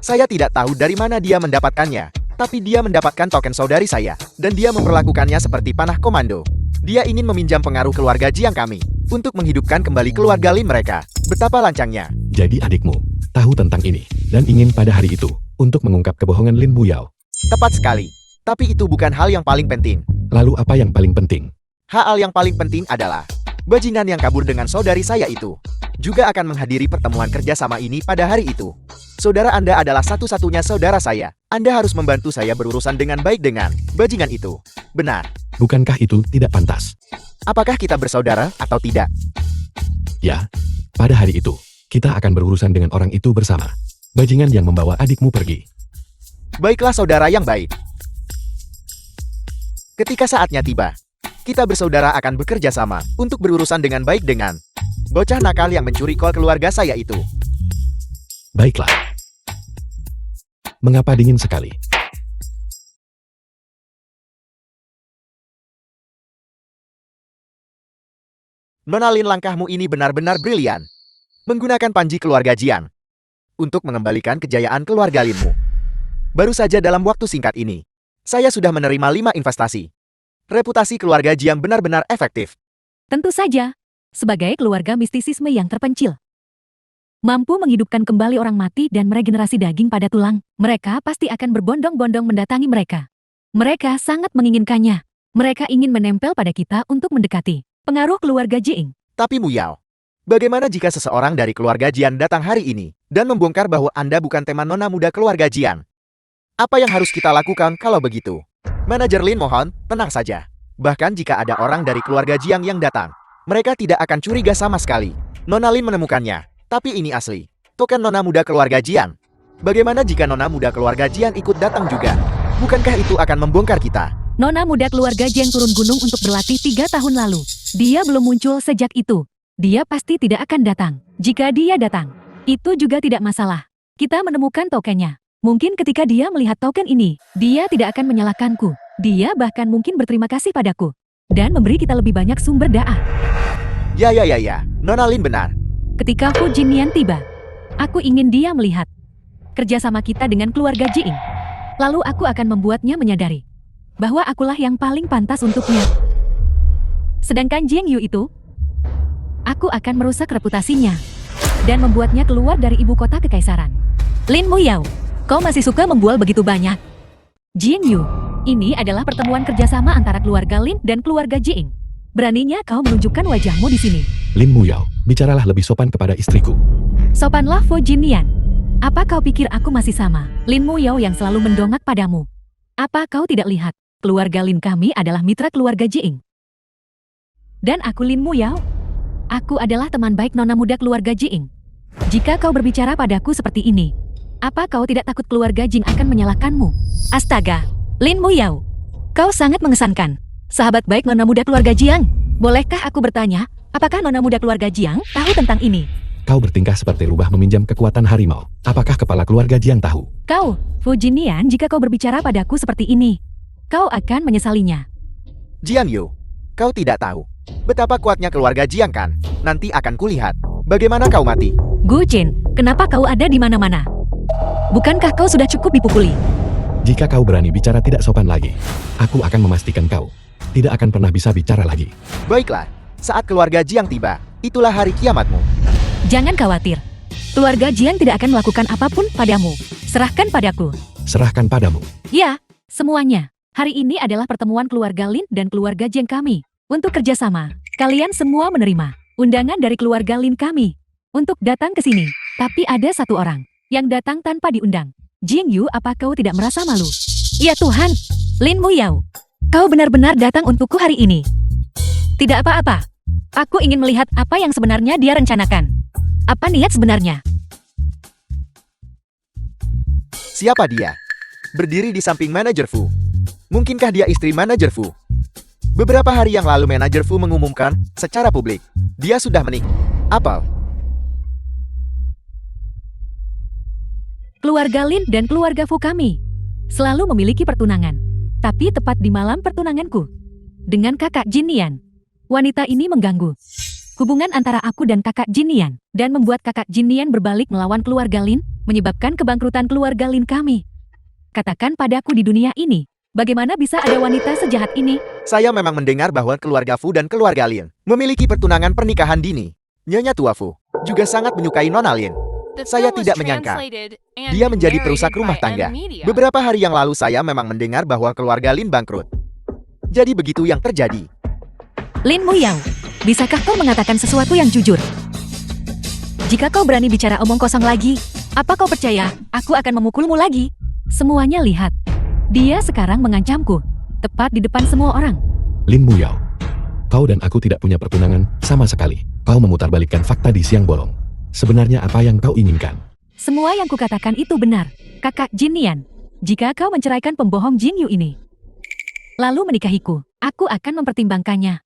saya tidak tahu dari mana dia mendapatkannya. Tapi dia mendapatkan token saudari saya. Dan dia memperlakukannya seperti panah komando. Dia ingin meminjam pengaruh keluarga Jiang kami untuk menghidupkan kembali keluarga Lin mereka. Betapa lancangnya.
Jadi adikmu tahu tentang ini dan ingin pada hari itu untuk mengungkap kebohongan Lin Muyao.
Tepat sekali. Tapi itu bukan hal yang paling penting.
Lalu apa yang paling penting?
Hal yang paling penting adalah bajingan yang kabur dengan saudari saya itu juga akan menghadiri pertemuan kerjasama ini pada hari itu. Saudara Anda adalah satu-satunya saudara saya. Anda harus membantu saya berurusan dengan baik dengan bajingan itu. Benar.
Bukankah itu tidak pantas?
Apakah kita bersaudara atau tidak?
Ya, pada hari itu, kita akan berurusan dengan orang itu bersama. Bajingan yang membawa adikmu pergi.
Baiklah saudara yang baik. Ketika saatnya tiba, kita bersaudara akan bekerja sama untuk berurusan dengan baik dengan bocah nakal yang mencuri kol keluarga saya itu.
Baiklah. Mengapa dingin sekali?
Nona Lin, langkahmu ini benar-benar brilian. Menggunakan panji keluarga Jiang untuk mengembalikan kejayaan keluarga Linmu. Baru saja dalam waktu singkat ini, saya sudah menerima 5 investasi. Reputasi keluarga Jiang benar-benar efektif.
Tentu saja, sebagai keluarga mistisisme yang terpencil. Mampu menghidupkan kembali orang mati dan meregenerasi daging pada tulang, mereka pasti akan berbondong-bondong mendatangi mereka. Mereka sangat menginginkannya. Mereka ingin menempel pada kita untuk mendekati pengaruh keluarga Jiang.
Tapi Muyao, bagaimana jika seseorang dari keluarga Jiang datang hari ini dan membongkar bahwa Anda bukan teman nona muda keluarga Jiang? Apa yang harus kita lakukan kalau begitu? Manajer Lin, mohon, tenang saja. Bahkan jika ada orang dari keluarga Jiang yang datang, mereka tidak akan curiga sama sekali. Nona Lin menemukannya, tapi ini asli. Token nona muda keluarga Jiang. Bagaimana jika nona muda keluarga Jiang ikut datang juga? Bukankah itu akan membongkar kita?
Nona muda keluarga Jiang turun gunung untuk berlatih 3 tahun lalu. Dia belum muncul sejak itu. Dia pasti tidak akan datang. Jika dia datang, itu juga tidak masalah. Kita menemukan tokennya. Mungkin ketika dia melihat token ini, dia tidak akan menyalahkanku. Dia bahkan mungkin berterima kasih padaku. Dan memberi kita lebih banyak sumber da'ah.
Ya, Nona Lin benar.
Ketika Fu Jinnian tiba, aku ingin dia melihat kerjasama kita dengan keluarga Jiang. Lalu aku akan membuatnya menyadari bahwa akulah yang paling pantas untuknya. Sedangkan Jiang Yu itu, aku akan merusak reputasinya dan membuatnya keluar dari ibu kota kekaisaran. Lin Muyao, kau masih suka membual begitu banyak? Jiang Yu, ini adalah pertemuan kerjasama antara keluarga Lin dan keluarga Jiang. Beraninya kau menunjukkan wajahmu di sini.
Lin Muyao, bicaralah lebih sopan kepada istriku.
Sopanlah Fu Jinnian. Apa kau pikir aku masih sama Lin Muyao yang selalu mendongak padamu? Apa kau tidak lihat? Keluarga Lin kami adalah mitra keluarga Jiang. Dan aku Lin Muyao. Aku adalah teman baik nona muda keluarga Jiang. Jika kau berbicara padaku seperti ini, apa kau tidak takut keluarga Jiang akan menyalahkanmu? Astaga, Lin Muyao, kau sangat mengesankan. Sahabat baik nona muda keluarga Jiang. Bolehkah aku bertanya, apakah nona muda keluarga Jiang tahu tentang ini?
Kau bertingkah seperti rubah meminjam kekuatan harimau. Apakah kepala keluarga Jiang tahu?
Kau, Fu Jinnian, jika kau berbicara padaku seperti ini, kau akan menyesalinya.
Jiang Yu, kau tidak tahu betapa kuatnya keluarga Jiang kan? Nanti akan kulihat bagaimana kau mati.
Gu Jin, kenapa kau ada di mana-mana? Bukankah kau sudah cukup dipukuli?
Jika kau berani bicara tidak sopan lagi, aku akan memastikan kau tidak akan pernah bisa bicara lagi.
Baiklah, saat keluarga Jiang tiba, itulah hari kiamatmu.
Jangan khawatir. Keluarga Jiang tidak akan melakukan apapun padamu. Serahkan padaku.
Serahkan padamu.
Ya, semuanya. Hari ini adalah pertemuan keluarga Lin dan keluarga Jiang kami. Untuk kerjasama, kalian semua menerima undangan dari keluarga Lin kami untuk datang ke sini. Tapi ada satu orang yang datang tanpa diundang. Jiang Yu, apa kau tidak merasa malu? Ya Tuhan, Lin Muyao, kau benar-benar datang untukku hari ini. Tidak apa-apa. Aku ingin melihat apa yang sebenarnya dia rencanakan. Apa niat sebenarnya?
Siapa dia? Berdiri di samping manajer Fu. Mungkinkah dia istri manajer Fu? Beberapa hari yang lalu manajer Fu mengumumkan secara publik dia sudah menikah. Apel.
Keluarga Lin dan keluarga Fu kami selalu memiliki pertunangan. Tapi tepat di malam pertunanganku dengan kakak Jin Nian, wanita ini mengganggu hubungan antara aku dan kakak Jin Nian dan membuat kakak Jin Nian berbalik melawan keluarga Lin, menyebabkan kebangkrutan keluarga Lin kami. Katakan padaku di dunia ini, bagaimana bisa ada wanita sejahat ini?
Saya memang mendengar bahwa keluarga Fu dan keluarga Lin memiliki pertunangan pernikahan dini. Nyonya tua Fu juga sangat menyukai Nona Lin.
The
Saya
film was
tidak menyangka
translated and
dia menjadi
narrated
perusak rumah
by
tangga.
N-Media.
Beberapa hari yang lalu saya memang mendengar bahwa keluarga Lin bangkrut. Jadi begitu yang terjadi.
Lin Muyao, bisakah kau mengatakan sesuatu yang jujur? Jika kau berani bicara omong kosong lagi, apa kau percaya aku akan memukulmu lagi? Semuanya lihat. Dia sekarang mengancamku, tepat di depan semua orang.
Lin Muyao. Kau dan aku tidak punya pertunangan sama sekali. Kau memutarbalikkan fakta di siang bolong. Sebenarnya apa yang kau inginkan?
Semua yang kukatakan itu benar, kakak Jin Nian. Jika kau menceraikan pembohong Jin Yu ini, lalu menikahiku, aku akan mempertimbangkannya.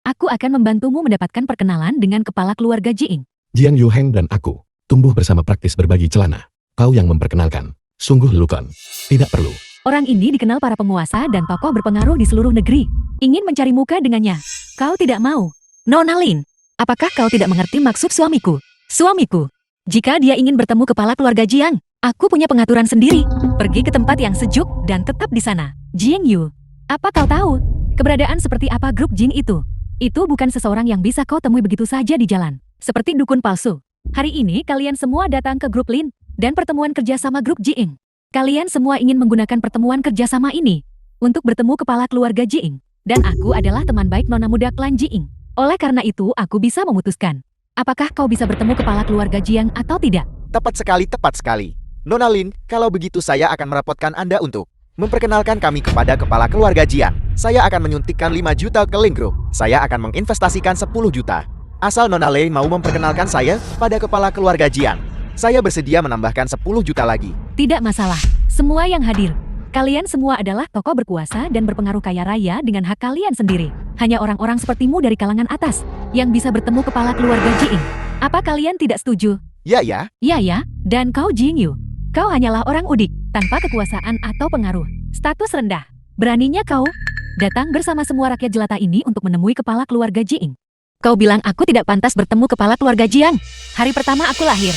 Aku akan membantumu mendapatkan perkenalan dengan kepala keluarga Jiing.
Jiang Yuheng dan aku tumbuh bersama praktis berbagi celana. Kau yang memperkenalkan. Sungguh lelucon. Tidak perlu.
Orang ini dikenal para penguasa dan tokoh berpengaruh di seluruh negeri. Ingin mencari muka dengannya. Kau tidak mau. Nona Lin, apakah kau tidak mengerti maksud suamiku? Suamiku, jika dia ingin bertemu kepala keluarga Jiang, aku punya pengaturan sendiri. Pergi ke tempat yang sejuk dan tetap di sana. Jiang Yu, apa kau tahu keberadaan seperti apa grup Jing itu? Itu bukan seseorang yang bisa kau temui begitu saja di jalan. Seperti dukun palsu. Hari ini kalian semua datang ke grup Lin dan pertemuan kerjasama grup Jiing. Kalian semua ingin menggunakan pertemuan kerjasama ini untuk bertemu kepala keluarga Jiing. Dan aku adalah teman baik nona muda klan Jiing. Oleh karena itu aku bisa memutuskan. Apakah kau bisa bertemu kepala keluarga Jiang atau tidak?
Tepat sekali, tepat sekali. Nona Lin, kalau begitu saya akan merepotkan Anda untuk memperkenalkan kami kepada kepala keluarga Jiang. Saya akan menyuntikkan 5 juta ke Lin Group. Saya akan menginvestasikan 10 juta. Asal Nona Lin mau memperkenalkan saya pada kepala keluarga Jiang. Saya bersedia menambahkan 10 juta lagi.
Tidak masalah. Semua yang hadir. Kalian semua adalah tokoh berkuasa dan berpengaruh kaya raya dengan hak kalian sendiri. Hanya orang-orang sepertimu dari kalangan atas yang bisa bertemu kepala keluarga Jiing. Apa kalian tidak setuju?
Ya, ya.
Ya ya, dan kau Jing Yu. Kau hanyalah orang udik, tanpa kekuasaan atau pengaruh. Status rendah. Beraninya kau datang bersama semua rakyat jelata ini untuk menemui kepala keluarga Jiing. Kau bilang aku tidak pantas bertemu kepala keluarga Jiang. Hari pertama aku lahir,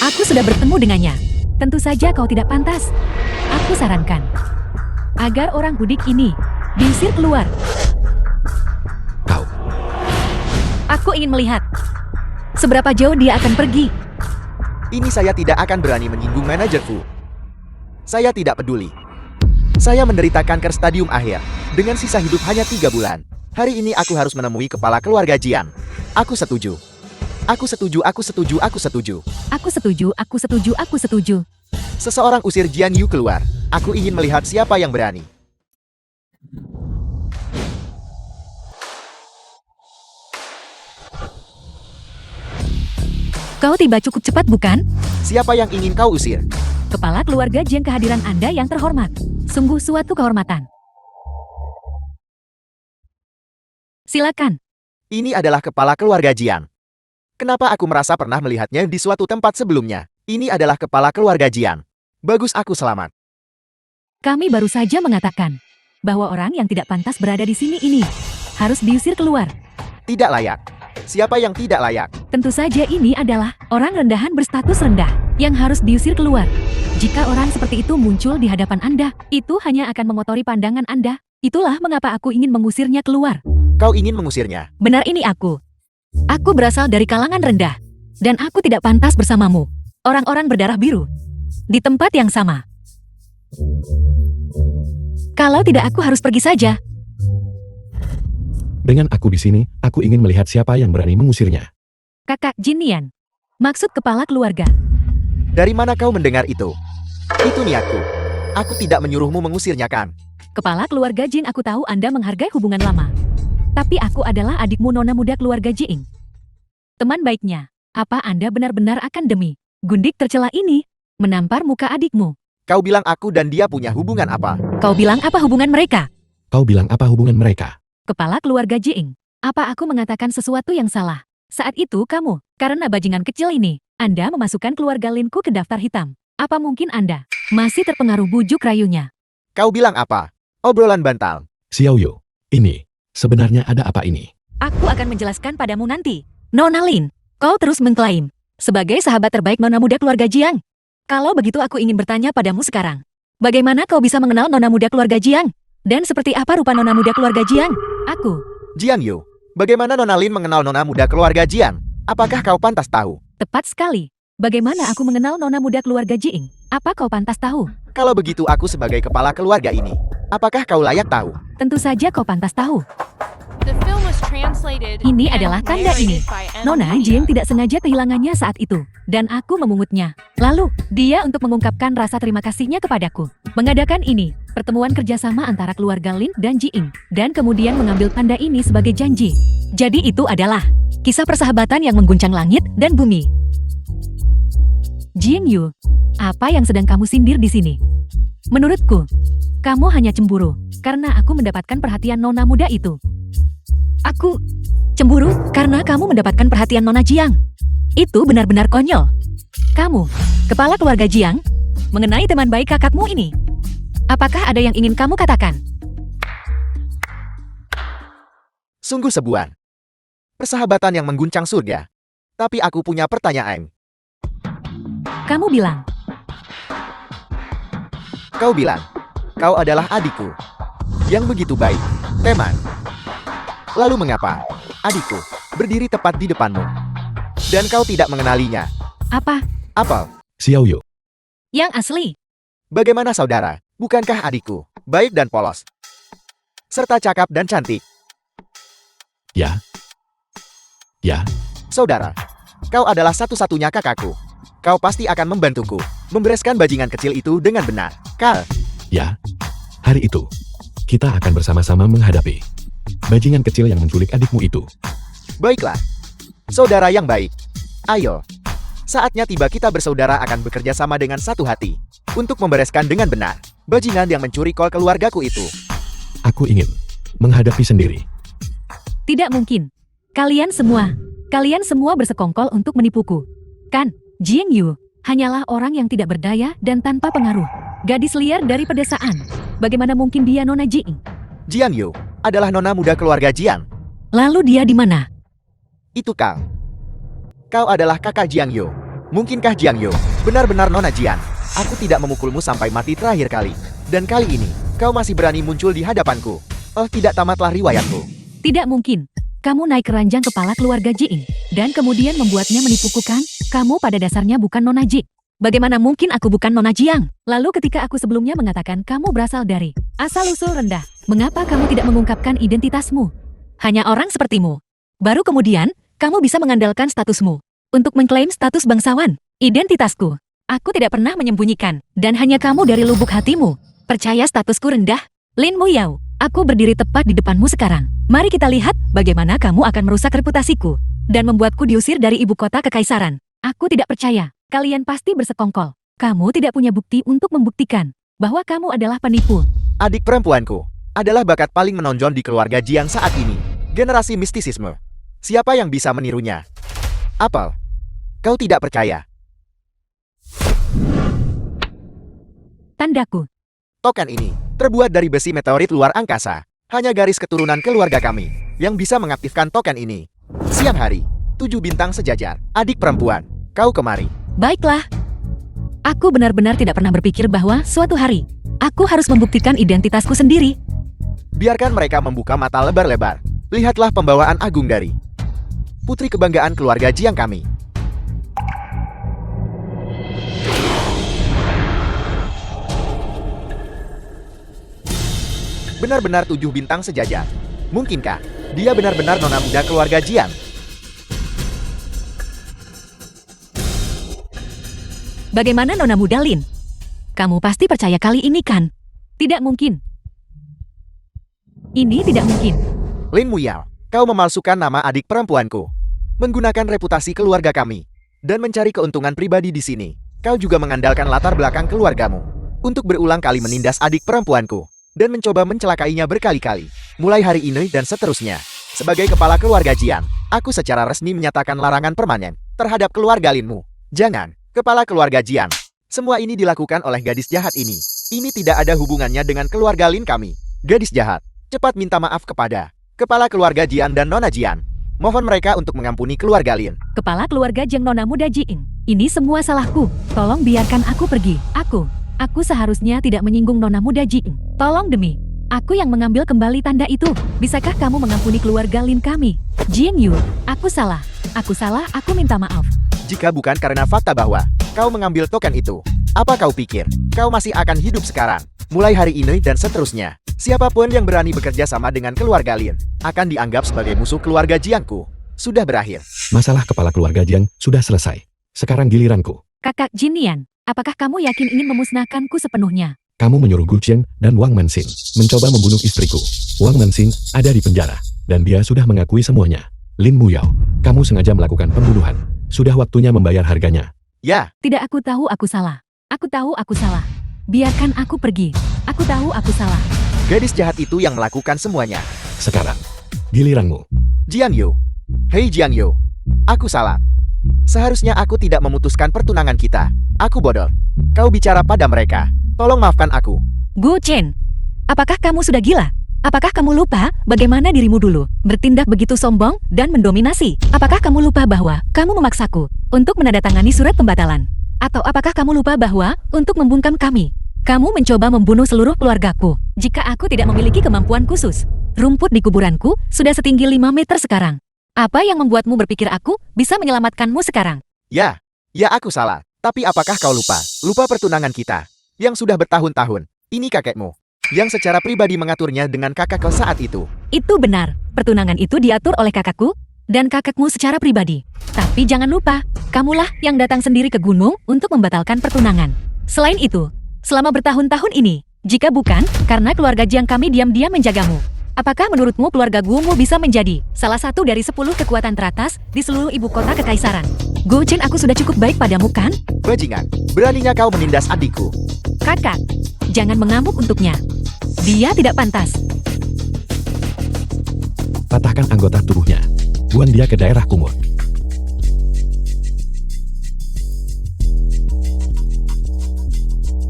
aku sudah bertemu dengannya. Tentu saja kau tidak pantas. Aku sarankan agar orang udik ini diusir keluar.
Kau.
Aku ingin melihat seberapa jauh dia akan pergi.
Ini saya tidak akan berani menyinggung manajer Fu. Saya tidak peduli. Saya menderita kanker stadium akhir. Dengan sisa hidup hanya 3 bulan. Hari ini aku harus menemui kepala keluarga Jiang. Aku setuju. Aku setuju, aku setuju, aku setuju.
Aku setuju, aku setuju, aku setuju.
Seseorang usir Jiang Yu keluar. Aku ingin melihat siapa yang berani.
Kau tiba cukup cepat bukan?
Siapa yang ingin kau usir?
Kepala keluarga Jiang, kehadiran Anda yang terhormat. Sungguh suatu kehormatan. Silakan.
Ini adalah kepala keluarga Jiang. Kenapa aku merasa pernah melihatnya di suatu tempat sebelumnya? Ini adalah kepala keluarga Jiang. Bagus, aku selamat.
Kami baru saja mengatakan bahwa orang yang tidak pantas berada di sini ini harus diusir keluar.
Tidak layak. Siapa yang tidak layak?
Tentu saja ini adalah orang rendahan berstatus rendah yang harus diusir keluar. Jika orang seperti itu muncul di hadapan Anda, itu hanya akan mengotori pandangan Anda. Itulah mengapa aku ingin mengusirnya keluar.
Kau ingin mengusirnya?
Benar, ini aku. Aku berasal dari kalangan rendah, dan aku tidak pantas bersamamu, orang-orang berdarah biru, di tempat yang sama. Kalau tidak, aku harus pergi saja.
Dengan aku di sini, aku ingin melihat siapa yang berani mengusirnya.
Kakak Jin Nian, maksud kepala keluarga.
Dari mana kau mendengar itu? Itu niatku. Aku tidak menyuruhmu mengusirnya, kan?
Kepala keluarga Jin, aku tahu Anda menghargai hubungan lama. Tapi aku adalah adikmu nona muda keluarga Jiing. Teman baiknya, apa Anda benar-benar akan demi gundik tercela ini menampar muka adikmu?
Kau bilang aku dan dia punya hubungan apa?
Kau bilang apa hubungan mereka?
Kau bilang apa hubungan mereka?
Kepala keluarga Jiing, apa aku mengatakan sesuatu yang salah? Saat itu kamu Karena bajingan kecil ini, Anda memasukkan keluarga Linku ke daftar hitam. Apa mungkin Anda masih terpengaruh bujuk rayunya?
Kau bilang apa? Obrolan bantal.
Xiaoyu, ini, sebenarnya ada apa ini?
Aku akan menjelaskan padamu nanti. Nona Lin, kau terus mengklaim sebagai sahabat terbaik nona muda keluarga Jiang. Kalau begitu aku ingin bertanya padamu sekarang. Bagaimana kau bisa mengenal nona muda keluarga Jiang? Dan seperti apa rupa nona muda keluarga Jiang? Aku.
Jiang Yu, bagaimana Nona Lin mengenal nona muda keluarga Jiang? Apakah kau pantas tahu?
Tepat sekali. Bagaimana aku mengenal nona muda keluarga Jiang? Apa kau pantas tahu?
Kalau begitu aku sebagai kepala keluarga ini, apakah kau layak tahu?
Tentu saja kau pantas tahu.
The film was translated
Ini
and
adalah tanda ini.
narrated by
Nona
Emily.
Jiang tidak sengaja kehilangannya saat itu. Dan aku memungutnya. Lalu, dia untuk mengungkapkan rasa terima kasihnya kepadaku. Mengadakan ini, pertemuan kerjasama antara keluarga Lin dan Jiing. Dan kemudian mengambil tanda ini sebagai janji. Jadi itu adalah kisah persahabatan yang mengguncang langit dan bumi. Jiang Yu, apa yang sedang kamu sindir di sini? Menurutku, kamu hanya cemburu karena aku mendapatkan perhatian nona muda itu. Aku cemburu karena kamu mendapatkan perhatian Nona Jiang. Itu benar-benar konyol. Kamu, kepala keluarga Jiang, mengenai teman baik kakakmu ini. Apakah ada yang ingin kamu katakan?
Sungguh sebuah persahabatan yang mengguncang surga. Tapi aku punya pertanyaan.
Kamu bilang,
Kau bilang, kau adalah adikku. Yang begitu baik, teman. Lalu mengapa, adikku, berdiri tepat di depanmu? Dan kau tidak mengenalinya.
apa?
Apel,
Xiaoyu,
Yang asli?
bagaimana saudara? Bukankah adikku, baik dan polos? Serta cakap dan cantik.
ya? Ya,
Saudara, kau adalah satu-satunya kakakku. Kau pasti akan membantuku membereskan bajingan kecil itu dengan benar. Kal,
ya. Hari itu, kita akan bersama-sama menghadapi bajingan kecil yang menculik adikmu itu.
baiklah. Saudara yang baik. Ayo. Saatnya tiba kita bersaudara akan bekerja sama dengan satu hati. Untuk membereskan dengan benar bajingan yang mencuri kol keluargaku itu.
Aku ingin menghadapi sendiri.
Tidak mungkin. Kalian semua bersekongkol untuk menipuku. Kan, Jiang Yu hanyalah orang yang tidak berdaya dan tanpa pengaruh. Gadis liar dari pedesaan. Bagaimana mungkin dia Nona Jiang?
Jiang Yu adalah nona muda keluarga Jiang.
Lalu dia di mana?
Itu kau. Kau adalah kakak Jiang Yu. Mungkinkah Jiang Yu benar-benar nona Jiang? Aku tidak memukulmu sampai mati terakhir kali. Dan kali ini, kau masih berani muncul di hadapanku. Oh, tidak tamatlah riwayatku.
Tidak mungkin. Kamu naik keranjang kepala keluarga Jiing dan kemudian membuatnya menipuku kan? Kamu pada dasarnya bukan Nona Ji. Bagaimana mungkin aku bukan Nona Jiang? Lalu ketika aku sebelumnya mengatakan kamu berasal dari asal-usul rendah, mengapa kamu tidak mengungkapkan identitasmu? Hanya orang sepertimu. Baru kemudian, kamu bisa mengandalkan statusmu untuk mengklaim status bangsawan. Identitasku, aku tidak pernah menyembunyikan, dan hanya kamu dari lubuk hatimu percaya statusku rendah. Lin Muyao, aku berdiri tepat di depanmu sekarang. Mari kita lihat bagaimana kamu akan merusak reputasiku dan membuatku diusir dari ibu kota kekaisaran. Aku tidak percaya. Kalian pasti bersekongkol. Kamu tidak punya bukti untuk membuktikan bahwa kamu adalah penipu.
Adik perempuanku adalah bakat paling menonjol di keluarga Jiang saat ini. Generasi mistisisme. Siapa yang bisa menirunya? Apel, kau tidak percaya?
Tandaku.
Token ini terbuat dari besi meteorit luar angkasa. Hanya garis keturunan keluarga kami yang bisa mengaktifkan token ini. Siang hari, 7 bintang sejajar. Adik perempuan, kau kemari.
Baiklah. Aku benar-benar tidak pernah berpikir bahwa suatu hari aku harus membuktikan identitasku sendiri.
Biarkan mereka membuka mata lebar-lebar. Lihatlah pembawaan agung dari putri kebanggaan keluarga Jiang kami. Benar-benar 7 bintang sejajar. Mungkinkah dia benar-benar nona muda keluarga Jiang?
Bagaimana Nona Muda Lin? Kamu pasti percaya kali ini kan? Tidak mungkin. Ini tidak mungkin.
Lin Muyao, kau memalsukan nama adik perempuanku, menggunakan reputasi keluarga kami, dan mencari keuntungan pribadi di sini. Kau juga mengandalkan latar belakang keluargamu untuk berulang kali menindas adik perempuanku dan mencoba mencelakainya berkali-kali. Mulai hari ini dan seterusnya, sebagai kepala keluarga Jiang, aku secara resmi menyatakan larangan permanen terhadap keluarga Linmu. Jangan, kepala keluarga Jian. Semua ini dilakukan oleh gadis jahat ini. Ini tidak ada hubungannya dengan keluarga Lin kami. Gadis jahat, cepat minta maaf kepada kepala keluarga Jian dan Nona Jian. Mohon mereka untuk mengampuni keluarga Lin.
Kepala keluarga Jeng Nona Muda Jiing. Ini semua salahku. Tolong biarkan aku pergi. Aku seharusnya tidak menyinggung Nona Muda Jiing. Tolong demi. Aku yang mengambil kembali tanda itu. Bisakah kamu mengampuni keluarga Lin kami? Jiang Yu, aku salah, aku minta maaf.
Jika bukan karena fakta bahwa kau mengambil token itu, apa kau pikir kau masih akan hidup sekarang? Mulai hari ini dan seterusnya, siapapun yang berani bekerja sama dengan keluarga Lin akan dianggap sebagai musuh keluarga Jiangku. Sudah berakhir.
Masalah kepala keluarga Jiang sudah selesai. Sekarang giliranku.
Kakak Jinian, apakah kamu yakin ingin memusnahkanku sepenuhnya?
Kamu menyuruh Gu Qian dan Wang Manxin mencoba membunuh istriku. Wang Manxin ada di penjara, dan dia sudah mengakui semuanya. Lin Muyao, kamu sengaja melakukan pembunuhan. Sudah waktunya membayar harganya.
Ya,
Tidak, aku tahu aku salah. Aku tahu aku salah. Biarkan aku pergi. Aku tahu aku salah.
gadis jahat itu yang melakukan semuanya.
Sekarang, giliranmu.
Jiang Yu. Hei Jiang Yu. Aku salah. Seharusnya aku tidak memutuskan pertunangan kita. Aku bodoh. Kau bicara pada mereka. Tolong maafkan aku.
Gu Chen, apakah kamu sudah gila? Apakah kamu lupa bagaimana dirimu dulu bertindak begitu sombong dan mendominasi? Apakah kamu lupa bahwa kamu memaksaku untuk menandatangani surat pembatalan? Atau apakah kamu lupa bahwa untuk membungkam kami, kamu mencoba membunuh seluruh keluargaku? Jika aku tidak memiliki kemampuan khusus, rumput di kuburanku sudah setinggi 5 meter sekarang. Apa yang membuatmu berpikir aku bisa menyelamatkanmu sekarang?
Ya aku salah. Tapi apakah kau lupa? Lupa pertunangan kita yang sudah bertahun-tahun. Ini kakekmu yang secara pribadi mengaturnya dengan kakakku saat itu.
Itu benar, pertunangan itu diatur oleh kakakku dan kakakmu secara pribadi. Tapi jangan lupa, kamulah yang datang sendiri ke gunung untuk membatalkan pertunangan. Selain itu, selama bertahun-tahun ini, jika bukan karena keluarga Jiang kami diam-diam menjagamu, apakah menurutmu keluarga Gumu bisa menjadi salah satu dari 10 kekuatan teratas di seluruh ibu kota kekaisaran? Gu Chen, aku sudah cukup baik padamu kan?
Bajingan, beraninya kau menindas adikku.
Kakak, jangan mengamuk untuknya. Dia tidak pantas.
Patahkan anggota tubuhnya. Buang dia ke daerah kumur.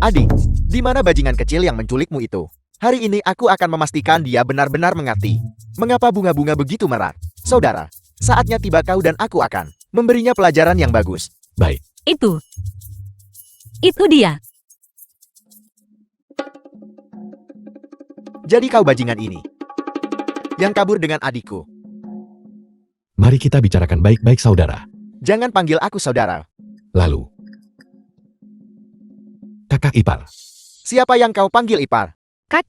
Adik, di mana bajingan kecil yang menculikmu itu? Hari ini aku akan memastikan dia benar-benar mengerti mengapa bunga-bunga begitu merah. Saudara, saatnya tiba kau dan aku akan memberinya pelajaran yang bagus.
Baik.
Itu dia.
Jadi kau bajingan ini yang kabur dengan adikku.
Mari kita bicarakan baik-baik, saudara.
Jangan panggil aku saudara.
Lalu, kakak ipar.
Siapa yang kau panggil ipar?